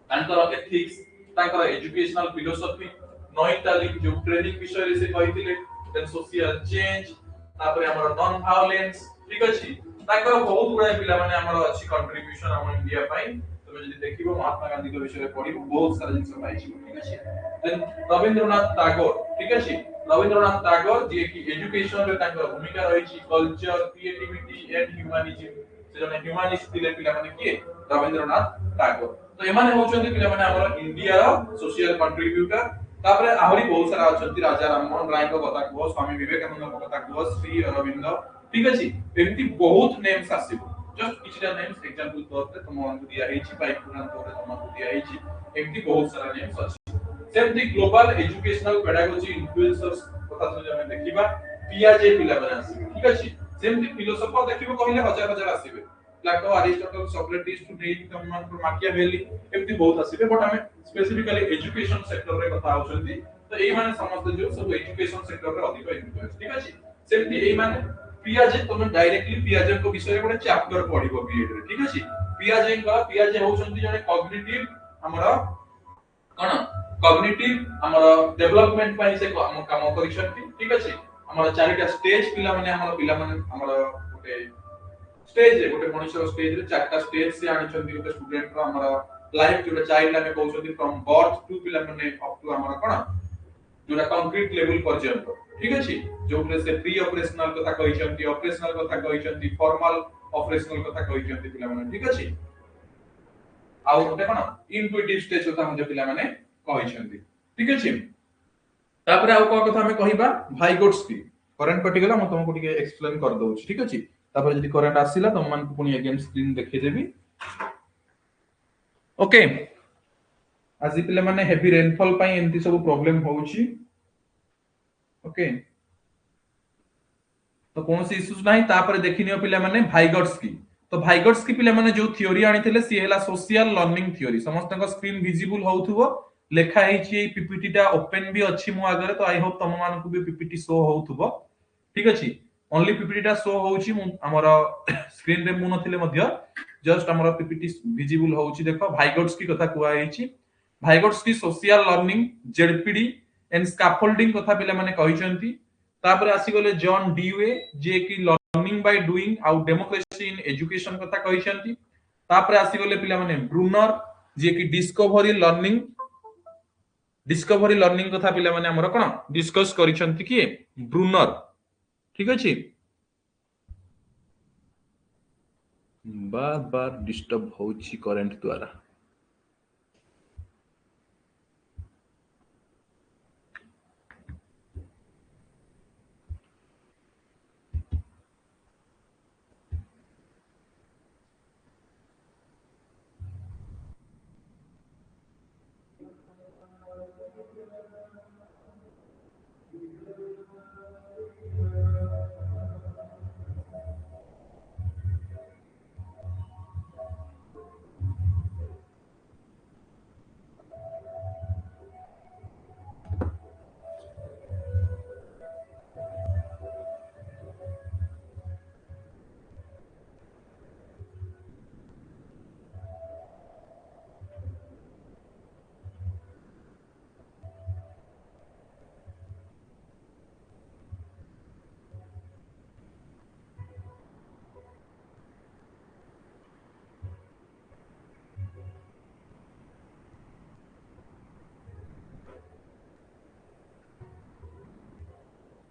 तांकर एथिक्स तांकर एजुकेशनल फिलोसफी नॉइटालिक जो ट्रेनिंग विषय रे से कहिथिले देन सोशल चेंज तापर हमर नॉन वायलेंस ठीक अछि तांकर बहुत गुडा पिला माने हमर अछि कंट्रीब्यूशन हम इंडिया पई तमे जदि देखिबो महात्मा गांधी के विषय रे पढिबो बहुत सारा जिंस पाइछि ठीक अछि देन रविंद्रनाथ टैगोर ठीक अछि रविंद्रनाथ टैगोर जे कि एजुकेशन रे तांकर भूमिका रहिछि कल्चर क्रिएटिविटी एंड ह्यूमैनिज्म से जने ह्यूमैनिस्ट पिले पिला माने किए रविंद्रनाथ टैगोर तो एमाने होचंती पिला माने हमर इंडिया रो सोशल कंट्रीब्यूटर तापरे आहुरी बहुत सारा अछंती राजा राममोहन राय को कथा को स्वामी विवेकानंद को कथा को श्री अरविंद ठीक अछि एमती बहुत नेम्स आसीबो जस्ट किछटा नेम्स एग्जांपल तौर पे तुम दिया हेछि बाय पुरान तौर तुमको दिया हेछि एमती बहुत सारा नेम्स अछि सेमती ग्लोबल एजुकेशनल पेडागोजी इन्फ्लुएंसर्स कथा से हम देखिबा पियाजे पिला बना आसीबे ठीक अछि सेमती फिलोसोफर देखिबो कहिले हजार हजार आसीबे Plato Aristotle Socrates to name common Machiavelli एमती बहुत आसीबे बट हमें स्पेसिफिकली एजुकेशन सेक्टर रे कथा होचंती तो एई माने समस्त जो सब एजुकेशन सेक्टर रे अधिक इन्फ्लुएंस ठीक अछि सेमती एई माने पियाजे तुम डायरेक्टली पियाजे को विषय रे गोटे चैप्टर पढिबो बीएड रे ठीक अछि पियाजे होचंती जने कॉग्निटिव हमरा कोन कॉग्निटिव हमरा डेवलपमेंट पई से काम करिसंती ठीक अछि हमरा चारिटा स्टेज पिला माने हमरा गोटे स्टेज रे गोटे मनुष्य स्टेज रे चारटा स्टेज से आनिचंती गोटे स्टूडेंट को हमरा लाइफ जोटा चाइल्ड हमें कहउछंती फ्रॉम बर्थ टू पिला माने अप टू हमरा कोन जोटा कंक्रीट लेवल पर्यंत ठीक अछि जोटे से प्री ऑपरेशनल कथा कहिसंती ऑपरेशनल कथा कहिसंती फॉर्मल ऑपरेशनल कथा कहिसंती पिला माने ठीक अछि आउ गोटे कोन इंट्यूटिव स्टेज कथा हम पिला माने कहिसंती ठीक अछि तापर आउ को कथा हमें कहिबा भाइगोट्स्की करंट कटिगला म तुमको टिके एक्सप्लेन कर दउछि ठीक अछि तापर जदि करंट आसिला तुम मान पुनी अगेन स्क्रीन देखि देबी ओके आज पिला माने हेवी रेनफॉल पई एंती सब प्रॉब्लम होउछि ओके तो कौन सी इश्यूज नाही तापर देखिनियो पिला माने भाइगोट्स्की तो भाइगोट्स्की पिला माने जो थ्योरी आनिथिले सी हैला सोशल लर्निंग थ्योरी समस्त का स्क्रीन विजिबल होउथुबो लेखा हेछि ए पीपीटी टा ओपन भी अछि मो आगरे तो आई होप तम मान को भी पीपीटी शो होउथुबो ठीक अछि ओनली पीपीटी टा शो होउछि हमर स्क्रीन रे मु नथिले मध्य जस्ट हमर पीपीटी विजिबल होउछि देखो भाइगोट्स्की कथा कुआ हेछि Vygotsky social learning ZPD and scaffolding कथा पिला माने कहिसंती तापर आसी गले जॉन डीवे जे कि लर्निंग बाय डूइंग आउ डेमोक्रेसी इन एजुकेशन कथा कहिसंती तापर आसी गले पिला माने ब्रूनर जे कि डिस्कवरी लर्निंग कथा पिला माने हमर कोन डिस्कस करिसंती कि ब्रूनर ठीक अछि बार बार डिस्टर्ब होछि करंट द्वारा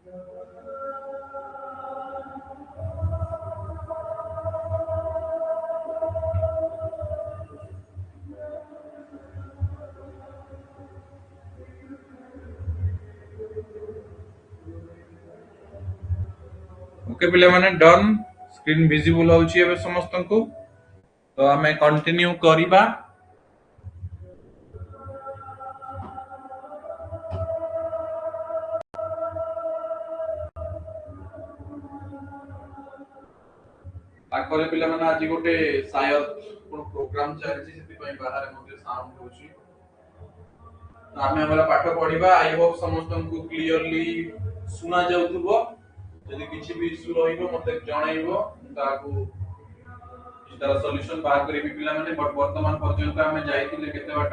ओके पिले माने डन स्क्रीन विजिबल होउची एबे समस्त को तो हमें कंटिन्यू करिबा आकरे पिले माने आज गोटे शायद कोन प्रोग्राम चलछि सेति पई बाहर मध्ये साउंड होउची तो हमें हमरा पाठ पढिबा आई होप समस्त को क्लियरली सुना जाउथबो यदि किछि भी इशू रहिबो मते जणाइबो ताकू तार सॉल्यूशन बाहर करिबी पिला माने बट वर्तमान पर्यंत हमें जाइतिले केते बाट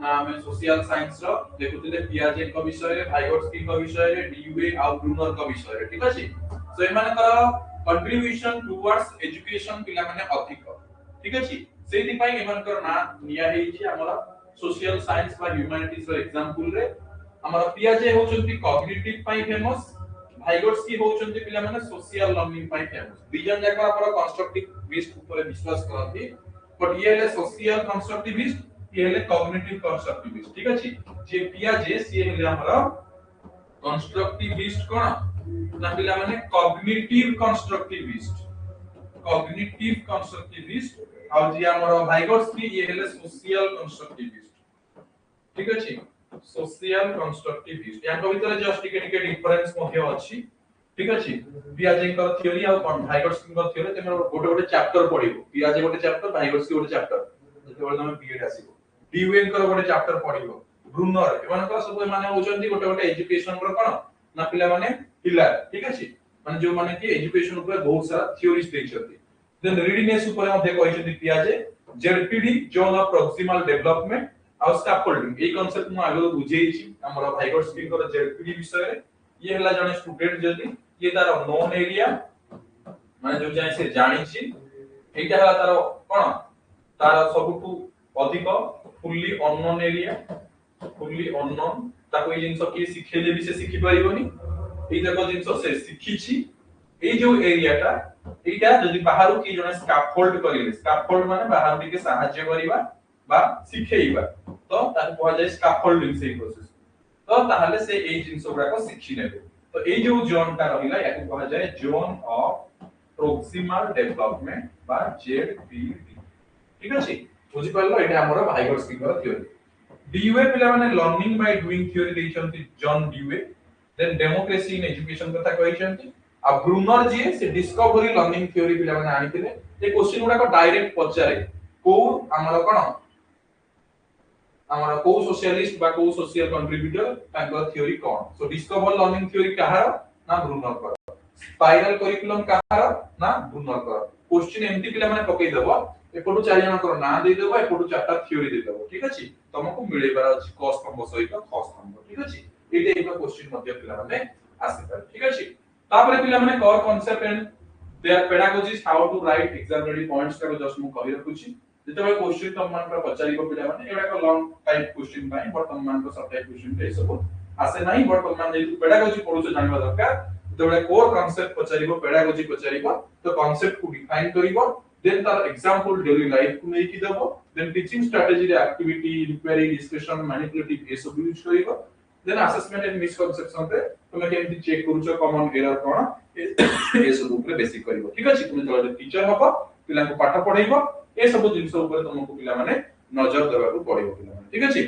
ना हमें सोशल साइंस रो देखुतिले पियाजे को विषय रे भाइगोट्स्की को विषय रे डीयूए आ ब्रूनर को विषय रे ठीक अछि सो एमान का कंट्रीब्यूशन टुवर्ड्स एजुकेशन पिला माने अधिक ठीक अछि सेति पई एमान कर ना निया हेछि हमरा सोशल साइंस बा ह्यूमैनिटीज रो एग्जांपल रे हमरा पियाजे होचंती कॉग्निटिव पई फेमस भाइगोट्स्की होचंती पिला माने सोशल लर्निंग पई फेमस विजन जाका पर कंस्ट्रक्टिविस्ट ऊपर विश्वास करथि बट ये ले सोशल कंस्ट्रक्टिविस्ट ये ले कॉग्निटिव कंस्ट्रक्टिविस्ट ठीक अछि जे पियाजे सी ले हमरा कंस्ट्रक्टिविस्ट कोन ना पिला माने कॉग्निटिव कंस्ट्रक्टिविस्ट और जे हमरा भाइगोट्स्की ये ले सोशल कंस्ट्रक्टिविस्ट ठीक अछि सोशल कंस्ट्रक्टिविस्ट या भीतर जस्ट टिके डिफरेंस मध्ये अछि ठीक अछि पियाजे कर थ्योरी आ भाइगोट्स्की कर थ्योरी तमे गोटे गोटे चैप्टर पढिबो पियाजे गोटे चैप्टर भाइगोट्स्की गोटे चैप्टर जेते तमे बीएड आसीबो डीयूएन कर गोटे चैप्टर पढिबो ब्रूनर एमान कर सब माने होचंती गोटे गोटे एजुकेशन रो कोन ना पिला माने पिलर ठीक अछि माने जो माने कि एजुकेशन ऊपर बहुत सारा थ्योरीज देछथि देन रीडिनेस ऊपर मध्ये कहिसथि पियाजे ZPD zone of proximal development और स्कैफोल्डिंग ए कांसेप्ट मु आगो बुझेइछि हमर भाइगोट्स्की कर जेडपीडी विषय रे ये हला जने स्टूडेंट जदी ये तार नोन एरिया माने जो जाय से जानिछि एटा हला तार कोन तार सबटु अधिक fully unknown area fully unknown ताको ए जिंस की सिखेले भी से सिखि परिबोनी ए देखो जिंस से सिखिछि ए जो एरियाटा एटा जदी बाहरु की जने स्कैफोल्ड करिले स्कैफोल्ड माने बाहरु के सहाय्य करिबा बा सिखेइबा तो ताको कहै जाय स्कैफोल्डिंग से प्रोसेस तो ताहले से ए जिंस गुडा को सिखि नेबे तो ए जो जोन ता रहिला याको कहै जाय जोन ऑफ प्रॉक्सिमल डेवलपमेंट बा जेडपीडी ठीक अछि बुझि पारलो एटा हमर भाइगोट्स्की कर थ्योरी डीयूए पिला माने लर्निंग बाय डूइंग थ्योरी देइछंती John Dewey then democracy in education कथा कहिछंती आ ब्रूनर जी से डिस्कवरी लर्निंग थ्योरी पिला माने आनिथिले ए क्वेश्चन गुडा को डायरेक्ट पचारे को हमर कोन हमर को सोशलिस्ट बा को सोशल कंट्रीब्यूटर तांकर थ्योरी कोन सो डिस्कवर लर्निंग थ्योरी कहार ना ब्रूनर कर स्पाइरल करिकुलम कहार ना ब्रूनर कर क्वेश्चन एमती पिला माने पकई देबो एपटु चारि जन कर ना दे देबो एपटु चारटा थ्योरी दे देबो ठीक अछि तुमको मिलेबार अछि कॉस स्तंभ सहित खस स्तंभ ठीक अछि एटा एक क्वेश्चन मध्ये पिला माने आसी पारे ठीक अछि तापरे पिला माने core concept and their pedagogies how to write exam ready points का जस्ट मु कहि रखुछि जेतबे क्वेश्चन तुम मान पर पचारिबो पिला माने एटा को long type question by but तुम मान को सब टाइप क्वेश्चन पे सब आसे नाही बट तुम मान जेतु पेडागोजी पढुछ जानबा दरकार जेतबे कोर कांसेप्ट पचारिबो पेडागोजी पचारिबो तो कांसेप्ट को डिफाइन करिवो देन तार एग्जांपल डेली लाइफ को नेकी देबो देन टीचिंग स्ट्रेटजी रे एक्टिविटी इंक्वायरी डिस्कशन मैनिपुलेटिव ए सब यूज करिवो देन असेसमेंट एंड मिसकंसेप्शन रे तुमे केमति चेक करूछ कॉमन एरर कोन ए सब ऊपर बेसिक करिवो ठीक अछि तुमे जले टीचर हबो पिला को पाठ पढाइबो ए सब जिंस ऊपर तुमको पिला माने नजर देबा को पड़िबो पिला माने ठीक अछि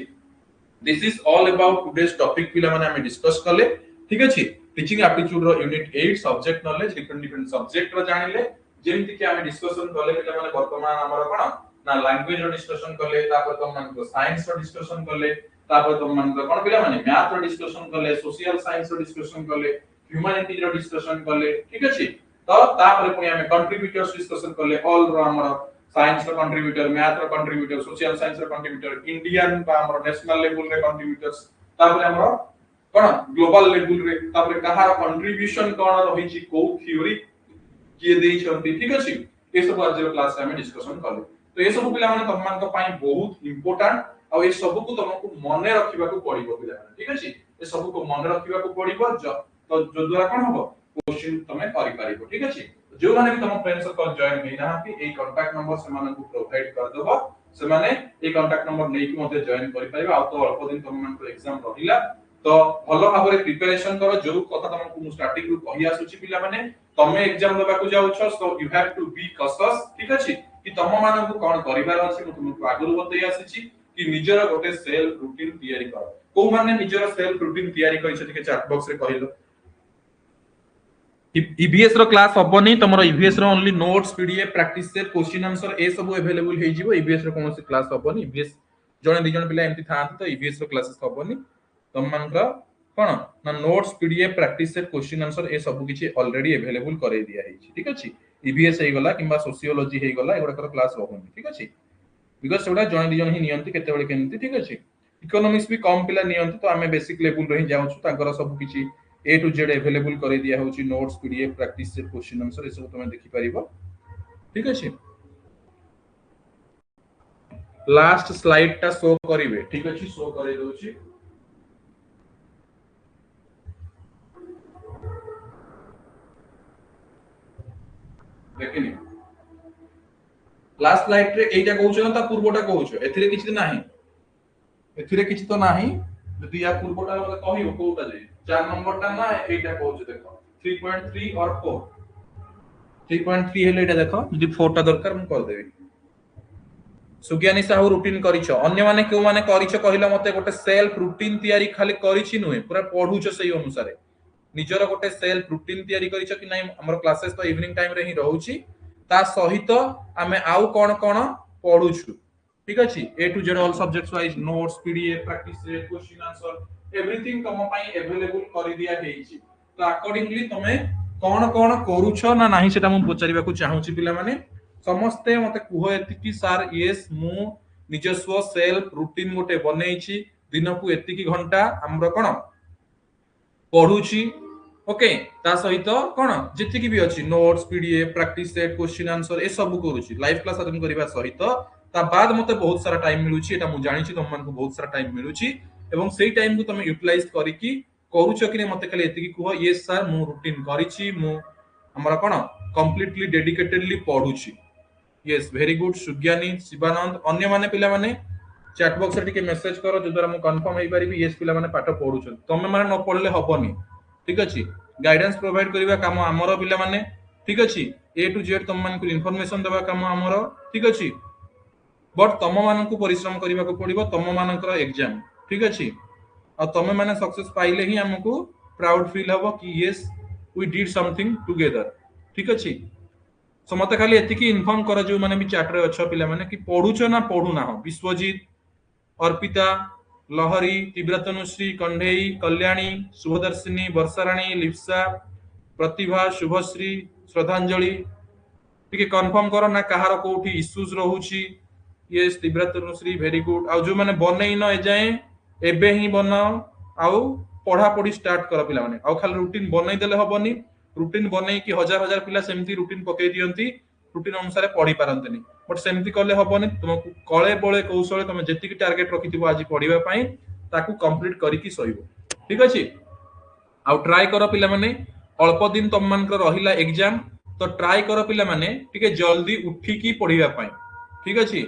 this is all about today's topic पिला माने हम डिस्कस करले ठीक अछि टीचिंग एप्टीट्यूड रो unit 8 subject knowledge different subject रो जानिले जेमति कि हम डिस्कशन करले पिला माने वर्तमान हमर कोन ना लैंग्वेज रो डिस्कशन करले तापर तुम मान को साइंस रो डिस्कशन करले तापर तुम मान को कोन पिला माने मैथ रो डिस्कशन करले सोशल साइंस रो डिस्कशन करले ह्यूमैनिटीज रो डिस्कशन करले ठीक अछि तो तापर पुनी हम कंट्रीब्यूटर्स डिस्कशन करले ऑल रो हमर साइंस रो कंट्रीब्यूटर मैथ रो कंट्रीब्यूटर सोशल साइंस रो कंट्रीब्यूटर इंडियन बा हमर नेशनल लेवल रे कंट्रीब्यूटर्स तापर हमर कोन ग्लोबल लेवल रे तापर कहार कंट्रीब्यूशन कोन रहिछि को थ्योरी किए देइ छथि ठीक अछि ए सब आज क्लास में डिस्कशन करले तो ए सब पिला माने तम मान को पाई बहुत इंपोर्टेंट आ ए सब को तुमको मने रखिबा को पड़िबो पिला माने ठीक अछि ए सब को मने रखिबा को पड़िबो तो जो द्वारा कोन हबो क्वेश्चन तमे करि पारिबो ठीक अछि जो माने भी तम फ्रेंड सर्कल जॉइन नै ना कि ए कांटेक्ट नंबर से माने को प्रोवाइड कर देबो से माने ए कांटेक्ट नंबर नै कि मते जॉइन करि पारिबो आ तो अल्प दिन तम मान को एग्जाम रहिला तो भलो भाबरे प्रिपरेशन करो जो कथा तमको मु स्टार्टिंग रु कहि आसुची पिला माने तमे एग्जाम देबा को जाउछो so you have to be cautious ठीक अछि कि तम मानन को कोन करिवार अछि मु तुमको आगुरु बतै आसीची कि निजर गोटे सेल्फ रूटीन तयारी कर को माने निजर सेल्फ रूटीन तयारी करि छै के चैट बॉक्स रे कहिलो ईवीएस रो क्लास हबनी तमरो ईवीएस रो only notes PDF practice set question answer ए सब अवेलेबल हे जिवो ईवीएस रो कोनोसी क्लास हबनी ईवीएस जने दि जने पिला एमति थांत तो ईवीएस रो क्लासेस हबनी तम मानकर कोन ना notes PDF practice set question answer ए सब किछि ऑलरेडी अवेलेबल करे दिया हे ठीक अछि ईवीएस हे गला किबा सोशियोलॉजी हे गला एगुडा कर क्लास रहउनी ठीक अछि बिकॉज़ सेगुडा जने दि जने ही नियंती केते बेले केनती ठीक अछि इकोनॉमिक्स भी कम पिला नियंती तो हमें बेसिक लेवल रही जाउछु ताकर सब किछि ए टू जेड अवेलेबल करे दिया होची notes PDF practice set question answer ए सब तुम देखि परिबो ठीक अछि लास्ट स्लाइड ता शो करिवे ठीक अछि शो करे दोची देखिनी लास्ट स्लाइड रे एटा कहउछ ना ता पूर्वटा कहउछ एथिरे किछि नाही एथिरे किछि तो नाही यदि या पूर्वटा मते कहियो कोटा जे 4 नंबर टा ना एटा कहउछ देखो 3.3 और 4 3.3 हेले एटा देखो यदि 4 टा दरकार हम कर देबी सुज्ञानी साहू रूटीन करिछो अन्य माने केउ माने करिछो कहिला मते गोटे सेल्फ रूटीन तयारी खाली करिछि नुहे पूरा पढुछो सही अनुसार निजर गोटे सेल्फ रूटीन तयारी करिछो कि नै हमर क्लासेस तो इवनिंग टाइम रे ही रहउछि ता सहित आमे आउ कोन कोन पढुछु ठीक अछि A to Z all subjects wise notes PDF practice set question answer everything तम पई अवेलेबल करि दिया हेछि तो अकॉर्डिंगली तमे कोन कोन करूछो ना नाही सेटा हम पचारिबा को चाहूछि पिला माने समस्ते मते कुह एति कि सर यस मु निजस्व सेल्फ रूटीन गोटे बनेइछि दिन को एति कि घंटा हमरो कोन पढुछि ओके ता सहित कोन जति कि भी अछि notes PDF practice set question answer ए सब करूछि लाइव क्लास अटेंड करिबा सहित ता बाद मते बहुत सारा टाइम मिलुछि एटा मु जानिछि तुम मन को बहुत सारा टाइम मिलुछि एवं सेही टाइम को तमे यूटिलाइज करि कि करूछ कि मते खाली एति कि कुह यस सर मु रूटीन करिछि मु हमरा कोन कंप्लीटली डेडिकेटेडली पढुछि yes very good Sugyani Shivanand अन्य माने पिला माने चैट बॉक्स रे टिके मेसेज करो जो द्वारा मु कंफर्म हेइ परिबी यस पिला माने पाठ पढुछन तमे माने न पढले हबनी ठीक अछि गाइडेंस प्रोवाइड करिवा काम हमरो पिला माने ठीक अछि ए टू जेड तम मान को इंफॉर्मेशन देबा काम हमरो ठीक अछि बट तम मान को परिश्रम करिवा को पड़िबो तम मानकर एग्जाम ठीक अछि आ तमे माने सक्सेस पाइले ही हमको प्राउड फील हबो कि yes we did something together ठीक अछि सो मते खाली एति की इन्फॉर्म कर जो माने भी चैट रे अच्छा पिला माने कि पढुछो ना पढु ना हो विश्वजीत अर्पिता लहरी तिब्रतनुश्री कंढेई कल्याणी शुभदर्शिनी वर्षाराणी लिप्सा प्रतिभा शुभश्री श्रद्धांजलि टिके कंफर्म करो ना कहार कोठी इश्यूज रहउची यस तिब्रतनुश्री वेरी गुड आ जो माने बनै न ए जाय एबे ही बनाओ आउ पढ़ा पढ़ी स्टार्ट कर पिला माने आउ खाली रूटीन बनै देले हबनी रूटीन बनै कि हजार हजार पिला सेमती रूटीन पकै दियंती रूटीन अनुसार पढ़ी पारंतनी बट सेमती करले हबनी तुमको कळे बळे कौशल तुम जेति की टारगेट रखिथिबो आज पढिबा पई ताकू कंप्लीट करी की सहिबो ठीक अछि आउ ट्राई करो पिला माने अल्प दिन तम मान को रहिला एग्जाम तो ट्राई करो पिला माने टिके जल्दी उठी की पढिबा पई ठीक अछि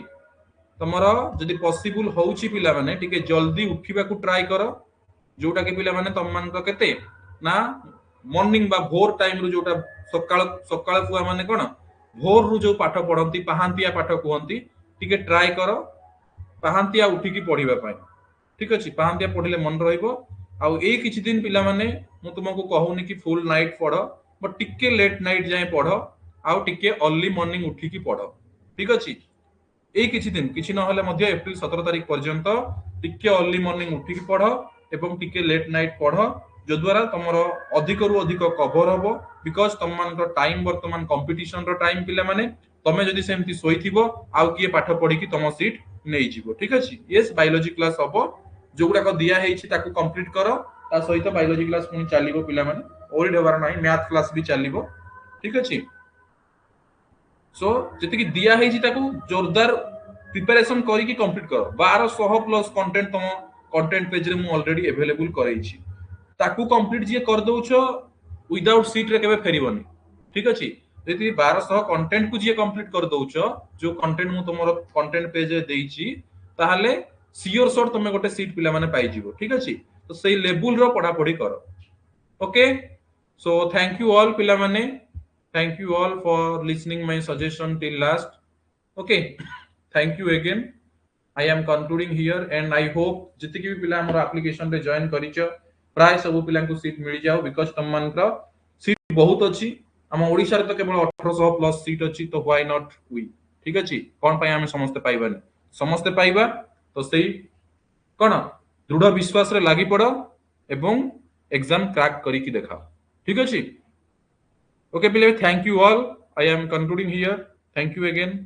तमरो जदि पॉसिबल होउची पिला माने टिके जल्दी उठिबा को ट्राई करो जोटा के पिला माने तम मान को केते ना मॉर्निंग बा भोर टाइम रु जोटा सकाळ सकाळ पुआ माने कोन भोर रु जो पाठ पढंती पहांतिया पाठ कुहंती टिके ट्राई करो पहांतिया उठी की पढिबा पई ठीक अछि पहांतिया पढिले मन रहइबो आउ ए किछि दिन पिला माने मु तुमको कहूनी कि फुल नाइट पढो बट टिके लेट नाइट जाय पढो आउ टिके अर्ली मॉर्निंग उठी की पढो ठीक अछि ए किछि दिन किछि न होले मध्य अप्रैल 17 तारिख पर्यंत टिके अर्ली मॉर्निंग उठी की पढो एवं टिके लेट नाइट पढो जो द्वारा तमरो अधिक रु अधिक कवर हबो बिकॉज़ तम मान टाइम वर्तमान कंपटीशन रो टाइम पिला माने तमे जदी सेमती सोइथिबो आउ किए पाठ पढी कि तम सीट नै जिवो ठीक अछि यस बायोलॉजी क्लास हबो जोगुडा को दिया हेछि ताकू कंप्लीट करो ता सहित बायोलॉजी क्लास पुनी चालिबो पिला माने ओरी डबार नाही मैथ क्लास भी चालिबो ठीक अछि सो जति कि दिया हेछि ताकू जोरदार प्रिपरेशन करी कि कंप्लीट करो 1200 प्लस कंटेंट तम कंटेंट पेज रे मु ऑलरेडी अवेलेबल करैछि ताकू कंप्लीट जे कर दउछो विदाउट सीट रे केबे फेरिबनी ठीक अछि यदि 1200 कंटेंट को जे कंप्लीट कर दउछो जो कंटेंट मु तमरो कंटेंट पेज रे देइची ताहले सियोर शॉट तमे गोटे सीट पिला माने पाई जीवो ठीक अछि तो सेही लेवल रो पढ़ा पढ़ी करो okay so thank you all पिला माने thank you all for listening my suggestion till last okay thank you again I am concluding here and I hope जिते भी पिला हमर एप्लीकेशन रे जॉइन करिचो प्राय सब पिला को सीट मिल जाओ बिकॉज़ तम मानकर सीट बहुत अछि हम ओडिसा रे तो केवल 1800 प्लस सीट अछि तो व्हाई नॉट वी ठीक अछि कोन पय हम समस्त पाइबानी समस्त पाइबा तो सेही कोन दृढ़ विश्वास रे लागि पड़ो एवं एग्जाम क्रैक करी की देखाओ ठीक अछि ओके पिले thank you all I am concluding here thank you again